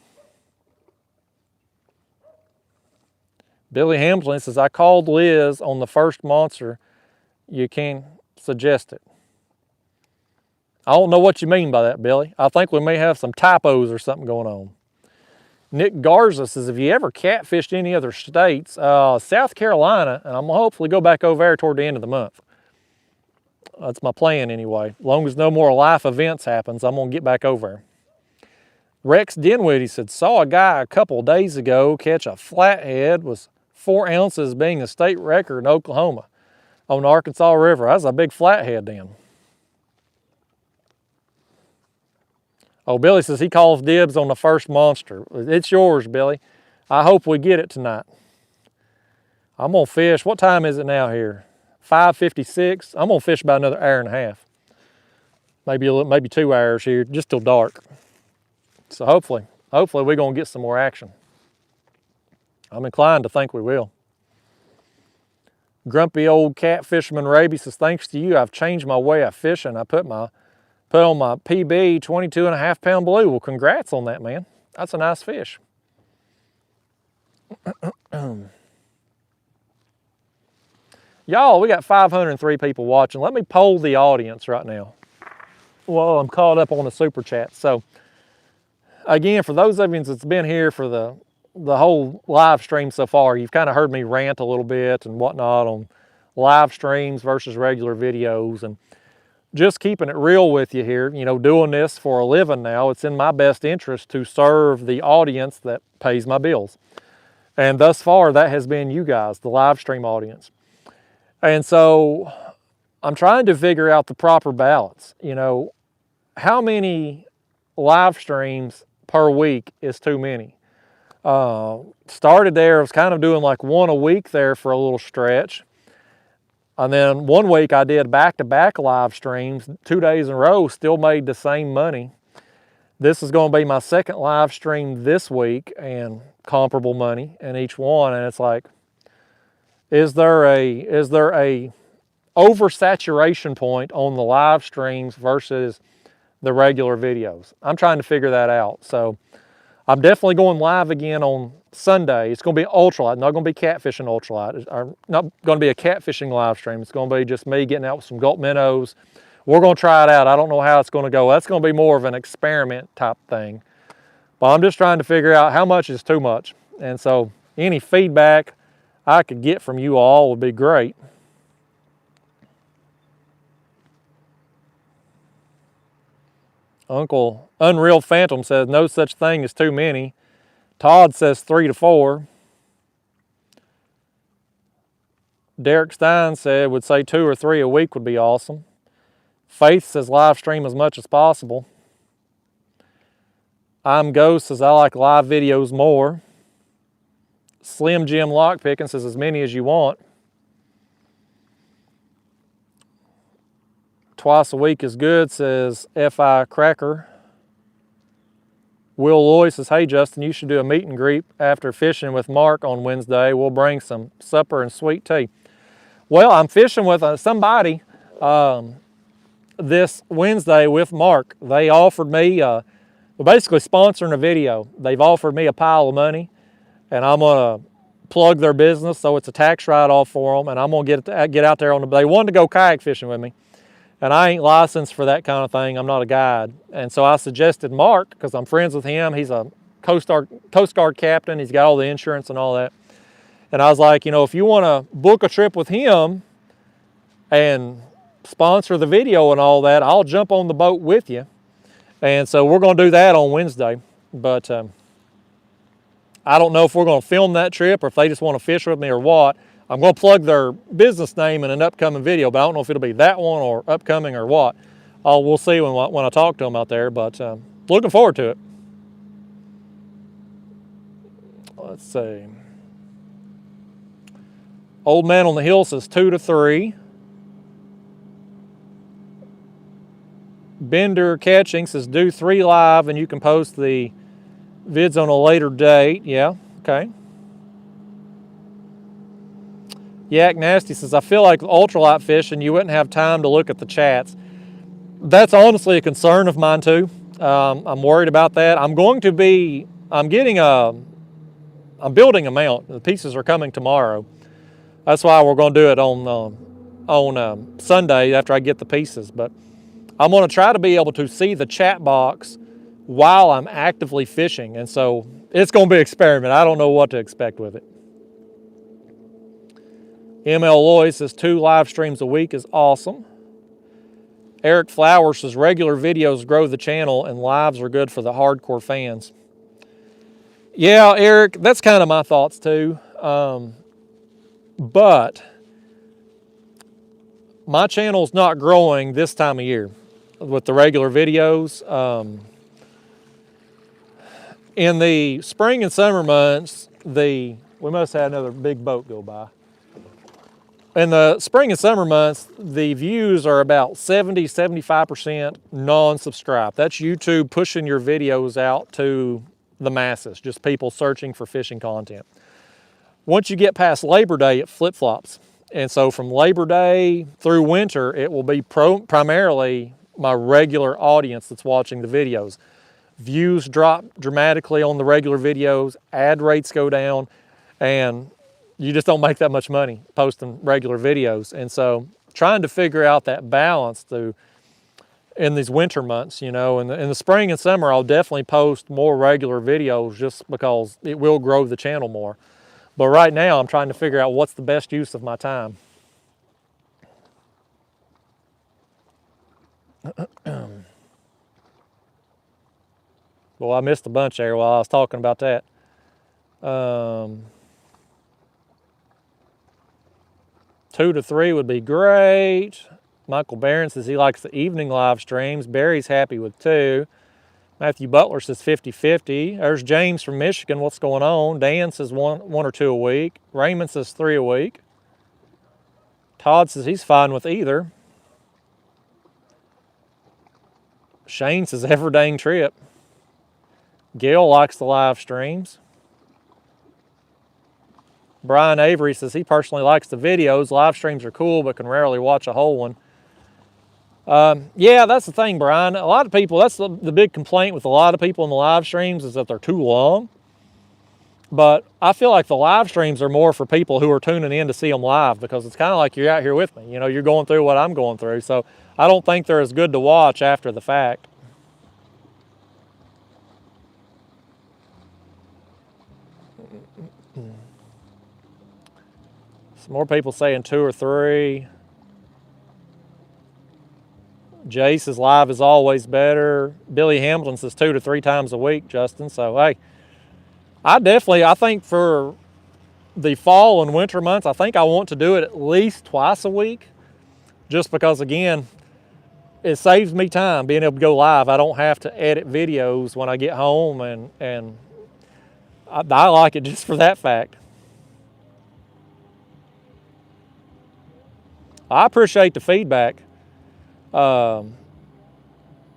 Billy Hamilton says, I called Liz on the first monster. You can suggest it. I don't know what you mean by that, Billy. I think we may have some typos or something going on. Nick Garza says, have you ever catfished any other states? South Carolina, and I'm going to hopefully go back over there toward the end of the month. That's my plan anyway. As long as no more life events happens, I'm going to get back over there. Rex Dinwiddie said, saw a guy a couple of days ago catch a flathead with 4 ounces being a state record in Oklahoma on the Arkansas River. That's a big flathead then. Oh, Billy says he calls dibs on the first monster. It's yours, Billy. I hope we get it tonight. I'm going to fish. What time is it now here? 5:56. I'm going to fish about another hour and a half. Maybe 2 hours here, just till dark. So hopefully hopefully we're going to get some more action. I'm inclined to think we will. Grumpy old catfisherman Raby says, thanks to you, I've changed my way of fishing. I put on my PB 22.5 pound blue. Well, congrats on that, man. That's a nice fish. Y'all, we got 503 people watching. Let me poll the audience right now. Well, I'm caught up on the super chat. So, again, for those of you that's been here for the whole live stream so far, you've kind of heard me rant a little bit and whatnot on live streams versus regular videos, and just keeping it real with you here. You know, doing this for a living now, it's in my best interest to serve the audience that pays my bills. And thus far, that has been you guys, the live stream audience. And so I'm trying to figure out the proper balance. You know, how many live streams per week is too many? Started there, I was kind of doing like one a week there for a little stretch. And then one week I did back-to-back live streams, 2 days in a row, still made the same money. This is going to be my second live stream this week and comparable money in each one. And it's like, is there a oversaturation point on the live streams versus the regular videos? I'm trying to figure that out. So I'm definitely going live again on Sunday. It's going to be ultralight, not going to be catfishing ultralight, or not going to be a catfishing live stream. It's going to be just me getting out with some gulp minnows. We're going to try it out. I don't know how it's going to go. That's going to be more of an experiment type thing. But I'm just trying to figure out how much is too much. And so any feedback I could get from you all would be great. Uncle Unreal Phantom says no such thing as too many. Todd says 3 to 4. Derek Stein said would say 2 or 3 a week would be awesome. Faith says live stream as much as possible. I'm Ghost says I like live videos more. Slim Jim Lockpicking says as many as you want. Twice a week is good, says F.I. Cracker. Will Loy says, hey Justin, you should do a meet and greet after fishing with Mark on Wednesday. We'll bring some supper and sweet tea. Well, I'm fishing with somebody this Wednesday with Mark. They offered me, we're basically sponsoring a video. They've offered me a pile of money, and I'm going to plug their business, so it's a tax write-off for them, and I'm going to get out there on they wanted to go kayak fishing with me. And I ain't licensed for that kind of thing. I'm not a guide. And so I suggested Mark, because I'm friends with him. He's a Coast Guard captain. He's got all the insurance and all that. And I was like, you know, if you want to book a trip with him and sponsor the video and all that, I'll jump on the boat with you. And so we're going to do that on Wednesday. But I don't know if we're going to film that trip or if they just want to fish with me or what. I'm going to plug their business name in an upcoming video, but I don't know if it'll be that one or upcoming or what. We'll see when I talk to them out there, but looking forward to it. Let's see. Old Man on the Hill says 2 to 3. Bender Catching says do 3 live and you can post the vids on a later date. Yeah, okay. Yak Nasty says, I feel like ultralight fishing, you wouldn't have time to look at the chats. That's honestly a concern of mine too. I'm worried about that. I'm building a mount. The pieces are coming tomorrow. That's why we're going to do it on Sunday after I get the pieces. But I'm going to try to be able to see the chat box while I'm actively fishing. And so it's going to be an experiment. I don't know what to expect with it. ML Loy says 2 live streams a week is awesome. Eric Flowers says regular videos grow the channel and lives are good for the hardcore fans. Yeah, Eric, that's kind of my thoughts too. But my channel's not growing this time of year with the regular videos. In the spring and summer months, we must have another big boat go by. In the spring and summer months, the views are about 70-75% non-subscribed. That's YouTube pushing your videos out to the masses, just people searching for fishing content. Once you get past Labor Day, it flip-flops. And so from Labor Day through winter, it will be primarily my regular audience that's watching the videos. Views drop dramatically on the regular videos, ad rates go down, and you just don't make that much money posting regular videos. And so trying to figure out that balance in these winter months, you know, in the spring and summer, I'll definitely post more regular videos just because it will grow the channel more. But right now, I'm trying to figure out what's the best use of my time. Well, I missed a bunch there while I was talking about that. 2 to 3 would be great. Michael Barron says he likes the evening live streams. Barry's happy with 2. Matthew Butler says 50-50. There's James from Michigan. What's going on? Dan says one or 2 a week. Raymond says 3 a week. Todd says he's fine with either. Shane says every dang trip. Gail likes the live streams. Brian Avery says he personally likes the videos. Live streams are cool, but can rarely watch a whole one. Yeah, that's the thing, Brian. A lot of people, that's the big complaint with a lot of people in the live streams is that they're too long. But I feel like the live streams are more for people who are tuning in to see them live, because it's kind of like you're out here with me. You know, you're going through what I'm going through. So I don't think they're as good to watch after the fact. Some more people saying 2 or 3. Jay says live is always better. Billy Hamilton says 2 to 3 times a week, Justin. So, hey, I think for the fall and winter months, I think I want to do it at least twice a week, just because, again, it saves me time being able to go live. I don't have to edit videos when I get home, and I like it just for that fact. I appreciate the feedback. Y'all,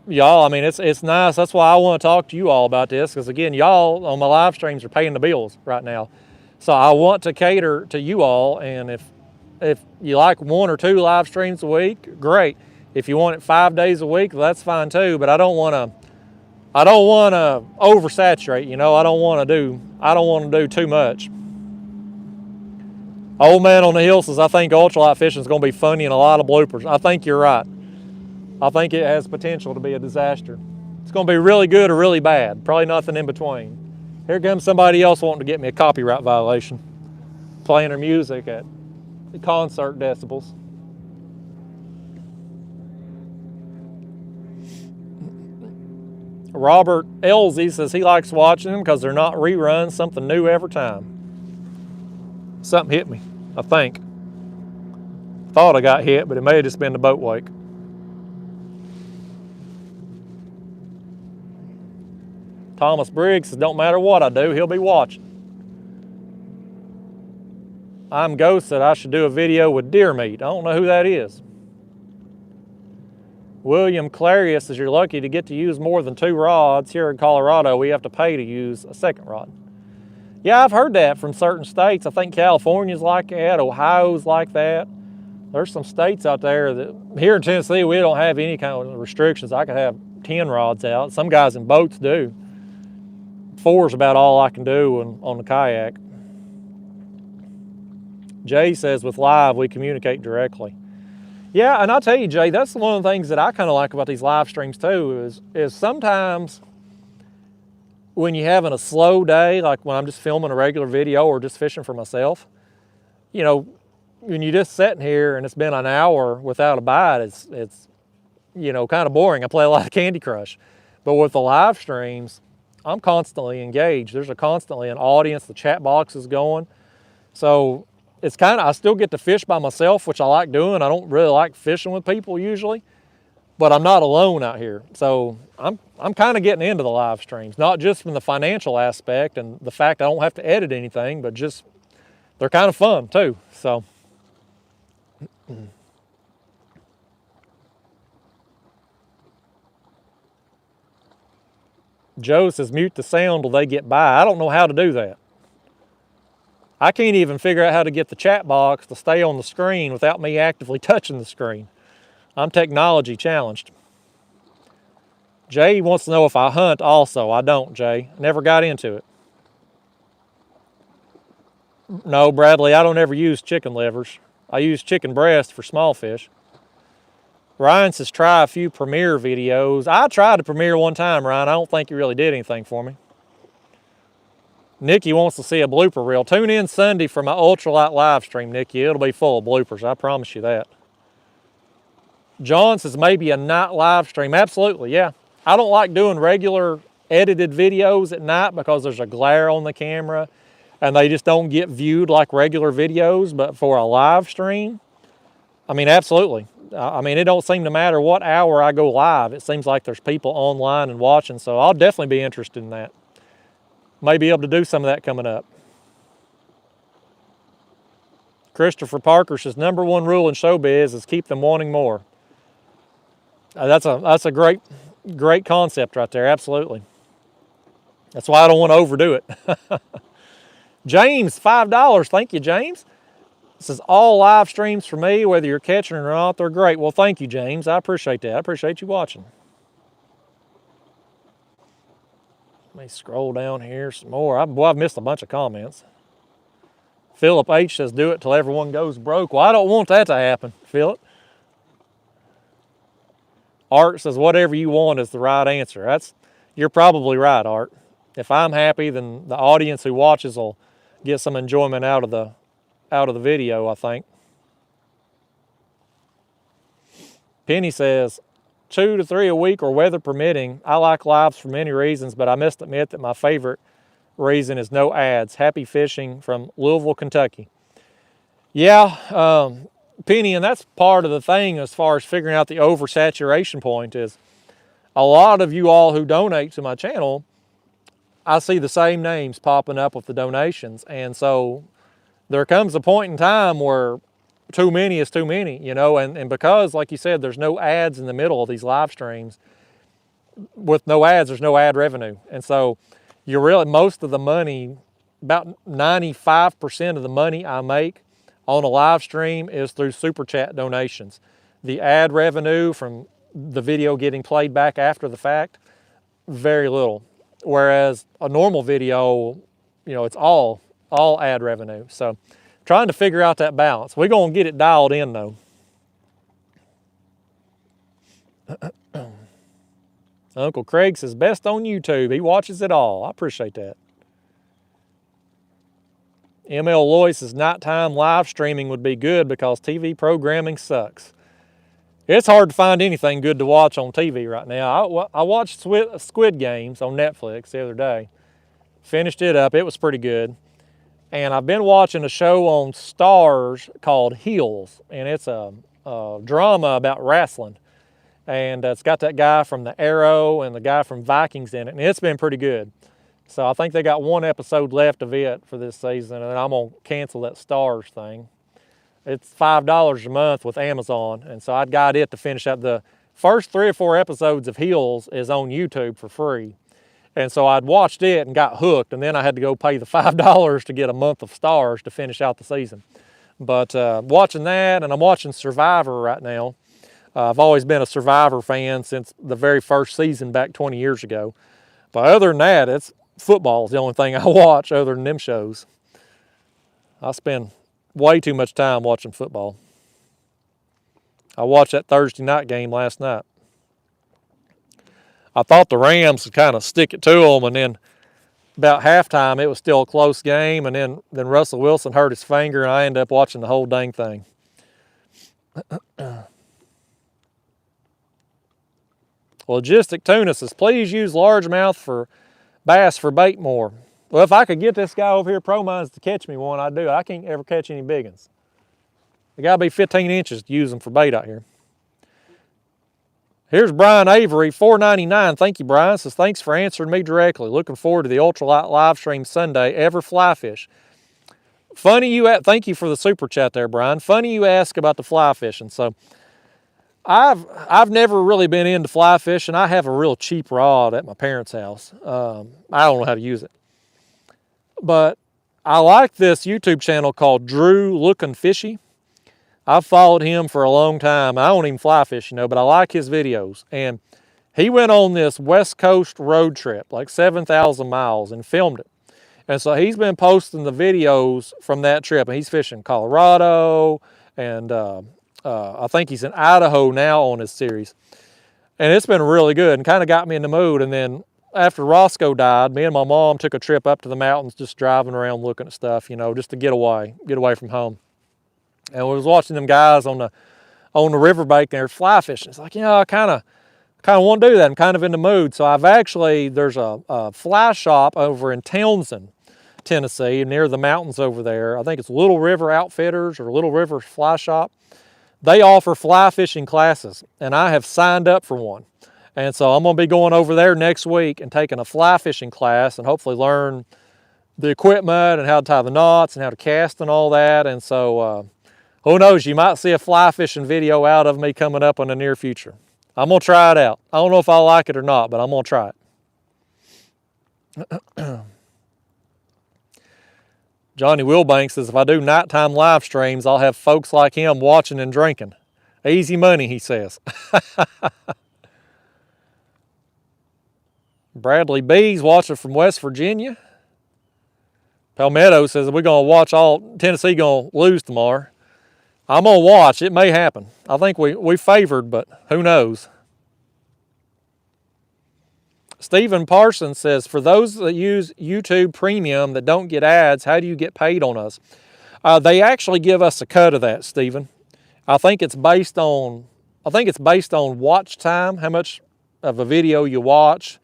I mean, it's nice. That's why I want to talk to you all about this, because again, y'all on my live streams are paying the bills right now. So I want to cater to you all, and if you like 1 or 2 live streams a week, great. If you want it 5 days a week, well, that's fine too. But I don't want to oversaturate. You know, I don't want to do too much. Old Man on the Hill says, I think ultralight fishing is going to be funny and a lot of bloopers. I think you're right. I think it has potential to be a disaster. It's going to be really good or really bad. Probably nothing in between. Here comes somebody else wanting to get me a copyright violation. Playing their music at the concert decibels. Robert Elsie says he likes watching them because they're not reruns, something new every time. Something hit me, I think. Thought I got hit, but it may have just been the boat wake. Thomas Briggs says, don't matter what I do, he'll be watching. I'm Ghost said I should do a video with deer meat. I don't know who that is. William Clarius says, you're lucky to get to use more than 2 rods. Here in Colorado, we have to pay to use a second rod. Yeah, I've heard that from certain states. I think California's like that, Ohio's like that. There's some states out there that, here in Tennessee, we don't have any kind of restrictions. I could have 10 rods out. Some guys in boats do. 4 is about all I can do on the kayak. Jay says, with live, we communicate directly. Yeah, and I'll tell you, Jay, that's one of the things that I kind of like about these live streams too, is sometimes when you're having a slow day, like when I'm just filming a regular video or just fishing for myself, you know, when you're just sitting here and it's been an hour without a bite, it's you know, kind of boring. I play a lot of Candy Crush. But with the live streams, I'm constantly engaged. There's constantly an audience, the chat box is going. So it's kind of, I still get to fish by myself, which I like doing. I don't really like fishing with people usually, but I'm not alone out here. So I'm kind of getting into the live streams, not just from the financial aspect and the fact I don't have to edit anything, but just they're kind of fun too. So. Joe says mute the sound till they get by. I don't know how to do that. I can't even figure out how to get the chat box to stay on the screen without me actively touching the screen. I'm technology challenged. Jay wants to know if I hunt also. I don't, Jay. Never got into it. No, Bradley, I don't ever use chicken livers. I use chicken breast for small fish. Ryan says try a few Premiere videos. I tried to Premiere one time, Ryan. I don't think you really did anything for me. Nikki wants to see a blooper reel. Tune in Sunday for my ultralight live stream, Nikki. It'll be full of bloopers. I promise you that. John says maybe a night live stream. Absolutely, yeah. I don't like doing regular edited videos at night because there's a glare on the camera and they just don't get viewed like regular videos. But for a live stream, I mean, absolutely. I mean, it don't seem to matter what hour I go live. It seems like there's people online and watching, so I'll definitely be interested in that. May be able to do some of that coming up. Christopher Parker says, #1 rule in showbiz is keep them wanting more. That's a great concept right there, absolutely. That's why I don't want to overdo it. James, $5. Thank you, James. This is all live streams for me, whether you're catching or not. They're great. Well, thank you, James. I appreciate that. I appreciate you watching. Let me scroll down here some more. I've missed a bunch of comments. Philip H says, do it till everyone goes broke. Well, I don't want that to happen, Philip. Art says, whatever you want is the right answer. You're probably right, Art. If I'm happy, then the audience who watches will get some enjoyment out of the video, I think. Penny says, 2 to 3 a week or weather permitting. I like lives for many reasons, but I must admit that my favorite reason is no ads. Happy fishing from Louisville, Kentucky. Yeah, Penny, and that's part of the thing as far as figuring out the oversaturation point is a lot of you all who donate to my channel, I see the same names popping up with the donations. And so there comes a point in time where too many is too many, you know, and because, like you said, there's no ads in the middle of these live streams. With no ads, there's no ad revenue. And so you're really, most of the money, about 95% of the money I make on a live stream is through super chat donations. The ad revenue from the video getting played back after the fact, very little. Whereas a normal video, you know, it's all ad revenue. So trying to figure out that balance. We're going to get it dialed in though. Uncle Craig says, best on YouTube. He watches it all. I appreciate that. ML Loy says, nighttime live streaming would be good because TV programming sucks. It's hard to find anything good to watch on TV right now. I watched Squid Games on Netflix the other day. Finished it up. It was pretty good. And I've been watching a show on Stars called Heels. And it's a drama about wrestling. And it's got that guy from The Arrow and the guy from Vikings in it. And it's been pretty good. So I think they got 1 episode left of it for this season. And I'm going to cancel that Stars thing. It's $5 a month with Amazon. And so I'd got it to finish up. The first 3 or 4 episodes of Heels is on YouTube for free. And so I'd watched it and got hooked. And then I had to go pay the $5 to get a month of Stars to finish out the season. But watching that, and I'm watching Survivor right now. I've always been a Survivor fan since the very first season back 20 years ago. But other than that, football is the only thing I watch other than them shows. I spend way too much time watching football. I watched that Thursday night game last night. I thought the Rams would kind of stick it to them, and then about halftime it was still a close game, and then Russell Wilson hurt his finger, and I ended up watching the whole dang thing. Logistic Tuna says, please use largemouth for bass for bait more. Well, if I could get this guy over here, Pro Mines, to catch me one, I'd do it. I can't ever catch any big ones. They gotta be 15 inches to use them for bait out here. Here's Brian Avery, $4.99. Thank you, Brian. Says, thanks for answering me directly. Looking forward to the ultralight live stream Sunday. Ever fly fish? Funny thank you for the super chat there, Brian. Funny you ask about the fly fishing. So I've never really been into fly fishing. I have a real cheap rod at my parents' house. I don't know how to use it. But I like this YouTube channel called Drew Lookin' Fishy. I've followed him for a long time. I don't even fly fish, you know, but I like his videos. And he went on this West Coast road trip, like 7,000 miles, and filmed it. And so he's been posting the videos from that trip. And he's fishing Colorado, and I think he's in Idaho now on his series. And it's been really good and kind of got me in the mood. And then after Roscoe died, me and my mom took a trip up to the mountains, just driving around looking at stuff, you know, just to get away from home. And we was watching them guys on the riverbank there fly fishing. It's like, you know, I kind of want to do that. I'm kind of in the mood. So there's a fly shop over in Townsend, Tennessee, near the mountains over there. I think it's Little River Outfitters or Little River Fly Shop. They offer fly fishing classes, and I have signed up for one. And so I'm going to be going over there next week and taking a fly fishing class and hopefully learn the equipment and how to tie the knots and how to cast and all that. And so who knows, you might see a fly fishing video out of me coming up in the near future. I'm going to try it out. I don't know if I like it or not, but I'm going to try it. Johnny Wilbanks says, if I do nighttime live streams, I'll have folks like him watching and drinking. Easy money, he says. Bradley B's watching from West Virginia. Palmetto says, we're going to watch Tennessee going to lose tomorrow. I'm going to watch. It may happen. I think we favored, but who knows. Stephen Parsons says, for those that use YouTube Premium that don't get ads, how do you get paid on us? They actually give us a cut of that, Stephen. I think it's based on watch time, how much of a video you watch.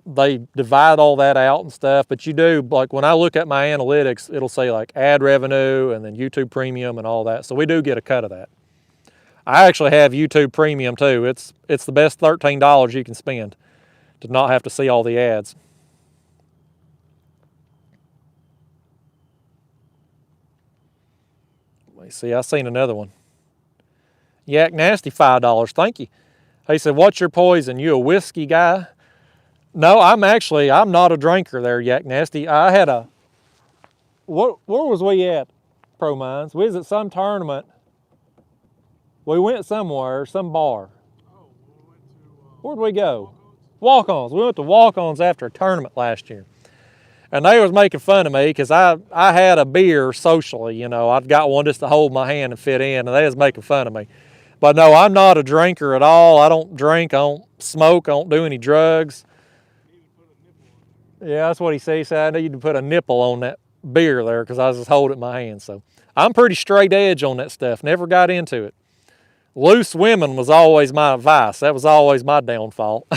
They divide all that out and stuff, but you do, like when I look at my analytics, it'll say like ad revenue and then YouTube Premium and all that. So we do get a cut of that. I actually have YouTube Premium too. It's the best $13 you can spend to not have to see all the ads. Let me see, I seen another one. Yak Nasty, $5, thank you. He said, what's your poison? You a whiskey guy? No, I'm not a drinker there, Yak Nasty. I had where was we at, Pro Mines? We was at some tournament. We went somewhere, some bar. Oh, we went to... Where'd we go? Walk-ons. We went to walk-ons after a tournament last year. And they was making fun of me because I had a beer socially, you know. I'd got one just to hold my hand and fit in, and they was making fun of me. But no, I'm not a drinker at all. I don't drink, I don't smoke, I don't do any drugs. Yeah, that's what he said. He said, I need to put a nipple on that beer there because I was just holding it in my hand. So I'm pretty straight edge on that stuff. Never got into it. Loose women was always my vice. That was always my downfall.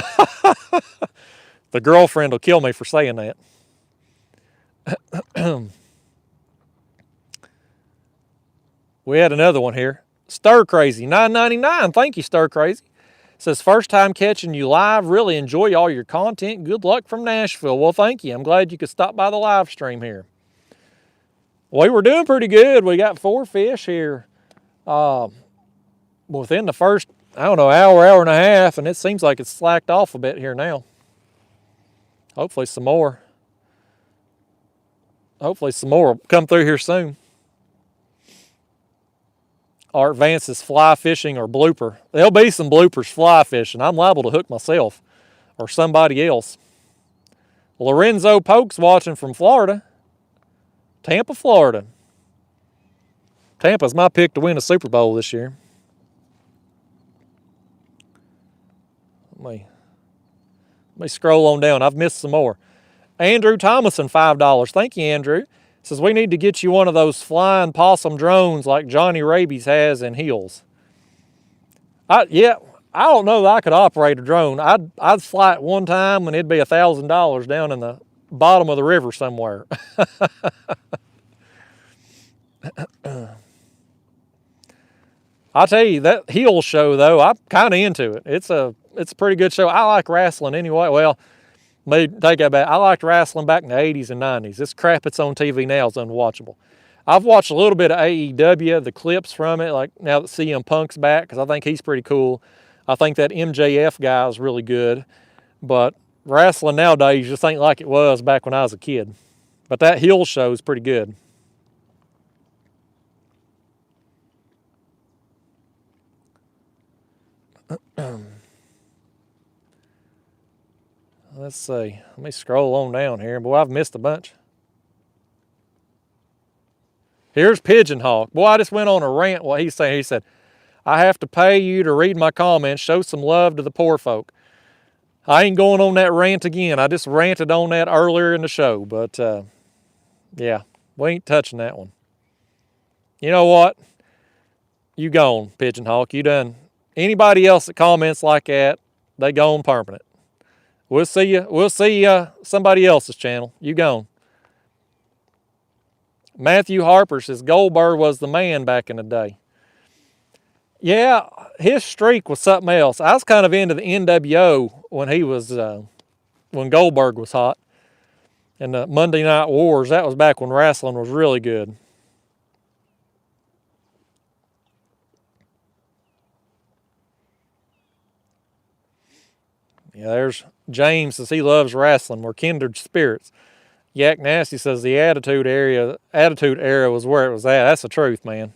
The girlfriend will kill me for saying that. We had another one here. Stir Crazy, $9.99. Thank you, Stir Crazy. Says, first time catching you live. Really enjoy all your content. Good luck from Nashville. Well, thank you. I'm glad you could stop by the live stream here. We were doing pretty good. We got 4 fish here within the first, I don't know, hour and a half, and it seems like it's slacked off a bit here now. Hopefully some more. Hopefully some more will come through here soon. Art Vance's fly fishing or blooper. There'll be some bloopers fly fishing. I'm liable to hook myself or somebody else. Lorenzo Polk's watching from Florida. Tampa, Florida. Tampa's my pick to win a Super Bowl this year. Let me scroll on down. I've missed some more. Andrew Thomason, $5. Thank you, Andrew. Says, we need to get you one of those flying possum drones like Johnny Rabies has in Hills. Yeah, I don't know that I could operate a drone. I'd fly it one time and it'd be $1,000 down in the bottom of the river somewhere. I'll tell you, that Hills show, though, I'm kind of into it. It's a pretty good show. I like wrestling anyway. Well, let me take that back. I liked wrestling back in the 80s and 90s. This crap that's on TV now is unwatchable. I've watched a little bit of AEW, the clips from it, like now that CM Punk's back, because I think he's pretty cool. I think that MJF guy is really good. But wrestling nowadays just ain't like it was back when I was a kid. But that heel show is pretty good. Let's see. Let me scroll on down here. Boy, I've missed a bunch. Here's Pigeon Hawk. Boy, I just went on a rant what he's saying. He said, I have to pay you to read my comments, show some love to the poor folk. I ain't going on that rant again. I just ranted on that earlier in the show. But, yeah, we ain't touching that one. You know what? You gone, Pigeon Hawk. You done. Anybody else that comments like that, they gone permanent. We'll see you. We'll see somebody else's channel. You gone. Matthew Harper says Goldberg was the man back in the day. Yeah, his streak was something else. I was kind of into the NWO when he was, when Goldberg was hot. And the Monday Night Wars, that was back when wrestling was really good. Yeah, there's James says he loves wrestling. We're kindred spirits. Yak Nasty says the attitude era was where it was at. That's the truth, man.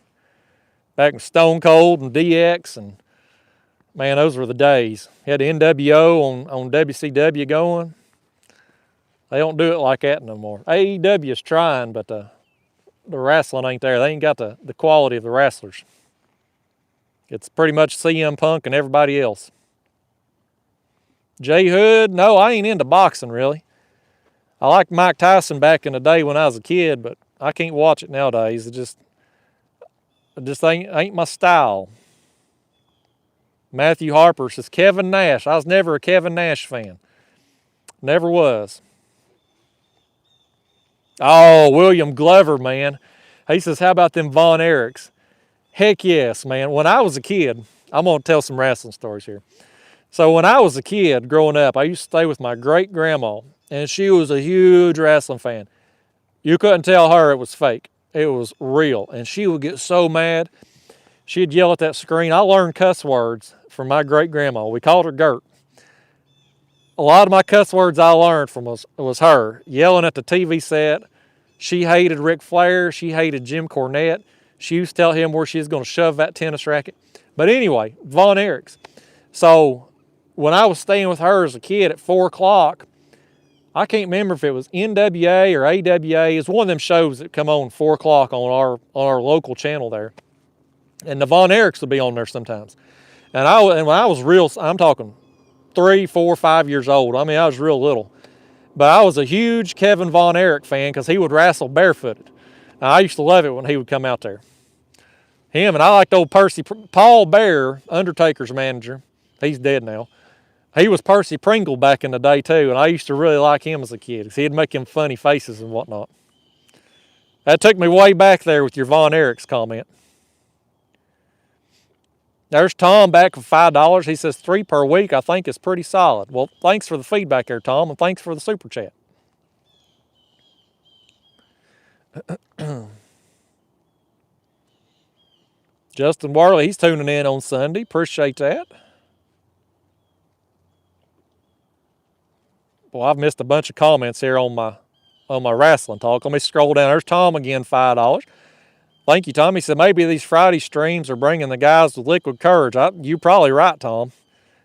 Back in Stone Cold and DX, and man, those were the days. You had the NWO on WCW going. They don't do it like that no more. AEW is trying, but the wrestling ain't there. They ain't got the quality of the wrestlers. It's pretty much CM Punk and everybody else. Jay Hood, no, I ain't into boxing really. I liked Mike Tyson back in the day when I was a kid, but I can't watch it nowadays. It just ain't my style. Matthew Harper says Kevin Nash. I was never a Kevin Nash fan. Never was. Oh, William Glover, man. He says, how about them Von Erichs? Heck yes, man. When I was a kid, I'm going to tell some wrestling stories here. So when I was a kid growing up, I used to stay with my great-grandma, and she was a huge wrestling fan. You couldn't tell her it was fake. It was real, and she would get so mad. She'd yell at that screen. I learned cuss words from my great-grandma. We called her Gert. A lot of my cuss words I learned from was her, yelling at the TV set. She hated Ric Flair. She hated Jim Cornette. She used to tell him where she was going to shove that tennis racket. But anyway, Von Erichs. So when I was staying with her as a kid at 4 o'clock, I can't remember if it was NWA or AWA. It's one of them shows that come on 4 o'clock on our local channel there. And the Von Erichs would be on there sometimes. And when I was real, I'm talking 3, 4, 5 years old. I mean, I was real little. But I was a huge Kevin Von Erich fan because he would wrestle barefooted. And I used to love it when he would come out there. Him, and I liked old Paul Bearer, Undertaker's manager. He's dead now. He was Percy Pringle back in the day too, and I used to really like him as a kid because he'd make him funny faces and whatnot. That took me way back there with your Von Erichs comment. There's Tom back for $5. He says 3 per week I think is pretty solid. Well, thanks for the feedback there, Tom, and thanks for the super chat. Justin Worley, he's tuning in on Sunday. Appreciate that. Well, I've missed a bunch of comments here on my wrestling talk. Let me scroll down. There's Tom again, $5. Thank you, Tom. He said maybe these Friday streams are bringing the guys with liquid courage. You're probably right, Tom.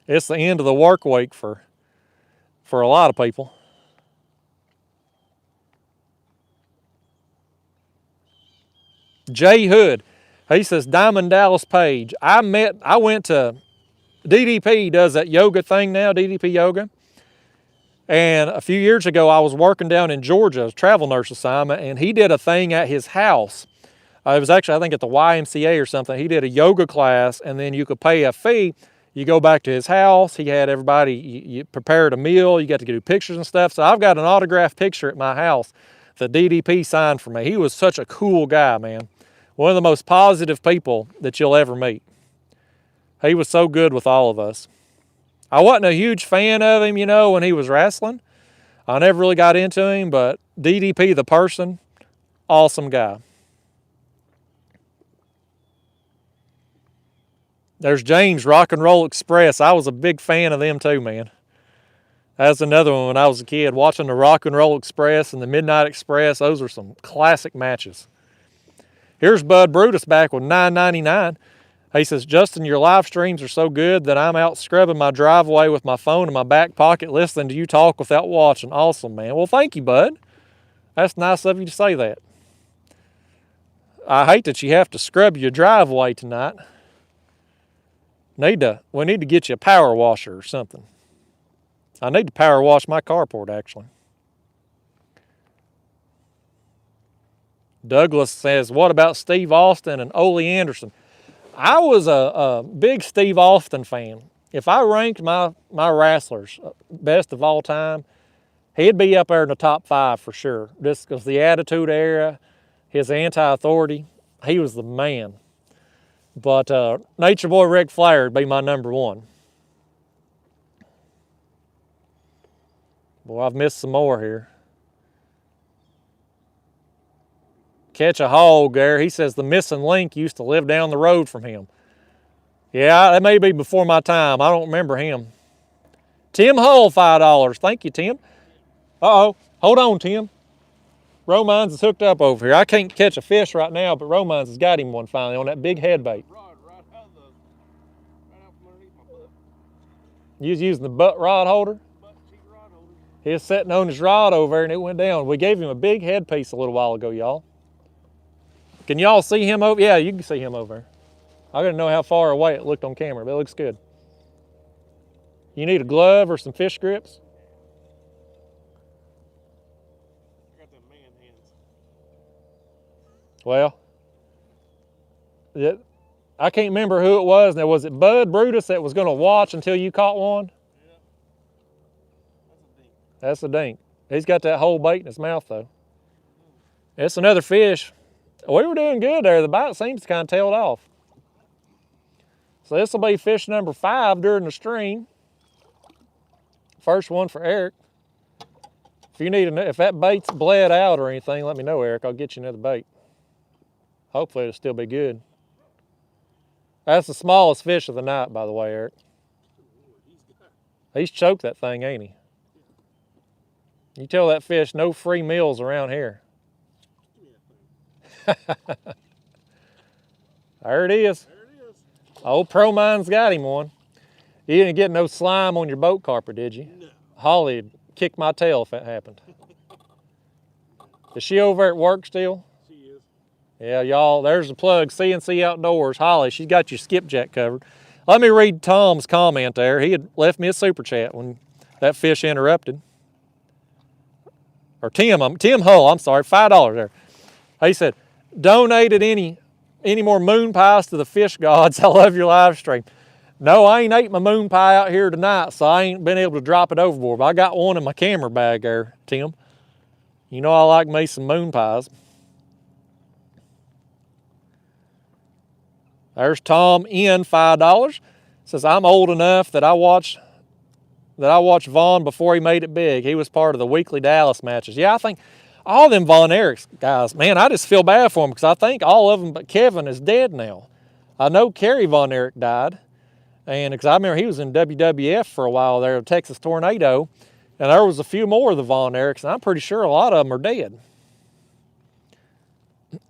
It's the end of the work week for a lot of people. Jay Hood, he says Diamond Dallas Page. I went to DDP does that yoga thing now, DDP yoga. And a few years ago, I was working down in Georgia, a travel nurse assignment, and he did a thing at his house. It was actually, I think, at the YMCA or something. He did a yoga class, and then you could pay a fee. You go back to his house. He had everybody, you prepared a meal. You got to do pictures and stuff. So I've got an autographed picture at my house that DDP signed for me. He was such a cool guy, man. One of the most positive people that you'll ever meet. He was so good with all of us. I wasn't a huge fan of him, when he was wrestling. I never really got into him, but DDP, the person, awesome guy. There's James, Rock and Roll Express. I was a big fan of them too, man. That's another one when I was a kid, watching the Rock and Roll Express and the Midnight Express. Those were some classic matches. Here's Bud Brutus back with $9.99. He says, Justin, your live streams are so good that I'm out scrubbing my driveway with my phone in my back pocket listening to you talk without watching. Awesome, man. Well, thank you, Bud. That's nice of you to say that. I hate that you have to scrub your driveway tonight. We need to get you a power washer or something. I need to power wash my carport, actually. Douglas says, what about Steve Austin and Ole Anderson? I was a big Steve Austin fan. If I ranked my wrestlers best of all time, he'd be up there in the top 5 for sure. Just because the Attitude Era, his anti-authority, he was the man. But Nature Boy Ric Flair would be my number 1. Well, I've missed some more here. Catch a Hog there. He says the missing link used to live down the road from him. Yeah, that may be before my time. I don't remember him. Tim Hull, $5. Thank you, Tim. Uh-oh. Hold on, Tim. Romines is hooked up over here. I can't catch a fish right now, but Romines has got him one finally on that big head bait. Rod right out from underneath my butt. You was using the butt rod holder? Butt cheek rod holder. He was sitting on his rod over there and it went down. We gave him a big headpiece a little while ago, y'all. Can y'all see him over? Yeah, you can see him over there. I gotta know how far away it looked on camera, but it looks good. You need a glove or some fish grips? I got them man hands. Well, I can't remember who it was. Now, was it Bud Brutus that was gonna watch until you caught one? Yeah. That's a dink. That's a dink. He's got that whole bait in his mouth though. It's another fish. We were doing good there. The bite seems to kind of tailed off. So this will be fish number 5 during the stream. First one for Eric. If that bait's bled out or anything, let me know, Eric. I'll get you another bait. Hopefully it'll still be good. That's the smallest fish of the night, by the way, Eric. He's choked that thing, ain't he? You tell that fish no free meals around here. There it is. Old Pro Mine's got him one. You didn't get no slime on your boat carpet, did you? No. Holly'd kick my tail if that happened. Is she over at work still? She is. Yeah, y'all, there's the plug, CNC Outdoors. Holly, she's got your skipjack covered. Let me read Tom's comment there. He had left me a super chat when that fish interrupted. Or Tim Hull, I'm sorry, $5 there. He said, donated any more moon pies to the fish gods. I love your live stream. No, I ain't ate my moon pie out here tonight, so I ain't been able to drop it overboard. But I got one in my camera bag there, Tim. You know I like me some moon pies. There's Tom in $5. Says I'm old enough that I watched Vaughn before he made it big. He was part of the weekly Dallas matches. Yeah, I think all them Von Erichs guys, man, I just feel bad for them because I think all of them but Kevin is dead now. I know Kerry Von Erich died, and because I remember he was in WWF for a while there, Texas Tornado, and there was a few more of the Von Erichs, and I'm pretty sure a lot of them are dead.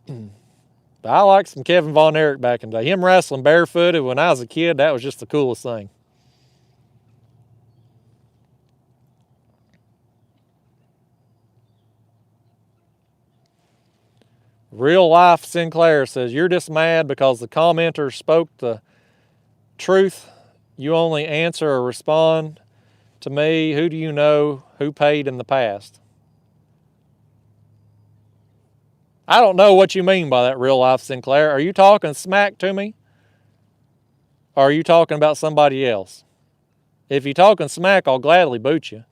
But I like some Kevin Von Erich back in the day. Him wrestling barefooted when I was a kid, that was just the coolest thing. Real Life Sinclair says, you're just mad because the commenter spoke the truth. You only answer or respond to me. Who do you know who paid in the past? I don't know what you mean by that, Real Life Sinclair. Are you talking smack to me? Or are you talking about somebody else? If you're talking smack, I'll gladly boot you.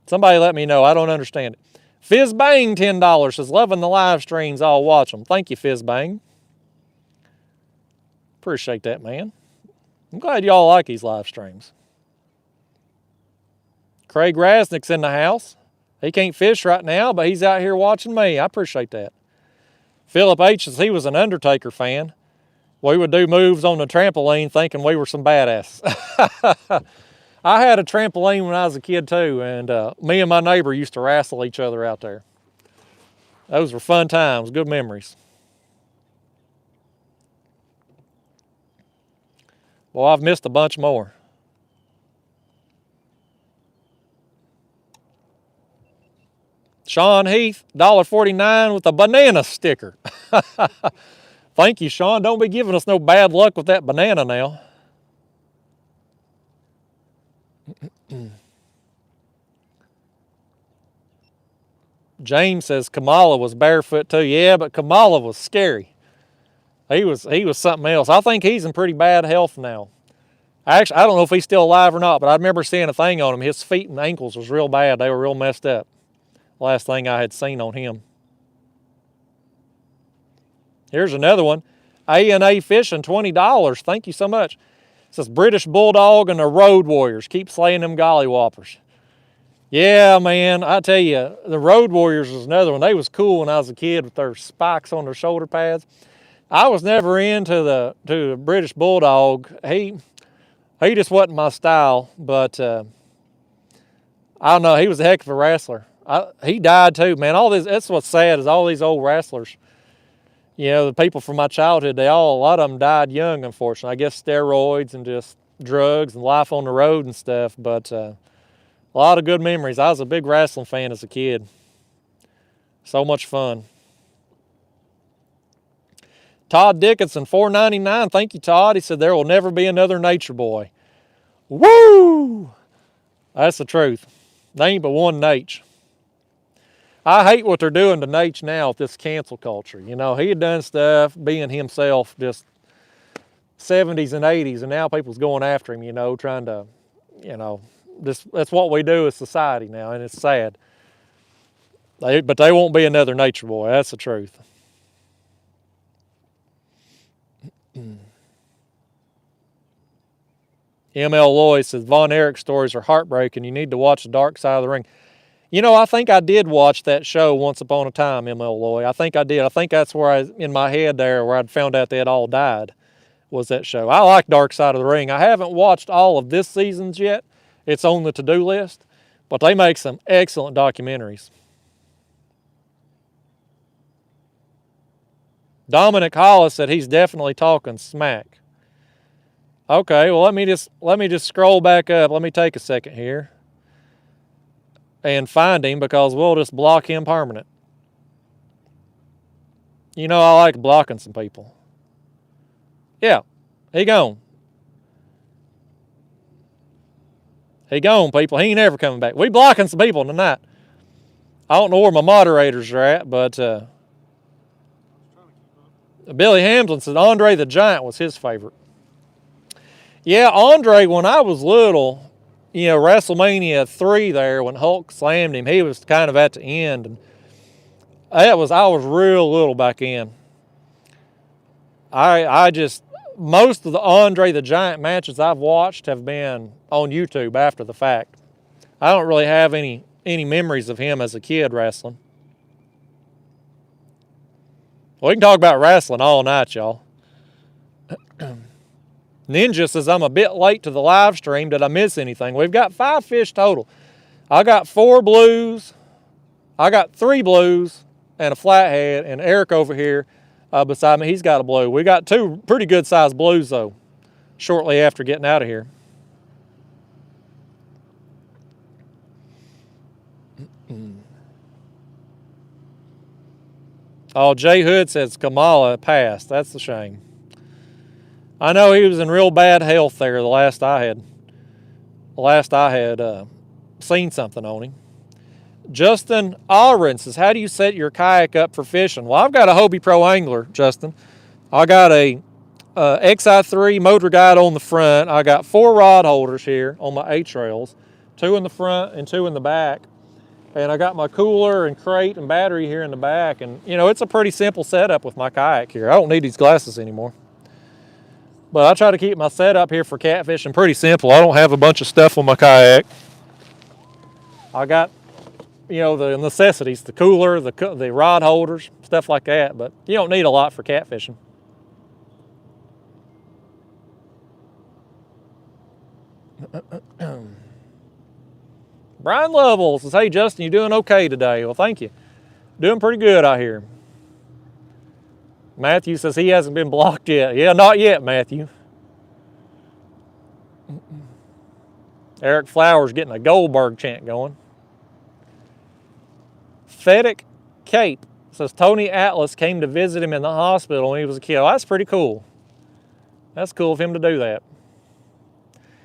Somebody let me know. I don't understand it. Fizz Bang, $10, says, loving the live streams. I'll watch them. Thank you, Fizz Bang. Appreciate that, man. I'm glad y'all like these live streams. Craig Rasnick's in the house. He can't fish right now, but he's out here watching me. I appreciate that. Philip H. says he was an Undertaker fan. We would do moves on the trampoline thinking we were some badass. I had a trampoline when I was a kid too, and me and my neighbor used to wrestle each other out there. Those were fun times, good memories. Well, I've missed a bunch more. Sean Heath, $1.49 with a banana sticker. Thank you, Sean. Don't be giving us no bad luck with that banana now. James says Kamala was barefoot too. Yeah, but Kamala was scary. He was something else. I think he's in pretty bad health now. Actually, I don't know if he's still alive or not, but I remember seeing a thing on him. His feet and ankles was real bad. They were real messed up. Last thing I had seen on him. Here's another one. A&A Fishing, $20. Thank you so much. It says British Bulldog and the Road Warriors. Keep slaying them gollywhoppers. Yeah, man, I tell you, the Road Warriors was another one. They was cool when I was a kid with their spikes on their shoulder pads. I was never into the British Bulldog. He just wasn't my style, but I don't know. He was a heck of a wrestler. He died too, man. That's what's sad is all these old wrestlers. You know, the people from my childhood, a lot of them died young, unfortunately. I guess steroids and just drugs and life on the road and stuff, but a lot of good memories. I was a big wrestling fan as a kid. So much fun. Todd Dickinson, $4.99. Thank you, Todd. He said, there will never be another Nature Boy. Woo! That's the truth. There ain't but one Nate. I hate what they're doing to Nate now with this cancel culture. You know, he had done stuff being himself just 70s and 80s, and now people's going after him, you know, trying to, you know, that's what we do as society now, and it's sad. But they won't be another Nature Boy. That's the truth. M.L. Lloyd says, Von Erich stories are heartbreaking. You need to watch The Dark Side of the Ring. You know, I think I did watch that show once upon a time, M.L. Lloyd. I think I did. I think that's where in my head there, where I'd found out they had all died, was that show. I like Dark Side of the Ring. I haven't watched all of this season's yet. It's on the to-do list. But they make some excellent documentaries. Dominic Hollis said he's definitely talking smack. Okay, well let me just scroll back up. Let me take a second here and find him, because we'll just block him permanent. You know, I like blocking some people. Yeah, he gone. He gone, people. He ain't ever coming back. We blocking some people tonight. I don't know where my moderators are at, but Billy Hamlin said Andre the Giant was his favorite. Yeah, Andre, when I was little, you know, WrestleMania 3 there, when Hulk slammed him, he was kind of at the end. And I was real little back then. Most of the Andre the Giant matches I've watched have been on YouTube after the fact. I don't really have any memories of him as a kid wrestling. We can talk about wrestling all night, y'all. Ninja says, I'm a bit late to the live stream. Did I miss anything? We've got 5 fish total. I got 4 blues. I got 3 blues and a flathead. And Eric over here beside me, he's got a blue. We got 2 pretty good sized blues, though, shortly after getting out of here. Oh, Jay Hood says Kamala passed. That's a shame. I know he was in real bad health there the last I had seen something on him. Justin Allren says, how do you set your kayak up for fishing? Well, I've got a Hobie Pro Angler, Justin. I got a XI3 motor guide on the front. I got 4 rod holders here on my H-rails, 2 in the front and 2 in the back. And I got my cooler and crate and battery here in the back. And, you know, it's a pretty simple setup with my kayak here. I don't need these glasses anymore. But I try to keep my setup here for catfishing pretty simple. I don't have a bunch of stuff on my kayak. I got, you know, the necessities, the cooler, the rod holders, stuff like that. But you don't need a lot for catfishing. Brian Lovell says, hey, Justin, you doing okay today? Well, thank you. Doing pretty good out here. Matthew says he hasn't been blocked yet. Yeah, not yet, Matthew. Eric Flowers getting a Goldberg chant going. Fedic Cape says Tony Atlas came to visit him in the hospital when he was a kid. Well, that's pretty cool. That's cool of him to do that.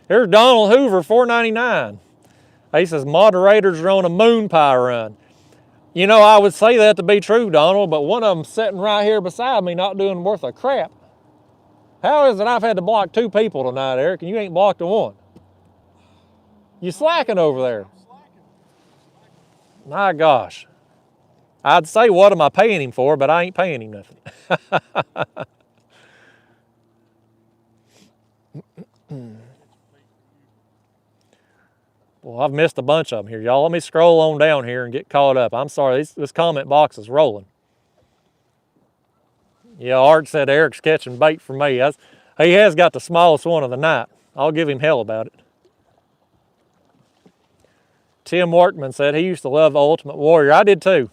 Here's Donald Hoover, $4.99. He says moderators are on a moon pie run. You know, I would say that to be true, Donald, but one of them sitting right here beside me not doing worth a crap. How is it I've had to block 2 people tonight, Eric, and you ain't blocked a one? You slacking over there. My gosh. I'd say, what am I paying him for, but I ain't paying him nothing. Well, I've missed a bunch of them here, y'all. Let me scroll on down here and get caught up. I'm sorry, this comment box is rolling. Yeah, Art said Eric's catching bait for me. He has got the smallest one of the night. I'll give him hell about it. Tim Workman said he used to love The Ultimate Warrior. I did too.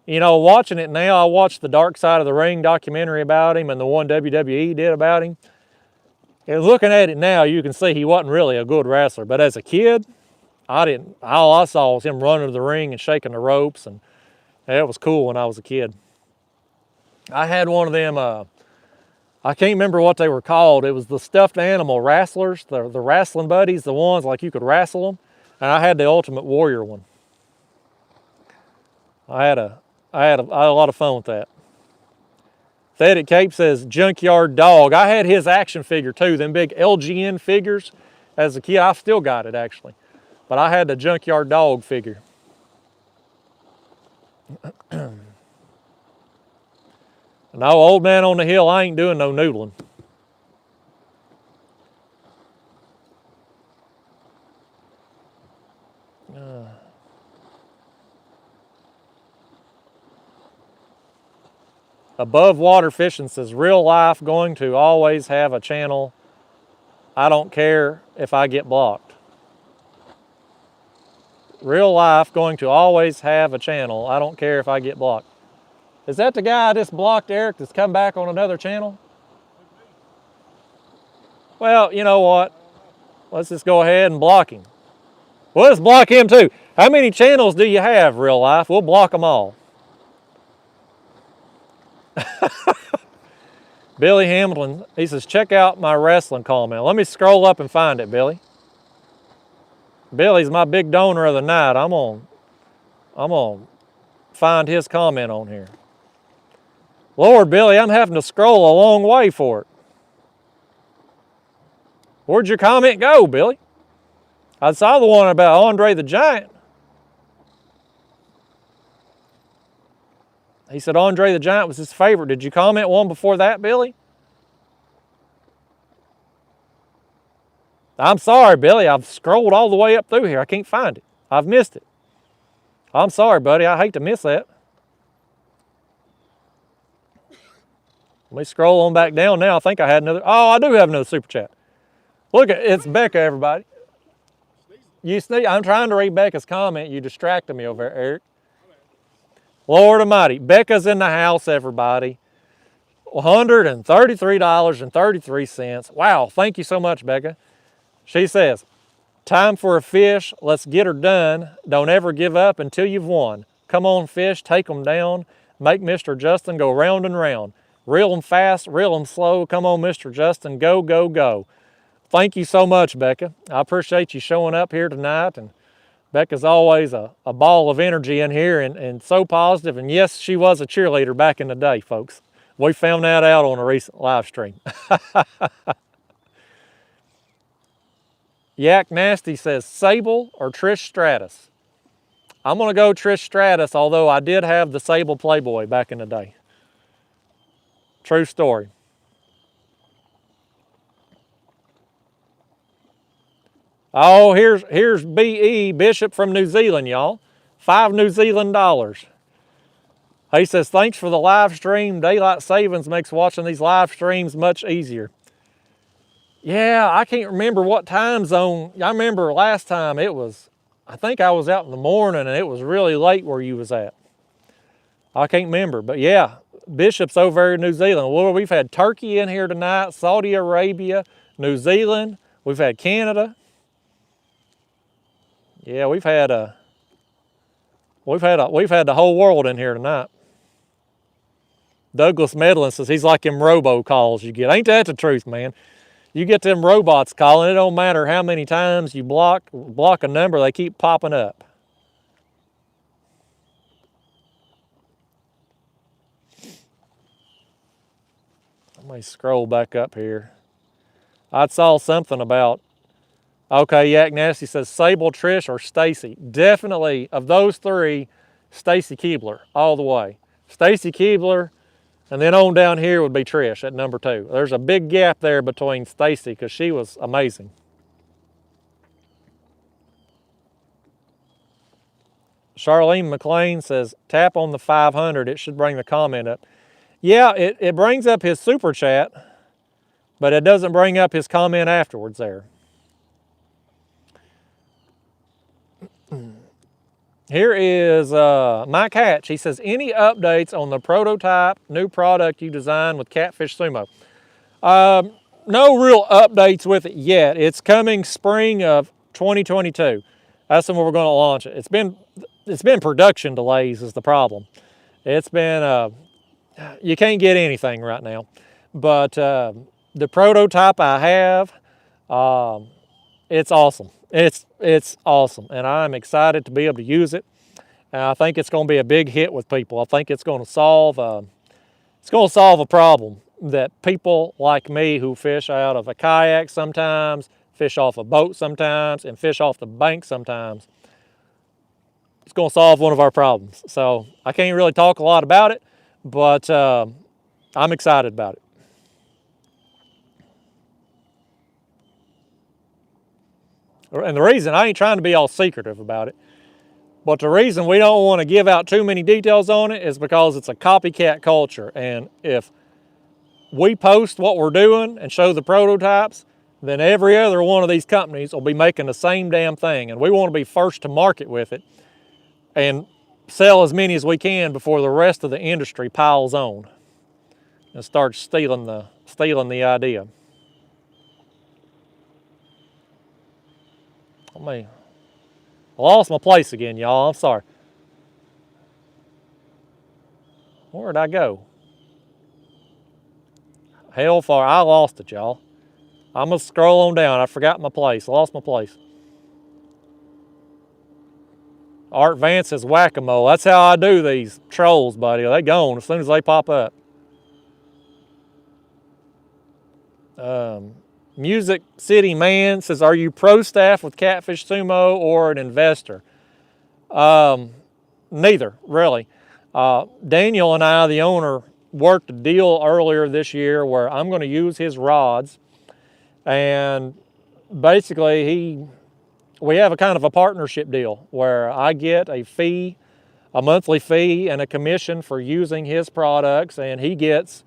You know, watching it now, I watched the Dark Side of the Ring documentary about him and the one WWE did about him. And looking at it now, you can see he wasn't really a good wrestler. But as a kid, all I saw was him running to the ring and shaking the ropes, and it was cool when I was a kid. I had one of them, I can't remember what they were called. It was the stuffed animal wrestlers, the wrestling buddies, the ones like you could wrestle them. And I had the Ultimate Warrior one. I had a lot of fun with that. Fedic Cape says Junkyard Dog. I had his action figure too, them big LGN figures as a kid. I've still got it actually. But I had the Junkyard Dog figure. No, old man on the hill, I ain't doing no noodling. Above Water Fishing says, real life going to always have a channel. I don't care if I get blocked. Real life going to always have a channel. I don't care if I get blocked. Is that the guy I just blocked, Eric, that's come back on another channel? Well, you know what? Let's just go ahead and block him. Well, let's block him too. How many channels do you have, real life? We'll block them all. Billy Hamilton, he says, check out my wrestling comment. Let me scroll up and find it, Billy. Billy's my big donor of the night. I'm on find his comment on here. Lord, Billy, I'm having to scroll a long way for it. Where'd your comment go, Billy? I saw the one about Andre the Giant. He said Andre the Giant was his favorite. Did you comment one before that, Billy? I'm sorry, Billy. I've scrolled all the way up through here. I can't find it. I've missed it. I'm sorry, buddy. I hate to miss that. Let me scroll on back down now. I think I had another. Oh, I do have another super chat. Look, it's Becca, everybody. You sneeze. I'm trying to read Becca's comment. You distracted me over there, Eric. Lord Almighty, Becca's in the house, everybody. $133.33. Wow, thank you so much, Becca. She says, time for a fish. Let's get her done. Don't ever give up until you've won. Come on, fish, take them down. Make Mr. Justin go round and round. Reel them fast, reel them slow. Come on, Mr. Justin, go, go, go. Thank you so much, Becca. I appreciate you showing up here tonight. And Becca's always a ball of energy in here and so positive. And yes, she was a cheerleader back in the day, folks. We found that out on a recent live stream. Yak Nasty says, Sable or Trish Stratus? I'm going to go Trish Stratus, although I did have the Sable Playboy back in the day. True story. Oh, here's B.E. Bishop from New Zealand, y'all. 5 New Zealand dollars. He says, thanks for the live stream. Daylight savings makes watching these live streams much easier. Yeah, I can't remember what time zone. I remember last time it was, I think I was out in the morning and it was really late where you was at. I can't remember, but yeah, Bishop's over there in New Zealand. Well, we've had Turkey in here tonight, Saudi Arabia, New Zealand. We've had Canada. Yeah, we've had the whole world in here tonight. Douglas Medlin says he's like them robocalls you get. Ain't that the truth, man? You get them robots calling, it don't matter how many times you block a number, they keep popping up. Let me scroll back up here. I saw something about, okay, Yak Nasty says Sable, Trish, or Stacy. Definitely, of those three, Stacy Keebler, all the way. Stacy Keebler, and then on down here would be Trish at number 2. There's a big gap there between Stacy because she was amazing. Charlene McLean says, tap on the 500. It should bring the comment up. Yeah, it brings up his super chat, but it doesn't bring up his comment afterwards there. Here is Mike Hatch. He says, any updates on the prototype new product you designed with Catfish Sumo? No real updates with it yet. It's coming spring of 2022. That's when we're going to launch it. It's been production delays is the problem. It's been, you can't get anything right now. But the prototype I have, it's awesome. It's awesome, and I'm excited to be able to use it. And I think it's going to be a big hit with people. I think it's going to solve a problem that people like me who fish out of a kayak sometimes, fish off a boat sometimes, and fish off the bank sometimes. It's going to solve one of our problems. So I can't really talk a lot about it, but I'm excited about it. And the reason, I ain't trying to be all secretive about it, but the reason we don't want to give out too many details on it is because it's a copycat culture. And if we post what we're doing and show the prototypes, then every other one of these companies will be making the same damn thing. And we want to be first to market with it and sell as many as we can before the rest of the industry piles on and starts stealing the idea. I lost my place again, y'all. I'm sorry. Where did I go? Hellfire. I lost it, y'all. I'm going to scroll on down. I forgot my place. I lost my place. Art Vance says whack-a-mole. That's how I do these trolls, buddy. They gone as soon as they pop up. Music City Man says, are you pro staff with Catfish Sumo or an investor? Neither, really. Daniel and I, the owner, worked a deal earlier this year where I'm going to use his rods, and basically we have a kind of a partnership deal where I get a fee, a monthly fee and a commission for using his products, and he gets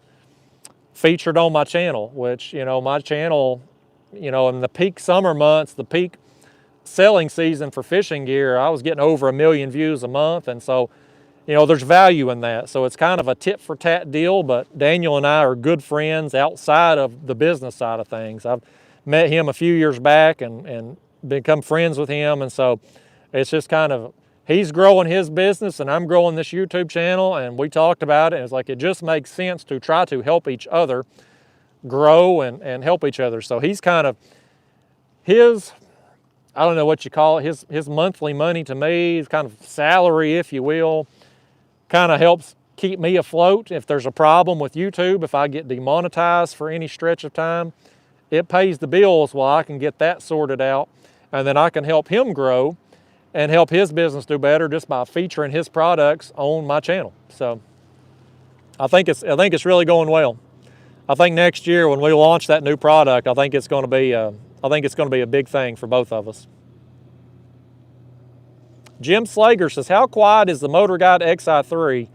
featured on my channel, which, you know, my channel, you know, in the peak summer months, the peak selling season for fishing gear, I was getting over 1 million views a month. And so, you know, there's value in that. So it's kind of a tit for tat deal, but Daniel and I are good friends outside of the business side of things. I've met him a few years back and become friends with him. And so it's just kind of, he's growing his business and I'm growing this YouTube channel, and we talked about it. And it's like, it just makes sense to try to help each other grow and help each other. So he's kind of, his, I don't know what you call it, his monthly money to me, his kind of salary, if you will, kind of helps keep me afloat. If there's a problem with YouTube, if I get demonetized for any stretch of time, it pays the bills while I can get that sorted out. And then I can help him grow and help his business do better just by featuring his products on my channel. So I think it's really going well. I think next year when we launch that new product, I think it's going to be a big thing for both of us. Jim Slager says, how quiet is the Motor Guide XI3?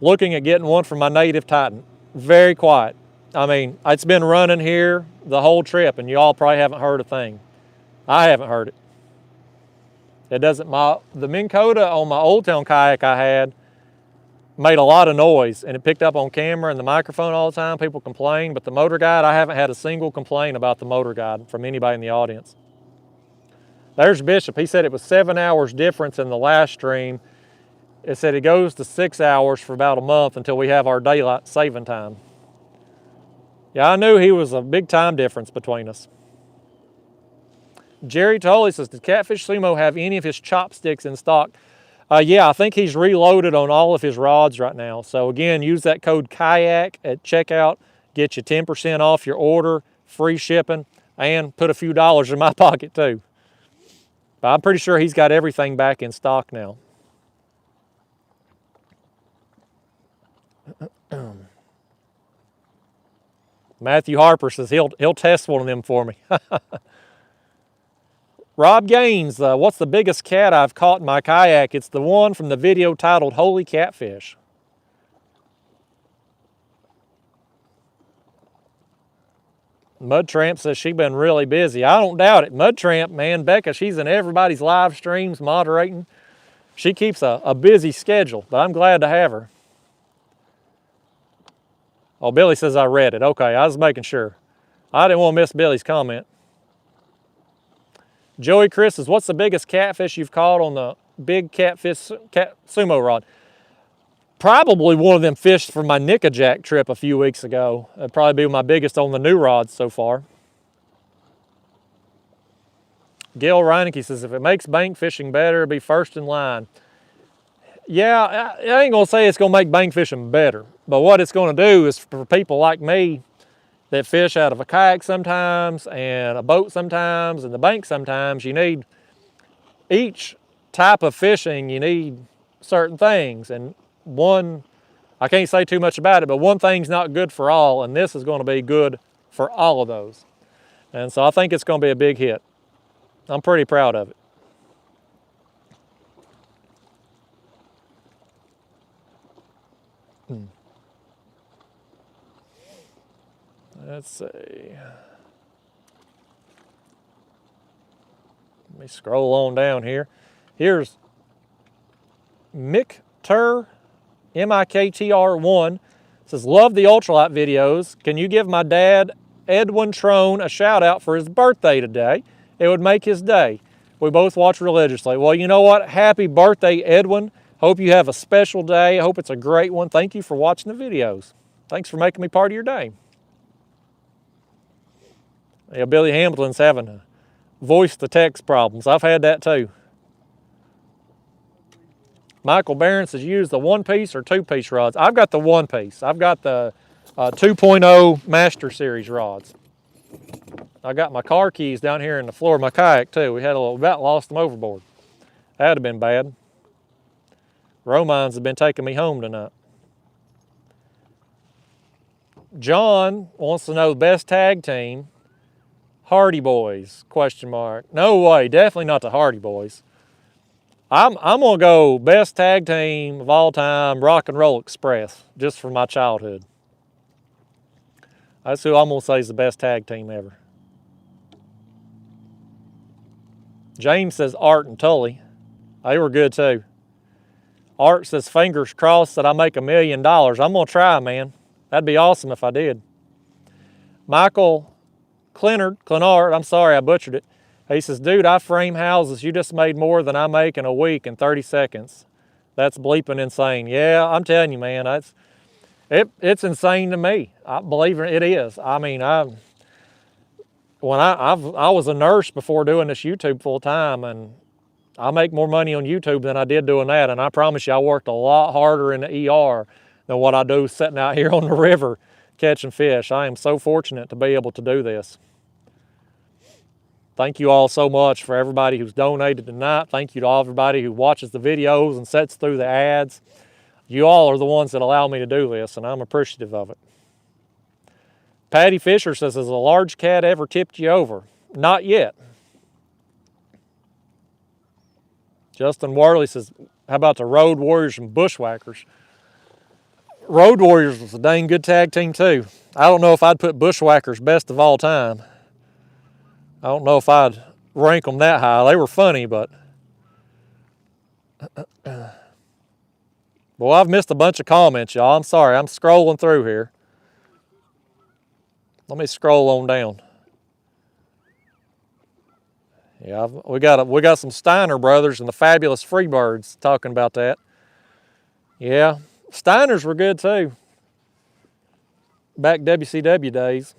Looking at getting one for my native Titan. Very quiet. I mean, it's been running here the whole trip, and y'all probably haven't heard a thing. I haven't heard it. It doesn't, the Minn Kota on my Old Town kayak I had made a lot of noise, and it picked up on camera and the microphone all the time. People complain, but the Motor Guide, I haven't had a single complaint about the Motor Guide from anybody in the audience. There's Bishop. He said it was 7 hours difference in the last stream. It said it goes to 6 hours for about a month until we have our daylight saving time. Yeah, I knew he was a big time difference between us. Jerry Tolley says, did Catfish Sumo have any of his chopsticks in stock? Yeah, I think he's reloaded on all of his rods right now. So again, use that code KAYAK at checkout. Get you 10% off your order, free shipping, and put a few dollars in my pocket too. But I'm pretty sure he's got everything back in stock now. Matthew Harper says he'll test one of them for me. Rob Gaines, what's the biggest cat I've caught in my kayak? It's the one from the video titled Holy Catfish. Mud Tramp says she's been really busy. I don't doubt it. Mud Tramp, man, Becca, she's in everybody's live streams moderating. She keeps a busy schedule, but I'm glad to have her. Oh, Billy says I read it. Okay, I was making sure. I didn't want to miss Billy's comment. Joey Chris says, what's the biggest catfish you've caught on the big catfish sumo rod? Probably one of them fish from my Nickajack trip a few weeks ago. It'd probably be my biggest on the new rods so far. Gail Reineke says, if it makes bank fishing better, it'll be first in line. Yeah, I ain't gonna say it's gonna make bank fishing better, but what it's gonna do is for people like me that fish out of a kayak sometimes and a boat sometimes and the bank sometimes, you need each type of fishing, you need certain things. And one, I can't say too much about it, but one thing's not good for all, and this is gonna be good for all of those. And so I think it's gonna be a big hit. I'm pretty proud of it. Let's see. Let me scroll on down here. Here's Miktr, M-I-K-T-R-1. Says, love the ultralight videos. Can you give my dad, Edwin Trone, a shout out for his birthday today? It would make his day. We both watch religiously. Well, you know what? Happy birthday, Edwin. Hope you have a special day. I hope it's a great one. Thank you for watching the videos. Thanks for making me part of your day. Yeah, Billy Hamilton's having voice-to-text problems. I've had that too. Michael Barron says, use the one-piece or two-piece rods. I've got the one-piece. I've got the 2.0 Master Series rods. I got my car keys down here in the floor of my kayak too. We had a little, about lost them overboard. That'd have been bad. Romines have been taking me home tonight. John wants to know the best tag team. Hardy Boys, question mark. No way, definitely not the Hardy Boys. I'm gonna go best tag team of all time, Rock and Roll Express, just from my childhood. That's who I'm gonna say is the best tag team ever. James says Art and Tully. They were good too. Art says fingers crossed that I make $1 million. I'm gonna try, man. That'd be awesome if I did. Michael Clenard, I'm sorry I butchered it. He says, dude, I frame houses. You just made more than I make in a week in 30 seconds. That's bleeping insane. Yeah, I'm telling you, man, it's insane to me. I believe it is. I mean, I was a nurse before doing this YouTube full time, and I make more money on YouTube than I did doing that. And I promise you, I worked a lot harder in the ER than what I do sitting out here on the river catching fish. I am so fortunate to be able to do this. Thank you all so much for everybody who's donated tonight. Thank you to everybody who watches the videos and sits through the ads. You all are the ones that allow me to do this, and I'm appreciative of it. Patty Fisher says, has a large cat ever tipped you over? Not yet. Justin Worley says, how about the Road Warriors and Bushwhackers? Road Warriors was a dang good tag team too. I don't know if I'd put Bushwhackers best of all time. I don't know if I'd rank them that high. They were funny, but well, I've missed a bunch of comments, y'all. I'm sorry. I'm scrolling through here. Let me scroll on down. Yeah, we got some Steiner brothers and the Fabulous Freebirds talking about that. Yeah, Steiners were good too. Back WCW days.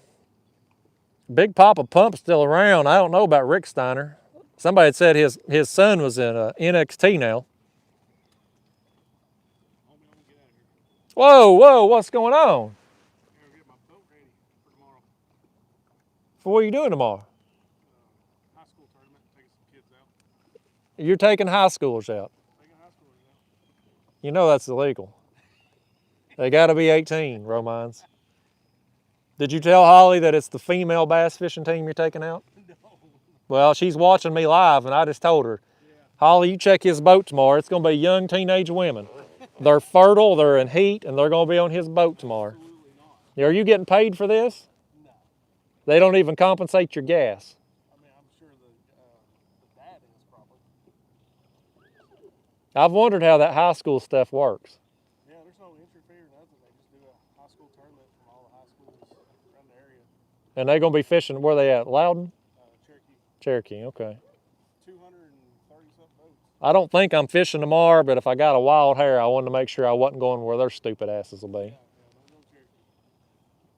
Big Papa Pump's still around. I don't know about Rick Steiner. Somebody had said his son was in NXT now. Whoa, whoa, what's going on? Get my boat ready for tomorrow. For what are you doing tomorrow? High school tournament, taking some kids out. You're taking high schoolers out. Taking high schoolers out. You know that's illegal. They got to be 18, Romines. Did you tell Holly that it's the female bass fishing team you're taking out? No. Well, she's watching me live, and I just told her, Holly, you check his boat tomorrow. It's going to be young teenage women. They're fertile, they're in heat, and they're going to be on his boat tomorrow. Absolutely not. Are you getting paid for this? No. They don't even compensate your gas. I mean, I'm sure the dad is probably. I've wondered how that high school stuff works. Yeah, there's no entry fee or nothing. They just do a high school tournament from all the high schools around the area. And they're going to be fishing, where they at, Loudoun? Cherokee. Cherokee, okay. 230-something boats. I don't think I'm fishing tomorrow, but if I got a wild hair, I wanted to make sure I wasn't going where their stupid asses will be. Yeah, no Cherokee.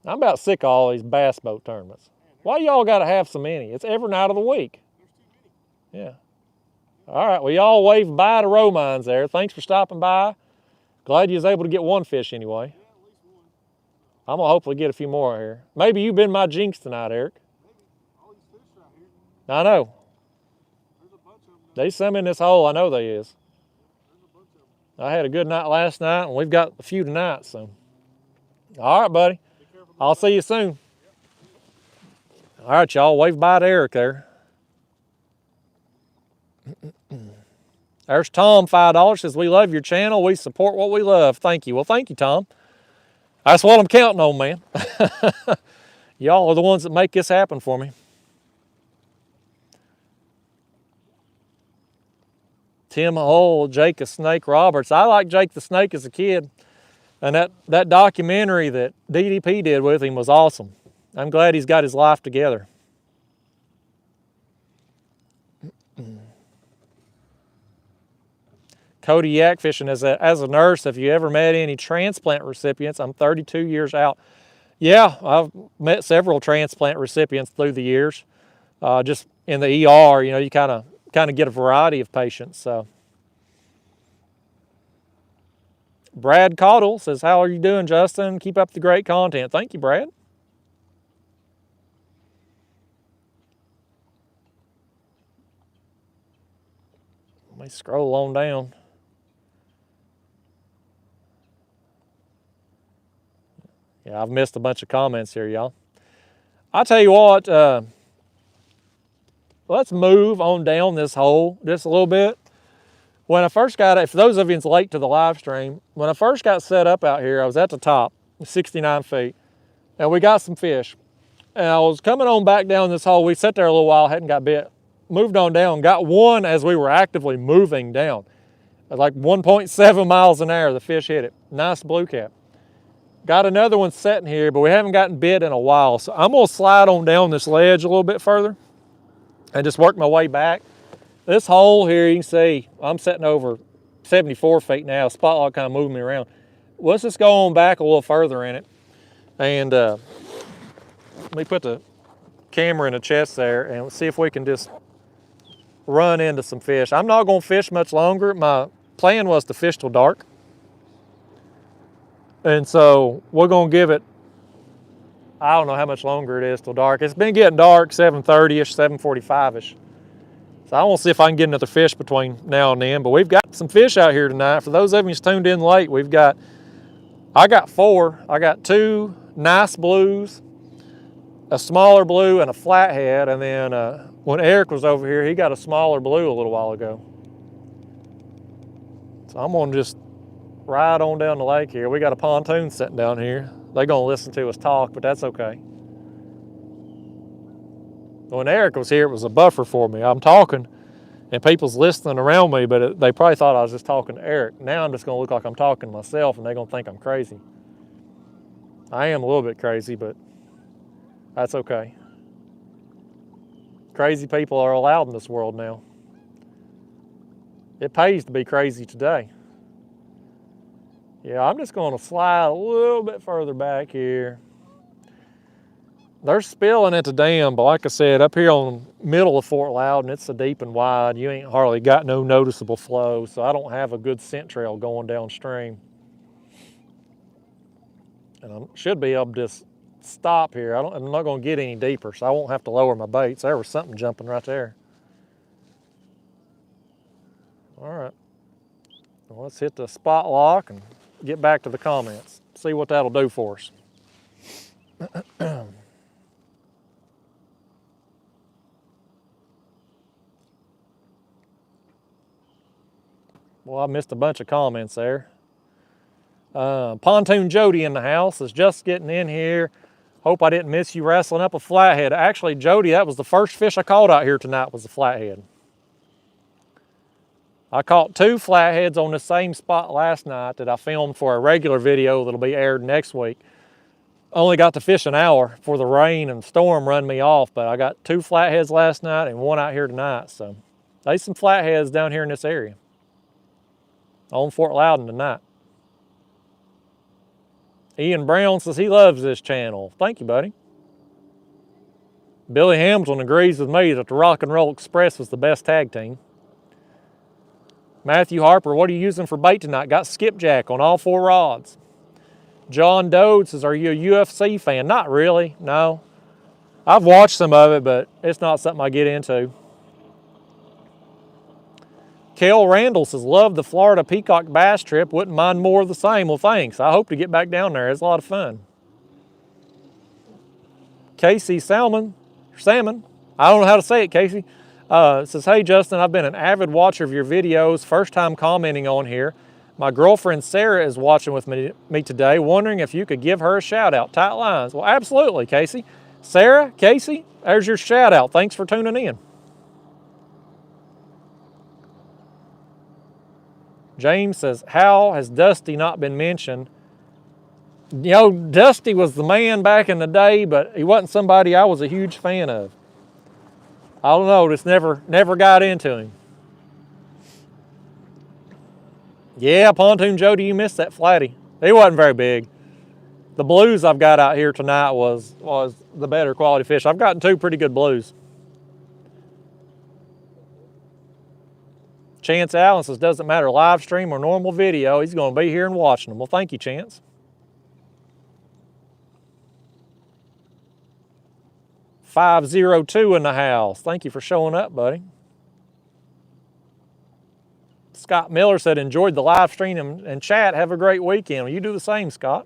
I'm about sick of all these bass boat tournaments. Why y'all got to have so many? It's every night of the week. There's too many. Yeah. All right, well, y'all wave bye to Romines there. Thanks for stopping by. Glad you was able to get one fish anyway. Yeah, at least one. I'm going to hopefully get a few more here. Maybe you've been my jinx tonight, Eric. Maybe. All these fish right here. I know. There's a bunch of them. There's some in this hole. I know there is. There's a bunch of them. I had a good night last night, and we've got a few tonight. So, all right, buddy. Be careful. I'll see you soon. All right, y'all. Wave bye to Eric there. There's Tom, $5. Says, we love your channel. We support what we love. Thank you. Well, thank you, Tom. That's what I'm counting on, man. Y'all are the ones that make this happen for me. Tim Hull, Jake the Snake Roberts. I liked Jake the Snake as a kid. And that documentary that DDP did with him was awesome. I'm glad he's got his life together. Cody Yak Fishing, as a nurse, have you ever met any transplant recipients? I'm 32 years out. Yeah, I've met several transplant recipients through the years. Just in the ER, you know, you kind of get a variety of patients. So, Brad Caudle says, how are you doing, Justin? Keep up the great content. Thank you, Brad. Let me scroll on down. Yeah, I've missed a bunch of comments here, y'all. I'll tell you what, let's move on down this hole just a little bit. When I first got it, for those of you that's late to the live stream, when I first got set up out here, I was at the top, 69 feet, and we got some fish. And I was coming on back down this hole. We sat there a little while, hadn't got bit. Moved on down, got one as we were actively moving down. At like 1.7 miles an hour, the fish hit it. Nice blue cap. Got another one sitting here, but we haven't gotten bit in a while. So I'm gonna slide on down this ledge a little bit further and just work my way back. This hole here, you can see, I'm sitting over 74 feet now. Spotlight kind of moving me around. Let's just go on back a little further in it. And let me put the camera in the chest there and let's see if we can just run into some fish. I'm not gonna fish much longer. My plan was to fish till dark. And so we're gonna give it, I don't know how much longer it is till dark. It's been getting dark, 7:30-ish, 7:45-ish. So I want to see if I can get another fish between now and then. But we've got some fish out here tonight. For those of you who's tuned in late, I got 4. I got 2 nice blues, a smaller blue, and a flathead. And then when Eric was over here, he got a smaller blue a little while ago. So I'm gonna just right on down the lake here. We got a pontoon sitting down here. They're gonna listen to us talk, but that's okay. When Eric was here, it was a buffer for me. I'm talking and people's listening around me, but they probably thought I was just talking to Eric. Now I'm just gonna look like I'm talking to myself and they're gonna think I'm crazy. I am a little bit crazy, but that's okay. Crazy people are allowed in this world now. It pays to be crazy today. Yeah, I'm just gonna slide a little bit further back here. They're spilling at the dam, but like I said, up here on the middle of Fort Loudoun, it's so deep and wide, you ain't hardly got no noticeable flow, so I don't have a good scent trail going downstream. And I should be able to just stop here. I'm not gonna get any deeper, so I won't have to lower my baits. There was something jumping right there. All right, well, let's hit the spot lock and get back to the comments. See what that'll do for us. Well, I missed a bunch of comments there. Pontoon Jody in the house is just getting in here. Hope I didn't miss you wrestling up a flathead. Actually, Jody, that was the first fish I caught out here tonight was a flathead. I caught 2 flatheads on the same spot last night that I filmed for a regular video that'll be aired next week. Only got to fish an hour before the rain and storm run me off, but I got 2 flatheads last night and 1 out here tonight. So there's some flatheads down here in this area on Fort Loudoun tonight. Ian Brown says he loves this channel. Thank you, buddy. Billy Hamilton agrees with me that the Rock and Roll Express was the best tag team. Matthew Harper, what are you using for bait tonight? Got skipjack on all 4 rods. John Dode says, are you a UFC fan? Not really, no. I've watched some of it, but it's not something I get into. Kel Randall says, love the Florida Peacock Bass trip. Wouldn't mind more of the same. Well, thanks. I hope to get back down there. It's a lot of fun. Casey Salmon, I don't know how to say it, Casey. Says, hey, Justin, I've been an avid watcher of your videos. First time commenting on here. My girlfriend Sarah is watching with me today, wondering if you could give her a shout out. Tight lines. Well, absolutely, Casey. Sarah, Casey, there's your shout out. Thanks for tuning in. James says, how has Dusty not been mentioned? You know, Dusty was the man back in the day, but he wasn't somebody I was a huge fan of. I don't know, just never got into him. Yeah, Pontoon Jody, you missed that flatty. He wasn't very big. The blues I've got out here tonight was the better quality fish. I've gotten 2 pretty good blues. Chance Allen says, doesn't matter live stream or normal video, he's going to be here and watching them. Well, thank you, Chance. $502 in the house. Thank you for showing up, buddy. Scott Miller said, enjoyed the live stream and chat. Have a great weekend. Well, you do the same, Scott.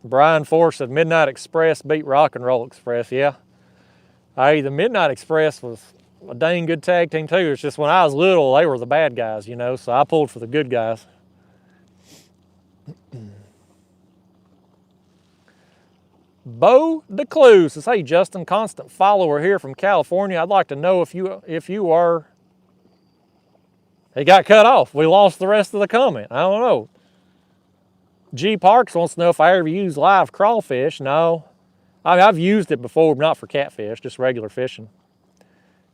Brian Force said, Midnight Express beat Rock and Roll Express. Yeah. Hey, the Midnight Express was a dang good tag team too. It's just when I was little, they were the bad guys, you know, so I pulled for the good guys. Bo DeClue says, hey Justin, constant follower here from California. I'd like to know if you are, he got cut off. We lost the rest of the comment. I don't know. G Parks wants to know if I ever use live crawfish. No. I mean, I've used it before, but not for catfish, just regular fishing.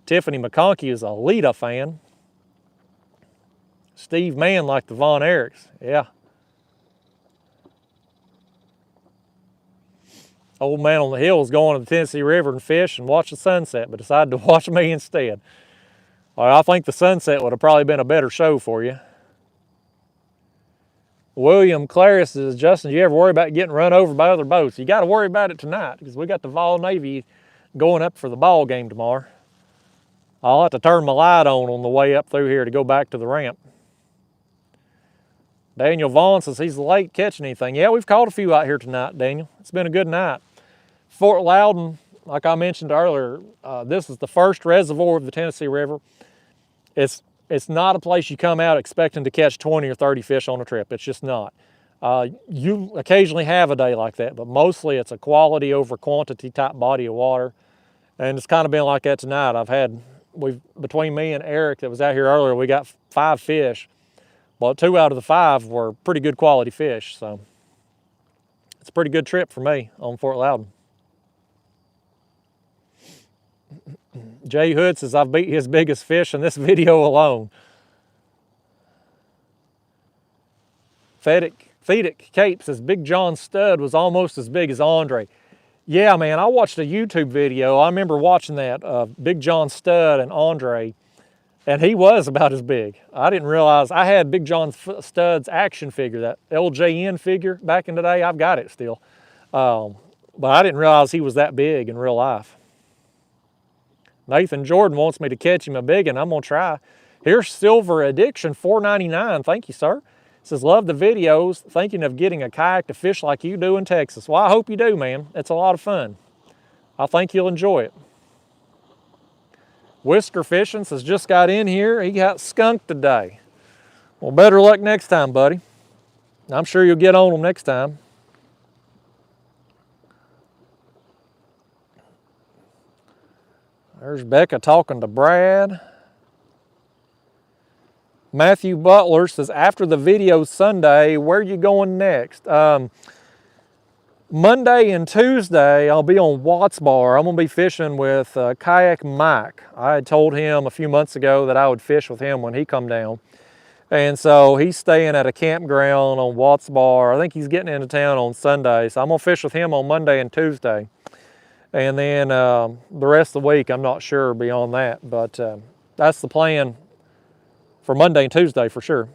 Tiffany McConkey is a Lita fan. Steve Mann liked the Von Erichs. Yeah. Old man on the hill was going to the Tennessee River and fish and watch the sunset, but decided to watch me instead. All right, I think the sunset would have probably been a better show for you. William Claris says, Justin, do you ever worry about getting run over by other boats? You got to worry about it tonight because we got the Vol Navy going up for the ball game tomorrow. I'll have to turn my light on the way up through here to go back to the ramp. Daniel Vaughn says he's late catching anything. Yeah, we've caught a few out here tonight, Daniel. It's been a good night. Fort Loudoun, like I mentioned earlier, this is the first reservoir of the Tennessee River. It's It's not a place you come out expecting to catch 20 or 30 fish on a trip. It's just not. You occasionally have a day like that, but mostly it's a quality over quantity type body of water. And it's kind of been like that tonight. Between me and Eric that was out here earlier, we got 5 fish. Well, 2 out of the 5 were pretty good quality fish. So it's a pretty good trip for me on Fort Loudoun. Jay Hood says, I've beat his biggest fish in this video alone. Thedic Cape says, Big John Stud was almost as big as Andre. Yeah, man, I watched a YouTube video. I remember watching that of Big John Stud and Andre, and he was about as big. I didn't realize, I had Big John Stud's action figure, that LJN figure back in the day. I've got it still. But I didn't realize he was that big in real life. Nathan Jordan wants me to catch him a big one. I'm going to try. Here's Silver Addiction, $4.99. Thank you, sir. Says, love the videos. Thinking of getting a kayak to fish like you do in Texas. Well, I hope you do, man. It's a lot of fun. I think you'll enjoy it. Whisker Fishing says, just got in here. He got skunked today. Well, better luck next time, buddy. I'm sure you'll get on them next time. There's Becca talking to Brad. Matthew Butler says, after the video Sunday, where are you going next? Monday and Tuesday, I'll be on Watts Bar. I'm going to be fishing with Kayak Mike. I had told him a few months ago that I would fish with him when he come down. And so he's staying at a campground on Watts Bar. I think he's getting into town on Sunday. So I'm going to fish with him on Monday and Tuesday. And then the rest of the week, I'm not sure beyond that. But that's the plan for Monday and Tuesday for sure.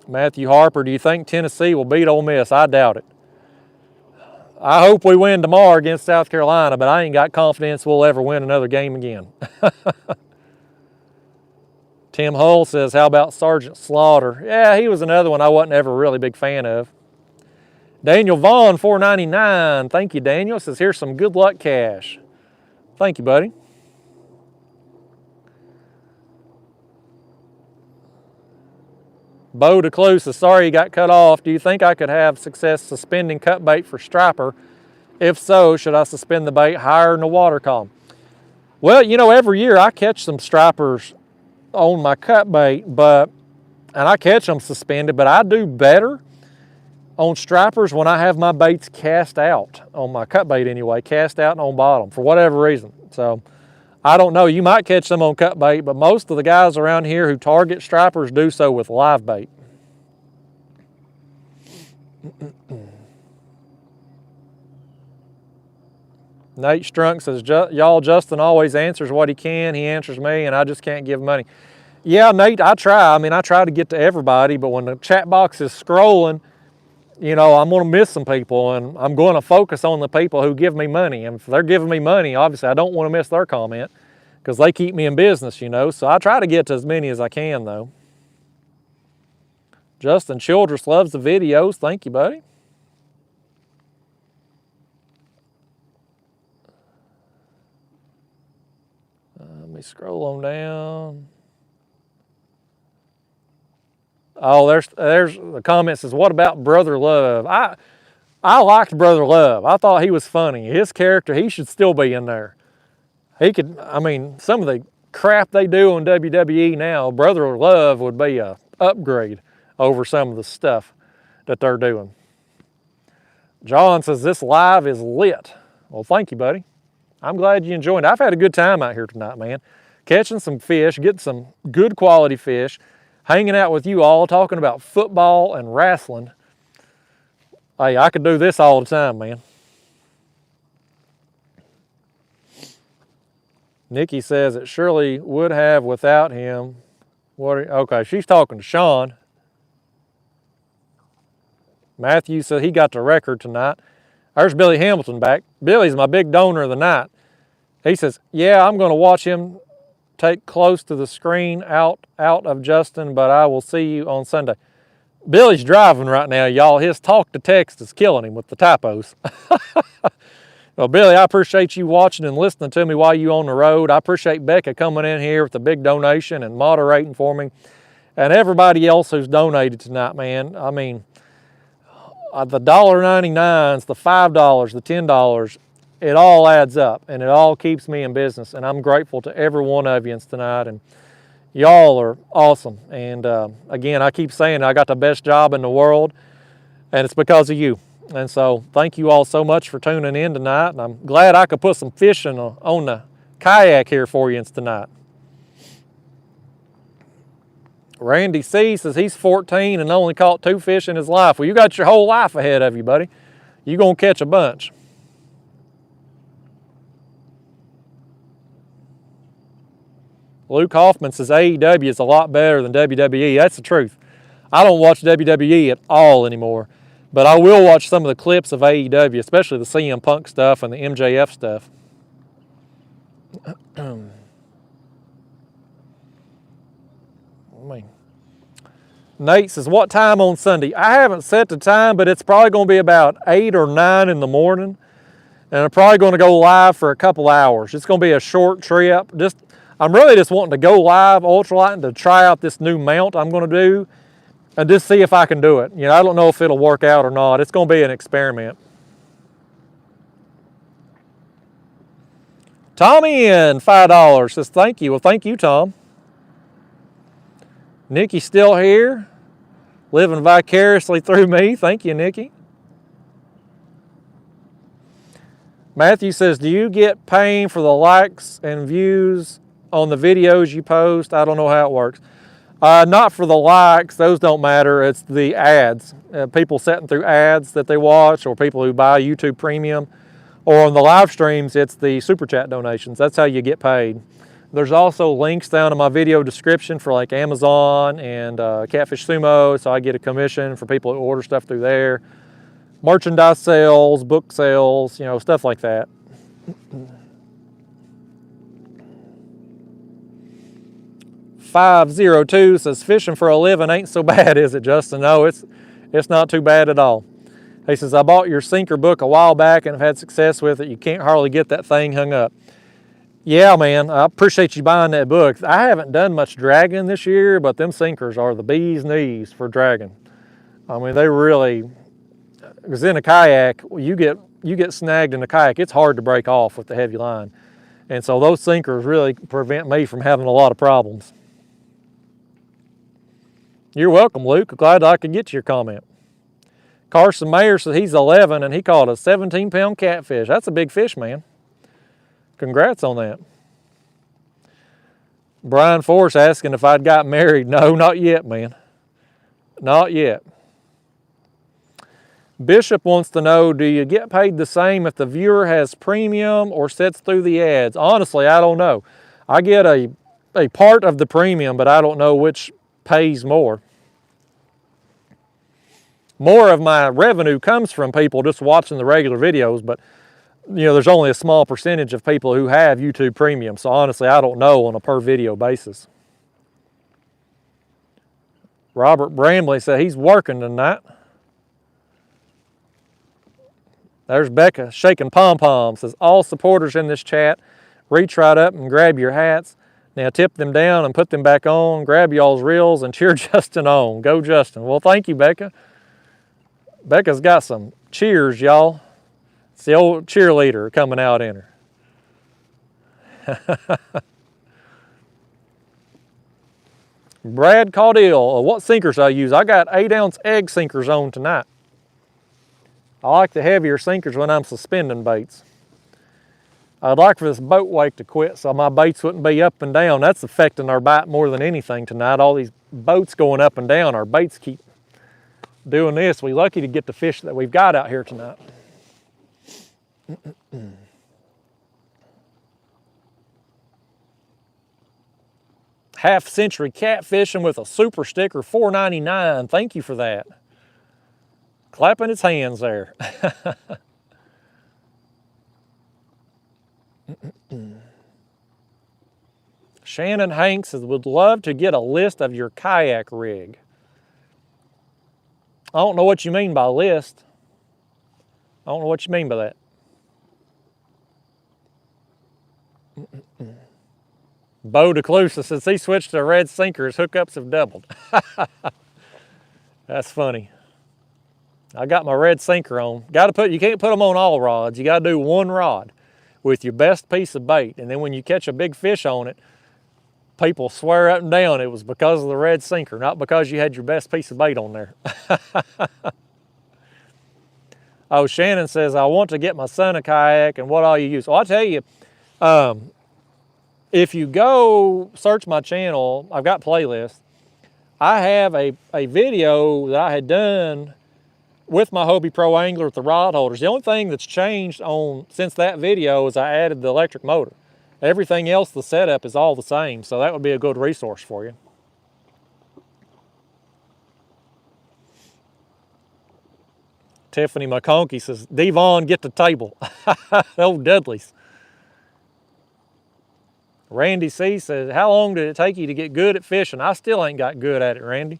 Matthew Harper, do you think Tennessee will beat Ole Miss? I doubt it. I hope we win tomorrow against South Carolina, but I ain't got confidence we'll ever win another game again. Tim Hull says, how about Sergeant Slaughter? Yeah, he was another one I wasn't ever a really big fan of. Daniel Vaughn, $4.99. Thank you, Daniel. Says, here's some good luck cash. Thank you, buddy. Bo DeClue says, sorry you got cut off. Do you think I could have success suspending cut bait for striper? If so, should I suspend the bait higher in the water column? Well, you know, every year I catch some stripers on my cut bait, and I catch them suspended, but I do better on stripers when I have my baits cast out, on my cut bait anyway, cast out and on bottom for whatever reason. So I don't know, you might catch them on cut bait, but most of the guys around here who target stripers do so with live bait. Nate Strunk says, y'all, Justin always answers what he can. He answers me, and I just can't give money. Yeah, Nate, I try. I mean, I try to get to everybody, but when the chat box is scrolling, you know, I'm going to miss some people, and I'm going to focus on the people who give me money. And if they're giving me money, obviously I don't want to miss their comment because they keep me in business, you know. So I try to get to as many as I can, though. Justin Childress loves the videos. Thank you, buddy. Let me scroll on down. Oh, there's the comment says, what about Brother Love? I liked Brother Love. I thought he was funny. His character, he should still be in there. He could, I mean, some of the crap they do on WWE now, Brother Love would be a upgrade over some of the stuff that they're doing. John says, this live is lit. Well, thank you, buddy. I'm glad you enjoyed it. I've had a good time out here tonight, man. Catching some fish, getting some good quality fish, hanging out with you all, talking about football and wrestling. Hey, I could do this all the time, man. Nikki says it surely would have without him. Okay, she's talking to Sean. Matthew said he got the record tonight. There's Billy Hamilton back. Billy's my big donor of the night. He says, yeah, I'm going to watch him take close to the screen out of Justin, but I will see you on Sunday. Billy's driving right now, y'all. His talk to text is killing him with the typos. Well, Billy, I appreciate you watching and listening to me while you on the road. I appreciate Becca coming in here with a big donation and moderating for me. And everybody else who's donated tonight, man. I mean, the $1.99s, the $5, the $10, it all adds up and it all keeps me in business. And I'm grateful to every one of you tonight. And y'all are awesome. And again, I keep saying I got the best job in the world, and it's because of you. And so thank you all so much for tuning in tonight. And I'm glad I could put some fishing on the kayak here for you tonight. Randy C says he's 14 and only caught 2 fish in his life. Well, you got your whole life ahead of you, buddy. You're going to catch a bunch. Luke Hoffman says AEW is a lot better than WWE. That's the truth. I don't watch WWE at all anymore, but I will watch some of the clips of AEW, especially the CM Punk stuff and the MJF stuff. Nate says, what time on Sunday? I haven't set the time, but it's probably going to be about 8 or 9 in the morning. And I'm probably going to go live for a couple hours. It's going to be a short trip. I'm really just wanting to go live ultralighting to try out this new mount I'm going to do and just see if I can do it. You know, I don't know if it'll work out or not. It's going to be an experiment. Tommy in $5 says, thank you. Well, thank you, Tom. Nikki's still here, living vicariously through me. Thank you, Nikki. Matthew says, do you get paid for the likes and views on the videos you post? I don't know how it works. Not for the likes, those don't matter. It's the ads. People sitting through ads that they watch, or people who buy YouTube Premium. Or on the live streams, it's the Super Chat donations. That's how you get paid. There's also links down in my video description for like Amazon and Catfish Sumo, so I get a commission for people who order stuff through there. Merchandise sales, book sales, you know, stuff like that. $502 says, fishing for a living ain't so bad, is it, Justin? No, it's not too bad at all. He says, I bought your sinker book a while back and have had success with it. You can't hardly get that thing hung up. Yeah, man, I appreciate you buying that book. I haven't done much dragging this year, but them sinkers are the bee's knees for dragging. I mean, they really, because in a kayak, you get snagged in a kayak, it's hard to break off with the heavy line. And so those sinkers really prevent me from having a lot of problems. You're welcome, Luke. Glad I could get your comment. Carson Mayer says he's 11 and he caught a 17-pound catfish. That's a big fish, man. Congrats on that. Brian Force asking if I'd got married. No, not yet, man. Not yet. Bishop wants to know, do you get paid the same if the viewer has premium or sits through the ads? Honestly, I don't know. I get a part of the premium, but I don't know which pays more. More of my revenue comes from people just watching the regular videos, but you know, there's only a small percentage of people who have YouTube Premium. So honestly, I don't know on a per video basis. Robert Bramley said he's working tonight. There's Becca shaking pom-poms. Says all supporters in this chat, reach right up and grab your hats. Now tip them down and put them back on. Grab y'all's reels and cheer Justin on. Go Justin. Well, thank you, Becca. Becca's got some cheers, y'all. It's the old cheerleader coming out in her. Brad Caudill, what sinkers I use? I got 8-ounce egg sinkers on tonight. I like the heavier sinkers when I'm suspending baits. I'd like for this boat wake to quit so my baits wouldn't be up and down. That's affecting our bite more than anything tonight. All these boats going up and down, our baits keep doing this. We're lucky to get the fish that we've got out here tonight. Half Century Catfishing with a super sticker, $4.99. Thank you for that. Clapping its hands there. Shannon Hanks says, would love to get a list of your kayak rig. I don't know what you mean by list. I don't know what you mean by that. Bo DeClusa, since he switched to a red sinker, his hookups have doubled. That's funny. I got my red sinker on. You can't put them on all rods. You got to do one rod with your best piece of bait. And then when you catch a big fish on it, people swear up and down it was because of the red sinker, not because you had your best piece of bait on there. Oh, Shannon says, I want to get my son a kayak, and what all you use? Well, I'll tell you, if you go search my channel, I've got playlists. I have a video that I had done with my Hobie Pro Angler with the rod holders. The only thing that's changed since that video is I added the electric motor. Everything else, the setup is all the same, so that would be a good resource for you. Tiffany McConkey says, Devon, get the table. Old Dudley's. Randy C says, how long did it take you to get good at fishing? I still ain't got good at it, Randy.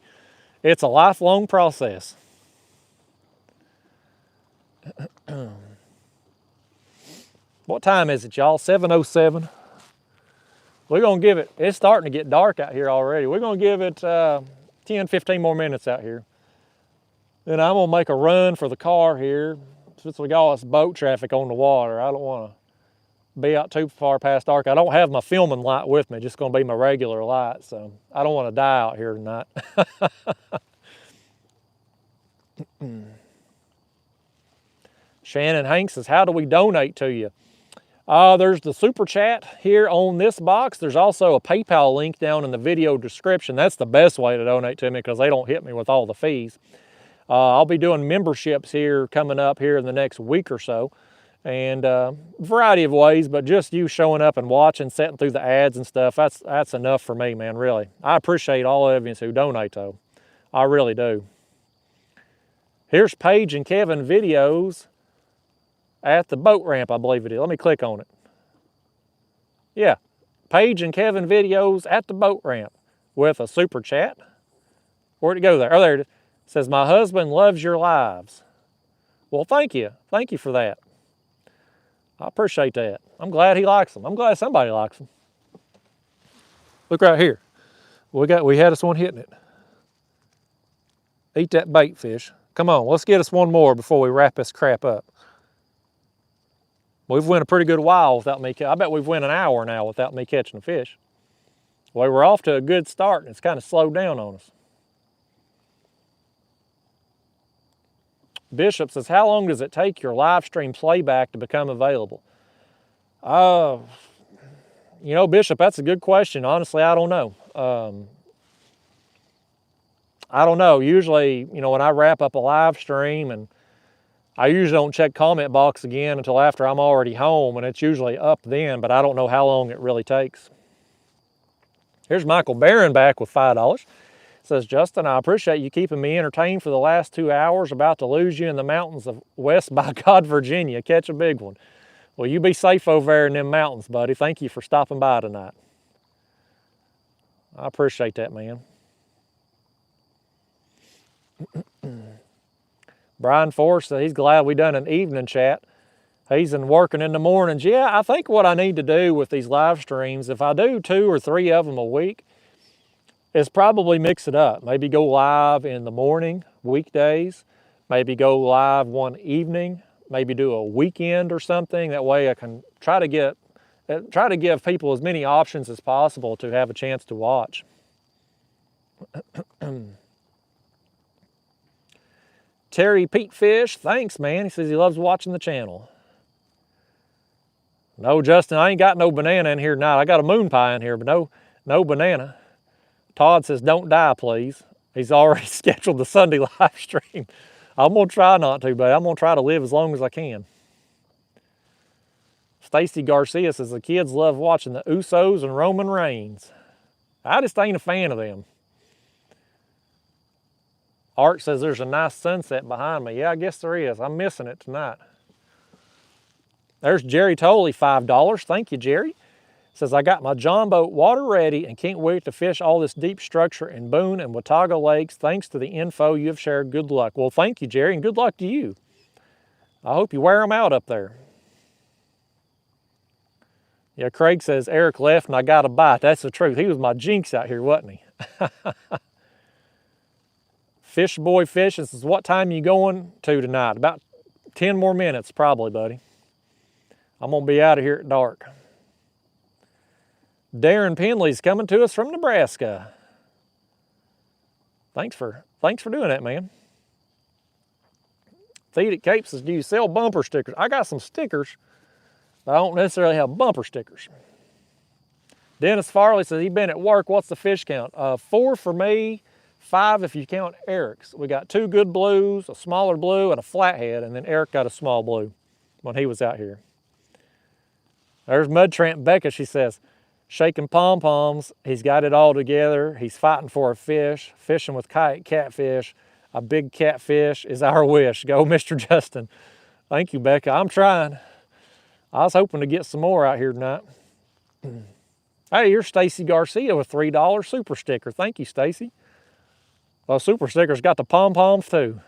It's a lifelong process. What time is it, y'all? 7:07. We're going to give it, it's starting to get dark out here already. We're going to give it 10, 15 more minutes out here. Then I'm going to make a run for the car here since we got all this boat traffic on the water. I don't want to be out too far past dark. I don't have my filming light with me, just going to be my regular light, so I don't want to die out here tonight. Shannon Hanks says, how do we donate to you? There's the super chat here on this box. There's also a PayPal link down in the video description. That's the best way to donate to me because they don't hit me with all the fees. I'll be doing memberships here coming up here in the next week or so. And a variety of ways, but just you showing up and watching, sitting through the ads and stuff, that's enough for me, man, really. I appreciate all of you who donate, though. I really do. Here's Paige and Kevin videos at the boat ramp, I believe it is. Let me click on it. Yeah, Paige and Kevin videos at the boat ramp with a super chat. Where'd it go there? Oh, there it is. It says, my husband loves your lives. Well, thank you. Thank you for that. I appreciate that. I'm glad he likes them. I'm glad somebody likes them. Look right here. We had us one hitting it. Eat that bait, fish. Come on, let's get us one more before we wrap this crap up. We've went a pretty good while without me. I bet we've went an hour now without me catching a fish. Well, we're off to a good start, and it's kind of slowed down on us. Bishop says, how long does it take your live stream playback to become available? You know, Bishop, that's a good question. Honestly, I don't know. I don't know. Usually, you know, when I wrap up a live stream, and I usually don't check comment box again until after I'm already home, and it's usually up then, but I don't know how long it really takes. Here's Michael Barron back with $5. Says, Justin, I appreciate you keeping me entertained for the last 2 hours. About to lose you in the mountains of West by God, Virginia. Catch a big one. Well, you be safe over there in them mountains, buddy. Thank you for stopping by tonight. I appreciate that, man. Brian Forrest said he's glad we done an evening chat. He's been working in the mornings. Yeah, I think what I need to do with these live streams, if I do 2 or 3 of them a week, is probably mix it up. Maybe go live in the morning, weekdays. Maybe go live one evening. Maybe do a weekend or something. That way I can try to give people as many options as possible to have a chance to watch. Terry Pete Fish, thanks, man. He says he loves watching the channel. No, Justin, I ain't got no banana in here tonight. I got a moon pie in here, but no banana. Todd says, don't die, please. He's already scheduled the Sunday live stream. I'm going to try not to, but I'm going to try to live as long as I can. Stacy Garcia says, the kids love watching the Usos and Roman Reigns. I just ain't a fan of them. Art says there's a nice sunset behind me. Yeah, I guess there is. I'm missing it tonight. There's Jerry Tolley, $5. Thank you, Jerry. Says, I got my John boat water ready and can't wait to fish all this deep structure in Boone and Watauga Lakes. Thanks to the info you have shared. Good luck. Well, thank you, Jerry, and good luck to you. I hope you wear them out up there. Yeah, Craig says Eric left and I got a bite. That's the truth. He was my jinx out here, wasn't he? Fish Boy Fish, this is what time you going to tonight? About 10 more minutes probably, buddy. I'm gonna be out of here at dark. Darren Penley's coming to us from Nebraska. Thanks for doing that, man. Feed at Cape says, do you sell bumper stickers? I got some stickers, but I don't necessarily have bumper stickers. Dennis Farley says, he's been at work. What's the fish count? 4 for me, 5 if you count Eric's. We got 2 good blues, a smaller blue, and a flathead, and then Eric got a small blue when he was out here. There's Mud Tramp Becca. She says, shaking pom-poms. He's got it all together. He's fighting for a fish, fishing with Kayak Catfish. A big catfish is our wish. Go, Mr. Justin. Thank you, Becca. I'm trying. I was hoping to get some more out here tonight. Hey, here's Stacy Garcia with $3 super sticker. Thank you, Stacy. Well, super sticker's got the pom-poms too.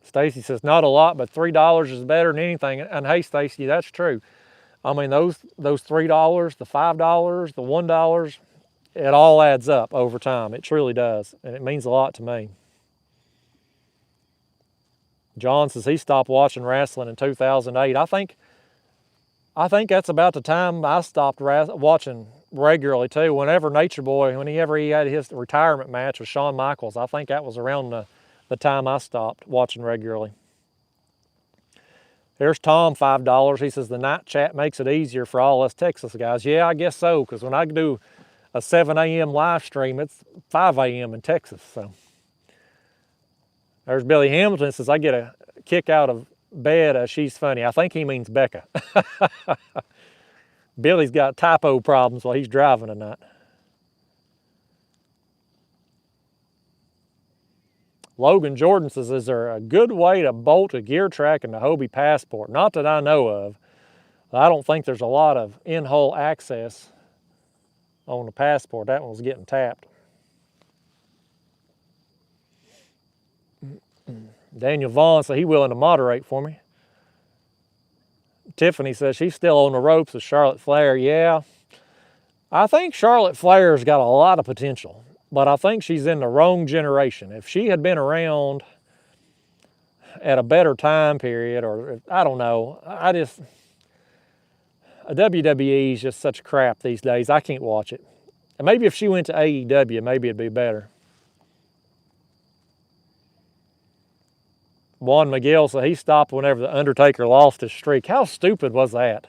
Stacy says, not a lot, but $3 is better than anything. And hey, Stacy, that's true. I mean, those $3, the $5, the $1, it all adds up over time. It truly does, and it means a lot to me. John says he stopped watching wrestling in 2008. I think that's about the time I stopped watching regularly too. Whenever Nature Boy, whenever he had his retirement match with Shawn Michaels, I think that was around the time I stopped watching regularly. There's Tom, $5. He says the night chat makes it easier for all us Texas guys. Yeah, I guess so, because when I do a 7 a.m. live stream, it's 5 a.m. in Texas. So there's Billy Hamilton. Says I get a kick out of bed. She's funny. I think he means Becca. Billy's got typo problems while he's driving tonight. Logan Jordan says, is there a good way to bolt a gear track in the Hobie Passport? Not that I know of. I don't think there's a lot of in-hole access on the Passport. That one was getting tapped. Daniel Vaughn said he's willing to moderate for me. Tiffany says she's still on the ropes with Charlotte Flair. Yeah, I think Charlotte Flair's got a lot of potential, but I think she's in the wrong generation. If she had been around at a better time period, or I don't know, WWE is just such crap these days. I can't watch it. And maybe if she went to AEW, maybe it'd be better. Juan Miguel said he stopped whenever the Undertaker lost his streak. How stupid was that?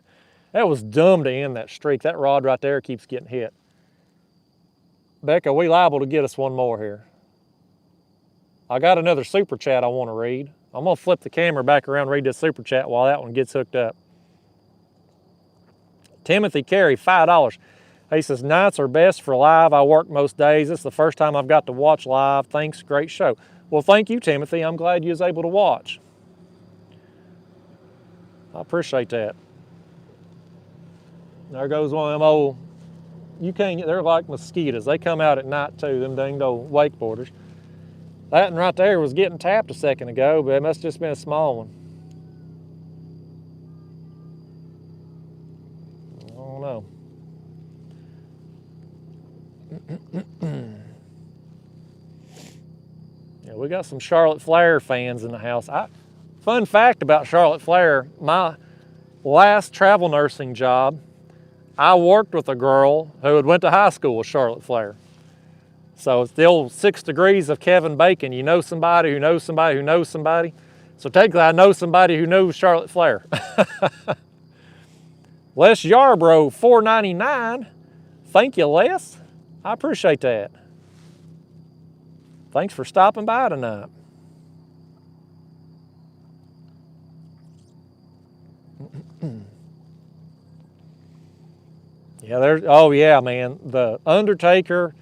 That was dumb to end that streak. That rod right there keeps getting hit. Becca, we liable to get us one more here. I got another super chat I want to read. I'm going to flip the camera back around and read this super chat while that one gets hooked up. Timothy Carey, $5. He says, nights are best for live. I work most days. This is the first time I've got to watch live. Thanks, great show. Well, thank you, Timothy. I'm glad you was able to watch. I appreciate that. There goes one of them old, they're like mosquitoes. They come out at night too, them dang old wakeboarders. That one right there was getting tapped a second ago, but it must have just been a small one. I don't know. Yeah, we got some Charlotte Flair fans in the house. Fun fact about Charlotte Flair, my last travel nursing job, I worked with a girl who had went to high school with Charlotte Flair. So it's the old 6 degrees of Kevin Bacon. You know somebody who knows somebody who knows somebody. So technically I know somebody who knows Charlotte Flair. Les Yarbrough, $4.99. Thank you, Les. I appreciate that. Thanks for stopping by tonight. Yeah, oh yeah, man. The Undertaker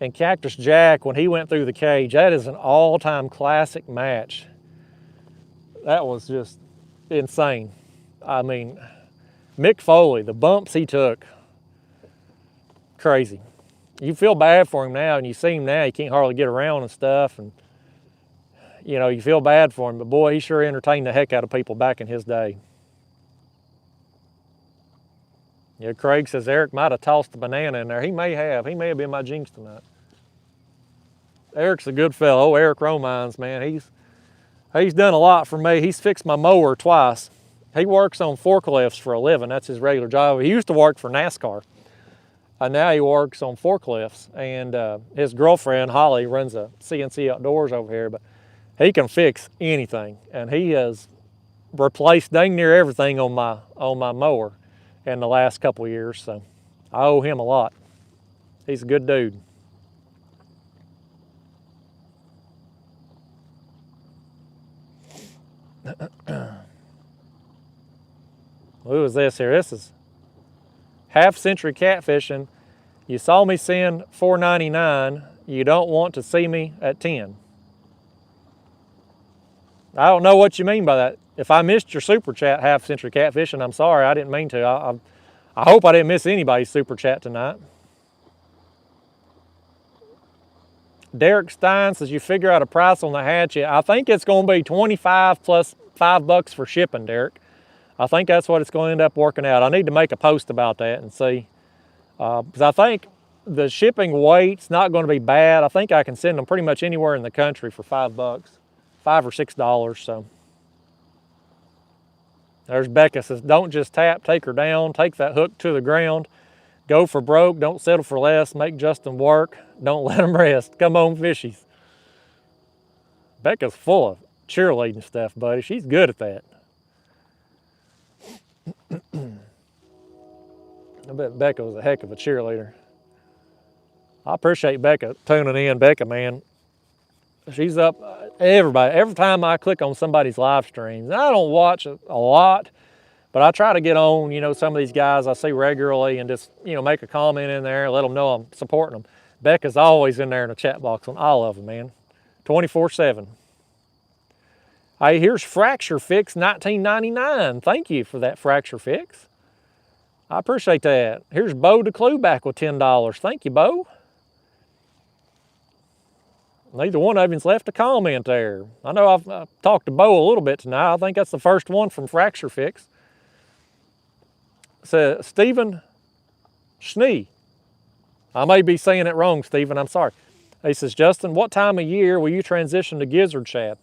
and Cactus Jack, when he went through the cage, that is an all-time classic match. That was just insane. I mean, Mick Foley, the bumps he took, crazy. You feel bad for him now, and you see him now, he can't hardly get around and stuff, and you know, you feel bad for him, but boy, he sure entertained the heck out of people back in his day. Yeah, Craig says Eric might have tossed a banana in there. He may have. He may have been my jinx tonight. Eric's a good fellow. Eric Romines, man. He's done a lot for me. He's fixed my mower twice. He works on forklifts for a living. That's his regular job. He used to work for NASCAR. And now he works on forklifts. And his girlfriend, Holly, runs a CNC Outdoors over here. But he can fix anything. And he has replaced dang near everything on my mower in the last couple of years. So I owe him a lot. He's a good dude. Who is this here? This is Half Century Catfishing. You saw me send $4.99. You don't want to see me at 10. I don't know what you mean by that. If I missed your super chat, Half Century Catfishing, I'm sorry. I didn't mean to. I hope I didn't miss anybody's super chat tonight. Derek Stein says you figure out a price on the hatchet. I think it's going to be $25 plus $5 for shipping, Derek. I think that's what it's going to end up working out. I need to make a post about that and see. Because I think the shipping weight's not going to be bad. I think I can send them pretty much anywhere in the country for $5, $5 or $6. So there's Becca says, don't just tap, take her down, take that hook to the ground. Go for broke, don't settle for less, make Justin work, don't let him rest. Come on, fishies. Becca's full of cheerleading stuff, buddy. She's good at that. I bet Becca was a heck of a cheerleader. I appreciate Becca tuning in. Becca, man, she's up, everybody. Every time I click on somebody's live streams, I don't watch a lot, but I try to get on, you know, some of these guys I see regularly and just, you know, make a comment in there, let them know I'm supporting them. Becca's always in there in the chat box on all of them, man, 24/7. Hey, here's Fracture Fix 19.99. Thank you for that Fracture Fix. I appreciate that. Here's Bo DeClue back with $10. Thank you, Bo. Neither one of you's left a comment there. I know I've talked to Bo a little bit tonight. I think that's the first one from Fracture Fix. So Stephen Schnee. I may be saying it wrong, Stephen. I'm sorry. He says, Justin, what time of year will you transition to gizzard shad?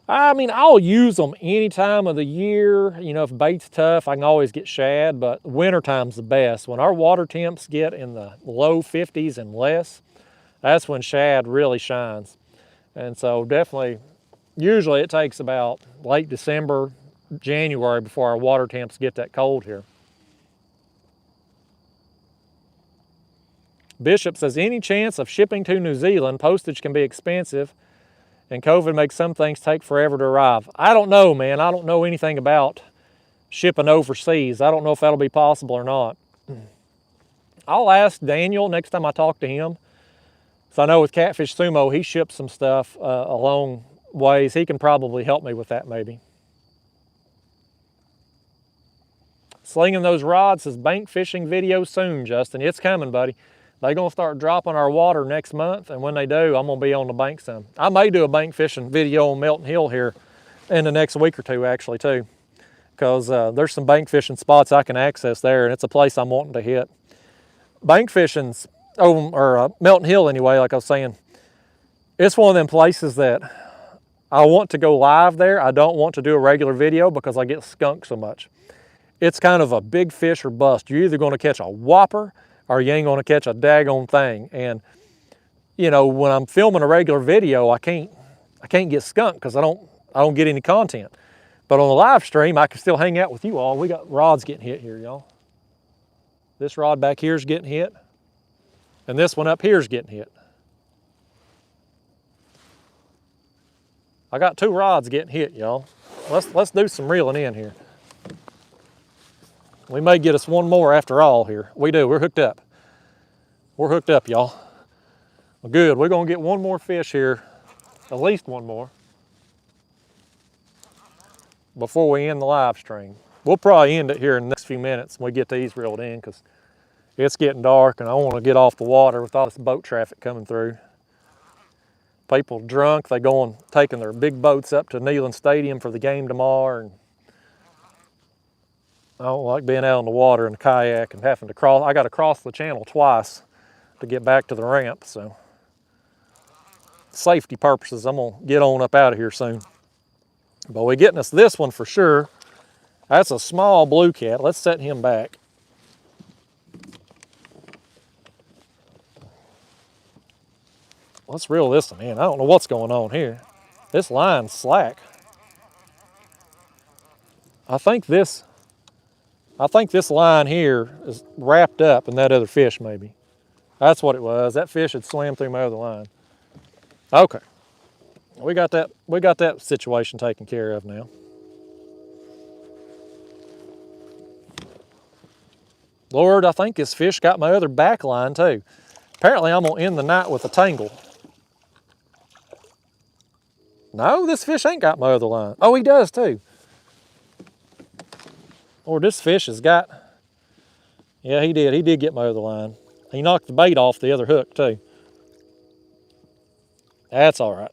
I mean, I'll use them any time of the year. You know, if bait's tough, I can always get shad, but wintertime's the best. When our water temps get in the low 50s and less, that's when shad really shines. And so definitely, usually it takes about late December, January before our water temps get that cold here. Bishop says, any chance of shipping to New Zealand? Postage can be expensive and COVID makes some things take forever to arrive. I don't know, man. I don't know anything about shipping overseas. I don't know if that'll be possible or not. I'll ask Daniel next time I talk to him. So I know with Catfish Sumo, he ships some stuff a long ways. He can probably help me with that maybe. Slinging those rods says bank fishing video soon, Justin. It's coming, buddy. They're going to start dropping our water next month, and when they do, I'm going to be on the bank some. I may do a bank fishing video on Melton Hill here in the next week or two, actually, too, because there's some bank fishing spots I can access there, and it's a place I'm wanting to hit. Bank fishing's Melton Hill anyway, like I was saying, it's one of them places that I want to go live there. I don't want to do a regular video because I get skunked so much. It's kind of a big fish or bust. You're either going to catch a whopper or you ain't going to catch a daggone thing. And you know, when I'm filming a regular video, I can't get skunked because I don't get any content. But on the live stream, I can still hang out with you all. We got rods getting hit here, y'all. This rod back here is getting hit, and this one up here is getting hit. I got two rods getting hit, y'all. Let's do some reeling in here. We may get us one more after all here. We do, we're hooked up. We're hooked up, y'all. Well, good, we're gonna get one more fish here, at least one more, before we end the live stream. We'll probably end it here in the next few minutes when we get these reeled in because it's getting dark and I want to get off the water with all this boat traffic coming through. People drunk, they taking their big boats up to Neyland Stadium for the game tomorrow. And I don't like being out in the water in a kayak and having to cross. I got to cross the channel twice to get back to the ramp. So, safety purposes, I'm gonna get on up out of here soon. But we're getting us this one for sure. That's a small blue cat. Let's set him back. Let's reel this one in. I don't know what's going on here. This line's slack. I think this line here is wrapped up in that other fish maybe. That's what it was. That fish had swam through my other line. Okay. We got that situation taken care of now. Lord, I think this fish got my other back line too. Apparently I'm gonna end the night with a tangle. No, this fish ain't got my other line. Oh, he does too. Or this fish has got, yeah, he did. He did get my other line. He knocked the bait off the other hook too. That's all right.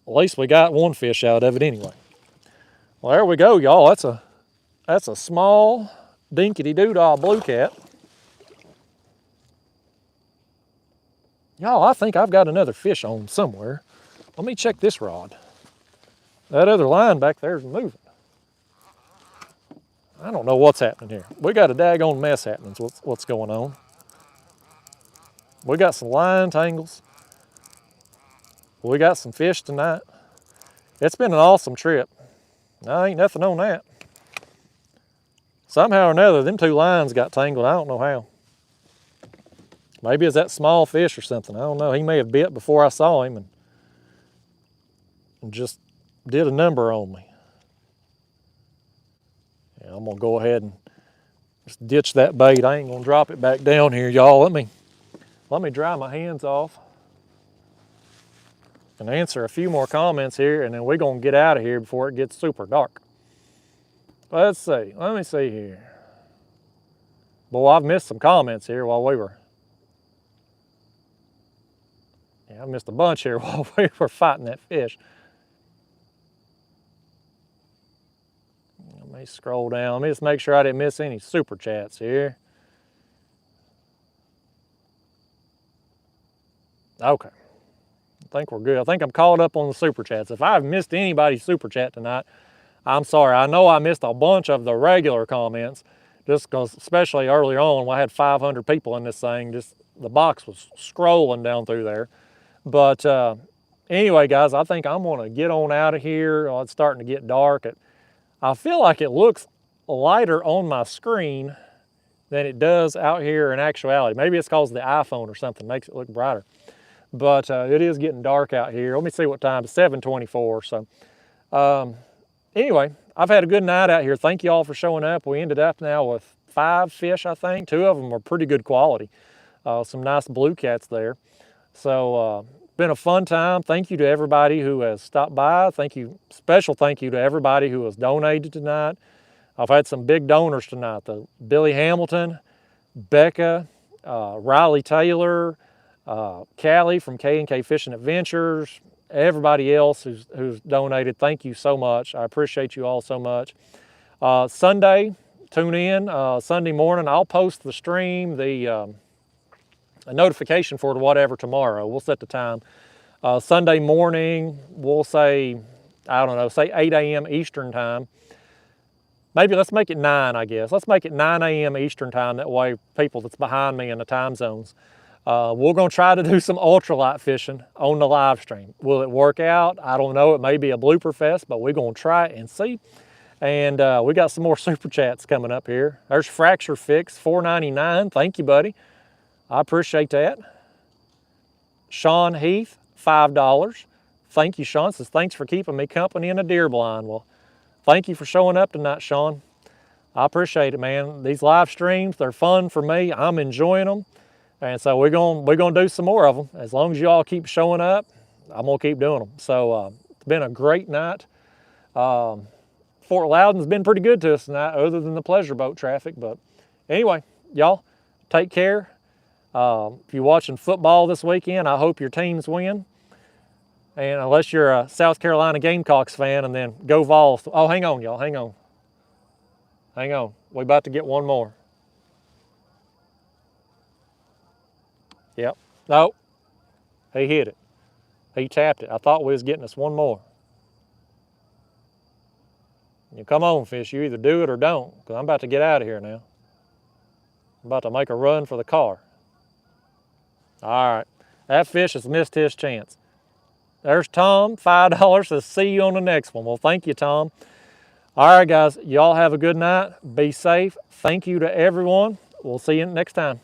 At least we got one fish out of it anyway. Well, there we go, y'all. That's a small dinky-doo-dah blue cat. Y'all, I think I've got another fish on somewhere. Let me check this rod. That other line back there is moving. I don't know what's happening here. We got a daggone mess happening. What's going on? We got some line tangles. We got some fish tonight. It's been an awesome trip. No, ain't nothing on that. Somehow or another, them two lines got tangled. I don't know how. Maybe it's that small fish or something. I don't know. He may have bit before I saw him and just did a number on me. Yeah, I'm gonna go ahead and just ditch that bait. I ain't gonna drop it back down here, y'all. Let me dry my hands off and answer a few more comments here, and then we're gonna get out of here before it gets super dark. Let's see. Let me see here. Boy, I've missed some comments here while we were. Yeah, I missed a bunch here while we were fighting that fish. Let me scroll down. Let me just make sure I didn't miss any super chats here. Okay. I think we're good. I think I'm caught up on the super chats. If I've missed anybody's super chat tonight, I'm sorry. I know I missed a bunch of the regular comments, just because, especially earlier on, when I had 500 people in this thing, just the box was scrolling down through there. But anyway, guys, I think I'm gonna get on out of here. It's starting to get dark. I feel like it looks lighter on my screen than it does out here in actuality. Maybe it's because the iPhone or something makes it look brighter. But it is getting dark out here. Let me see what time. It's 7:24. So anyway, I've had a good night out here. Thank you all for showing up. We ended up now with 5 fish, I think. 2 of them were pretty good quality. Some nice blue cats there. So been a fun time. Thank you to everybody who has stopped by. Special thank you to everybody who has donated tonight. I've had some big donors tonight. Billy Hamilton, Becca, Riley Taylor, Callie from K&K Fishing Adventures, everybody else who's donated. Thank you so much. I appreciate you all so much. Sunday, tune in. Sunday morning, I'll post the stream, a notification for it or whatever tomorrow. We'll set the time. Sunday morning, we'll say, I don't know, say 8 a.m. Eastern time. Maybe let's make it 9, I guess. Let's make it 9 a.m. Eastern time. That way people that's behind me in the time zones. We're gonna try to do some ultralight fishing on the live stream. Will it work out? I don't know. It may be a blooper fest, but we're gonna try it and see. And we got some more super chats coming up here. There's Fracture Fix, $4.99. Thank you, buddy. I appreciate that. Sean Heath, $5. Thank you, Sean. Says, thanks for keeping me company in a deer blind. Well, thank you for showing up tonight, Sean. I appreciate it, man. These live streams, they're fun for me. I'm enjoying them. And so we're gonna do some more of them. As long as you all keep showing up, I'm gonna keep doing them. So it's been a great night. Fort Loudoun's been pretty good to us tonight, other than the pleasure boat traffic. But anyway, y'all, take care. If you're watching football this weekend, I hope your teams win. And unless you're a South Carolina Gamecocks fan, and then go Vols. Oh, hang on, y'all, hang on. Hang on, we're about to get one more. Yep, nope, he hit it. He tapped it. I thought we was getting us one more. You come on, fish, you either do it or don't, because I'm about to get out of here now. I'm about to make a run for the car. All right, that fish has missed his chance. There's Tom, $5, says see you on the next one. Well, thank you, Tom. All right, guys, y'all have a good night. Be safe. Thank you to everyone. We'll see you next time.